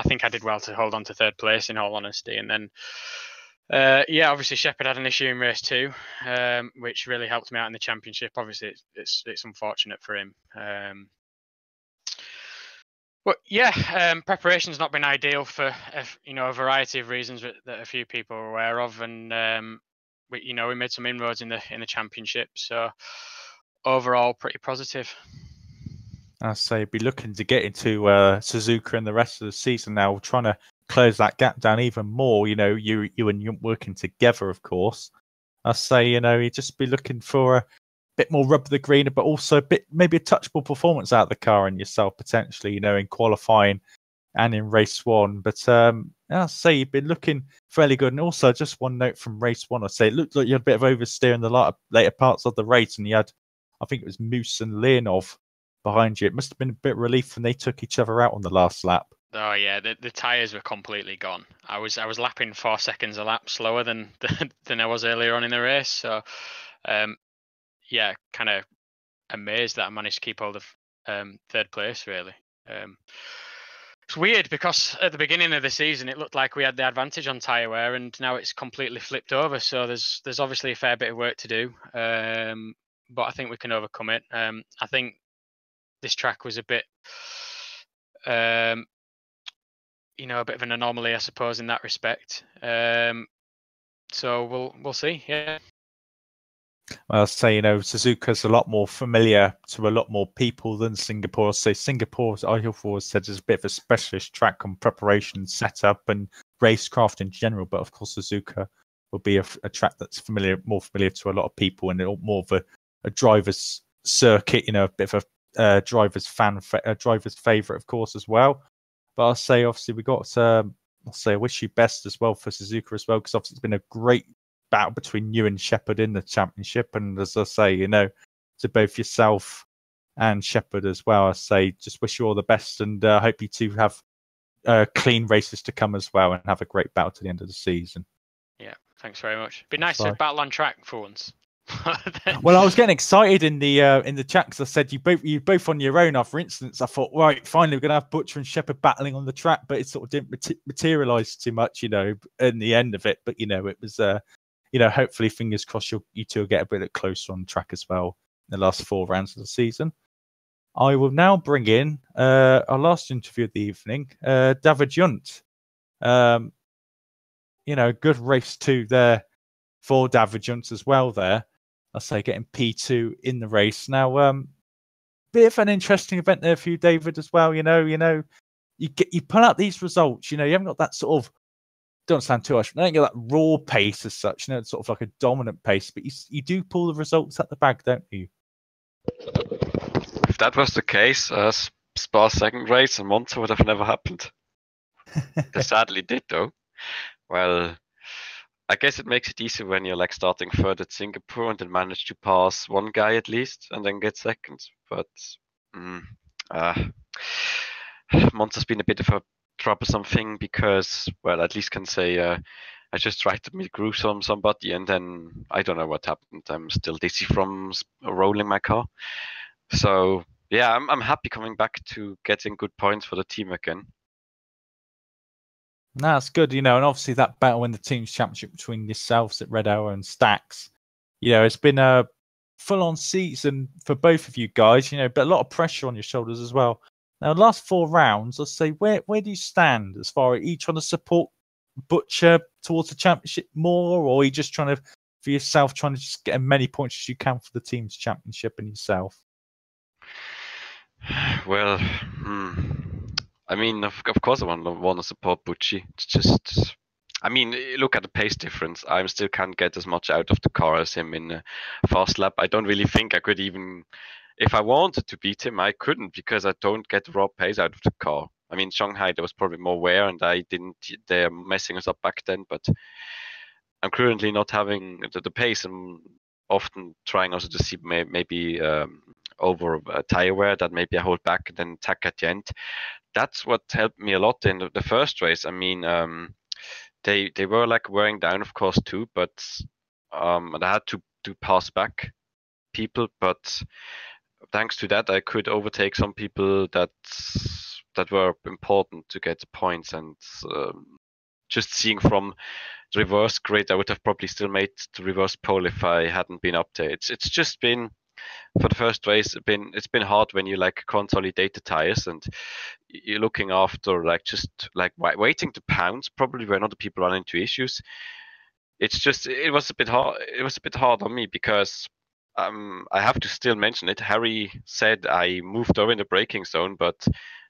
think I did well to hold on to 3rd place, in all honesty. And then obviously Shepherd had an issue in race 2, which really helped me out in the championship. Obviously, it's unfortunate for him. Well, yeah, preparation's not been ideal for a variety of reasons that a few people are aware of, and we made some inroads in the championship, so overall pretty positive. I say be looking to get into Suzuka and the rest of the season now, trying to close that gap down even more. You and you working together, of course. I say you just be looking for a bit more rub of the green, but also maybe a touchable performance out of the car and yourself potentially. In qualifying and in race one. But I say you've been looking fairly good. And also, just one note from race one, I say it looked like you had a bit of oversteer in the later parts of the race, and you had, I think it was Moose and Leonov behind you. It must have been a bit of relief when they took each other out on the last lap. Oh yeah, the tyres were completely gone. I was lapping 4 seconds a lap slower than I was earlier on in the race. So yeah, kind of amazed that I managed to keep hold of third place really. It's weird because at the beginning of the season it looked like we had the advantage on tyre wear, and now it's completely flipped over. So there's obviously a fair bit of work to do, but I think we can overcome it. I think this track was a bit, a bit of an anomaly, I suppose, in that respect. So we'll see. Yeah. Well, I'll say, Suzuka's a lot more familiar to a lot more people than Singapore. So Singapore, I've always said, is a bit of a specialist track on preparation, setup, and racecraft in general. But of course, Suzuka will be a track that's more familiar to a lot of people, and more of a driver's circuit. A bit of a driver's favourite, of course, as well. But I'll say, obviously, we got. I'll say, I wish you best as well for Suzuka as well, because obviously it's been a great battle between you and Shepherd in the championship. And as I say, to both yourself and Shepherd as well, I say, just wish you all the best, and hope you two have clean races to come as well, and have a great battle to the end of the season. Yeah, thanks very much. It'd be nice to battle on track for once. Well, I was getting excited in the chat because I said you both on your own. For instance, I thought, right, finally we're gonna have Butcher and Shepherd battling on the track, but it sort of didn't materialize too much, in the end of it. But it was, hopefully, fingers crossed, you two will get a bit closer on the track as well in the last 4 rounds of the season. I will now bring in our last interview of the evening, David Junt. Good race 2 there for David Junt as well there. I say getting P2 in the race. Now, bit of an interesting event there for you, David, as well. You pull out these results. You haven't got that sort of, don't sound too harsh, but don't get that raw pace as such. It's sort of like a dominant pace, but you do pull the results at the bag, don't you? If that was the case, Spa's second race in Monza would have never happened. It sadly did, though. Well, I guess it makes it easier when you're starting third at Singapore and then manage to pass one guy at least and then get second. But Monza's been a bit of a troublesome thing because, well, at least can say I just tried to mid-groove somebody and then I don't know what happened. I'm still dizzy from rolling my car. So yeah, I'm happy coming back to getting good points for the team again. No, that's good, and obviously that battle in the team's championship between yourselves at Red Arrow and Stacks, it's been a full-on season for both of you guys, but a lot of pressure on your shoulders as well. Now, the last 4 rounds, let's say, where do you stand as far as you trying to support Butcher towards the championship more, or are you just trying to just get as many points as you can for the team's championship and yourself? Well, I mean, of course, I want to support Butchie. It's just, I mean, look at the pace difference. I still can't get as much out of the car as him in a fast lap. I don't really think I could even, if I wanted to beat him, I couldn't because I don't get raw pace out of the car. I mean, Shanghai, there was probably more wear and they're messing us up back then, but I'm currently not having the pace. I'm often trying also to see maybe over tire wear that maybe I hold back and then attack at the end. That's what helped me a lot in the first race. I mean, they were wearing down, of course, too, but and I had to pass back people. But thanks to that, I could overtake some people that were important to get points. And just seeing from reverse grid, I would have probably still made the reverse pole if I hadn't been up there. It's just been for the first race, it's been hard when you like consolidate the tires and you're looking after like just like waiting to pounce probably when other people run into issues. It's just it was a bit hard. It was a bit hard on me because I have to still mention it. Harry said I moved over in the braking zone, but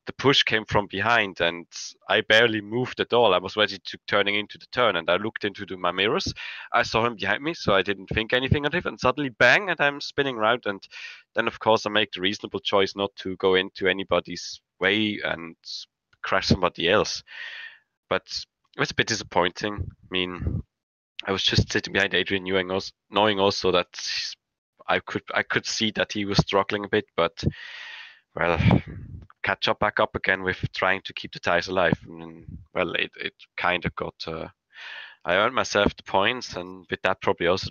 the push came from behind and I barely moved at all. I was ready to turning into the turn and I looked into my mirrors. I saw him behind me, so I didn't think anything of it. And suddenly, bang! And I'm spinning around. And then, of course, I make the reasonable choice not to go into anybody's way and crash somebody else. But it was a bit disappointing. I mean, I was just sitting behind Adrian, knowing also that I could see that he was struggling a bit, but well, back up again with trying to keep the tires alive. And well, it kind of got. I earned myself the points, and with that probably also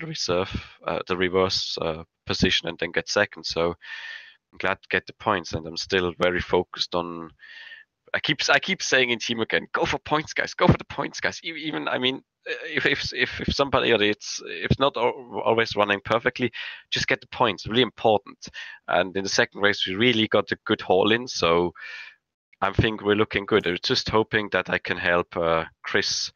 the reverse position, and then get second. So I'm glad to get the points, and I'm still very focused on. I keep saying in team again, go for points, guys. Go for the points, guys. Even I mean, if somebody or it's not always running perfectly, just get the points. Really important. And in the second race, we really got a good haul in. So I think we're looking good. I'm just hoping that I can help Chris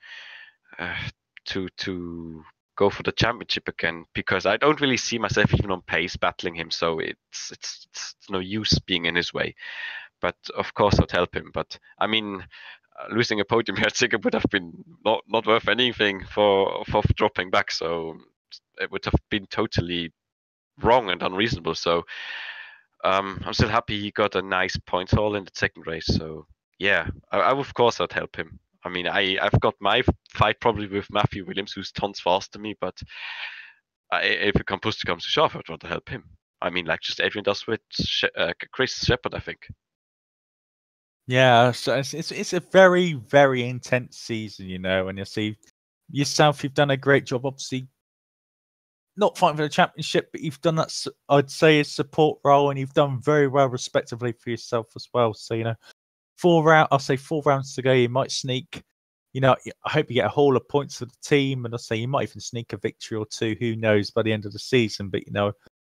to go for the championship again, because I don't really see myself even on pace battling him. So it's no use being in his way. But of course, I'd help him. But I mean, losing a podium here at Sigurd would have been not worth anything for dropping back. So it would have been totally wrong and unreasonable. So I'm still happy he got a nice point haul in the second race. So yeah, I of course I'd help him. I mean, I've got my fight probably with Matthew Williams, who's tons faster than me. But if it comes to shove, I'd rather help him. I mean, like just Adrian does with Chris Shepard, I think. Yeah, so it's a very, very intense season, you know, and you see yourself, you've done a great job, obviously not fighting for the championship, but you've done that, I'd say, a support role, and you've done very well respectively for yourself as well. So, you know, 4 rounds to go, you might sneak, you know, I hope you get a haul of points for the team, and I'll say you might even sneak a victory or two, who knows, by the end of the season. But, you know,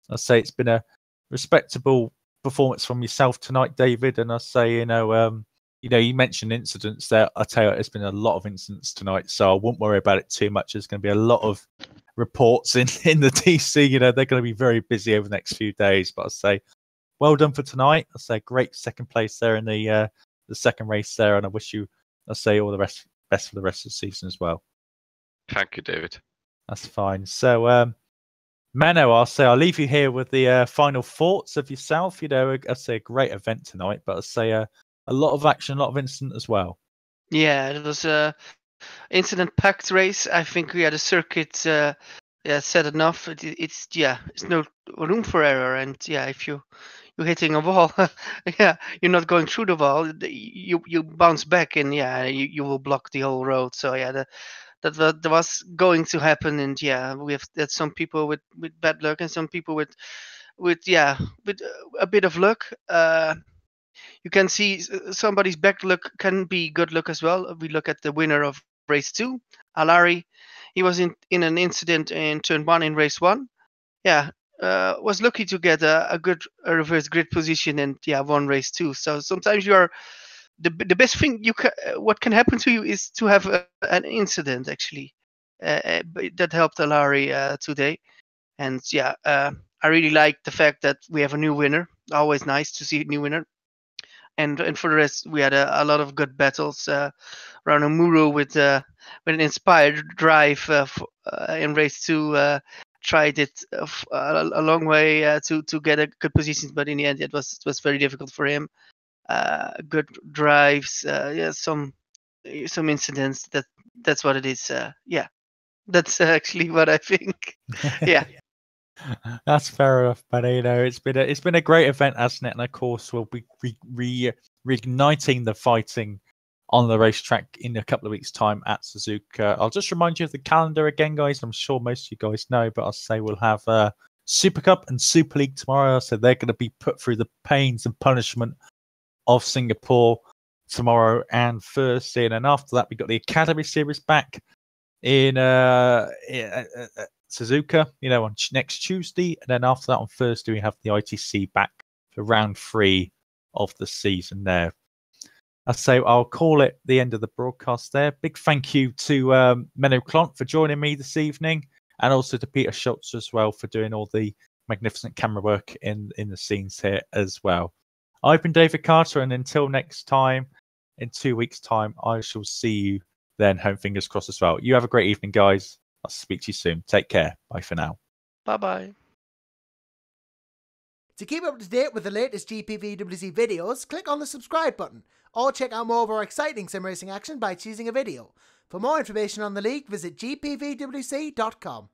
I'll say it's been a respectable performance from yourself tonight, David. And I say, you know, you mentioned incidents there. I tell you, there's been a lot of incidents tonight, so I won't worry about it too much. There's going to be a lot of reports in the TC. You know, they're going to be very busy over the next few days. But I say, well done for tonight. I say, great second place there in the second race there, and I wish you, I say, all the best for the rest of the season as well. Thank you, David. That's fine. So, Mano, I'll leave you here with the final thoughts of yourself. You know, I say a great event tonight, but I say a lot of action, a lot of incident as well. Yeah, it was a incident-packed race. I think we had a circuit said enough. It's no room for error, and if you're hitting a wall, you're not going through the wall. You bounce back, and you will block the whole road. So that was going to happen, and we have that some people with bad luck and some people with a bit of luck. You can see somebody's bad luck can be good luck as well. We look at the winner of race 2, Alari. He was in an incident in turn 1 in race 1. Was lucky to get a good reverse grid position and won race 2. So sometimes you are the best thing what can happen to you is to have an incident actually. That helped Alari today, and I really like the fact that we have a new winner. Always nice to see a new winner. And for the rest, we had a lot of good battles. Ranamuro with an inspired drive in race 2 tried it a long way to get a good position, but in the end, it was very difficult for him. Good drives, some incidents. That's what it is. That's actually what I think. Yeah. That's fair enough, but you know, it's been a great event, hasn't it? And of course, we'll be reigniting the fighting on the racetrack in a couple of weeks' time at Suzuka. I'll just remind you of the calendar again, guys. I'm sure most of you guys know, but I'll say we'll have Super Cup and Super League tomorrow, so they're going to be put through the pains and punishment of Singapore tomorrow and Thursday, and then after that, we've got the Academy Series back in Suzuka, on next Tuesday. And then after that, on Thursday, we have the ITC back for round 3 of the season there. So I'll call it the end of the broadcast there. Big thank you to Menno Klont for joining me this evening, and also to Peter Schultz as well for doing all the magnificent camera work in the scenes here as well. I've been David Carter, and until next time, in 2 weeks' time, I shall see you then, home fingers crossed as well. You have a great evening, guys. I'll speak to you soon. Take care. Bye for now. Bye-bye. To keep up to date with the latest GPVWC videos, click on the subscribe button, or check out more of our exciting sim racing action by choosing a video. For more information on the league, visit gpvwc.com.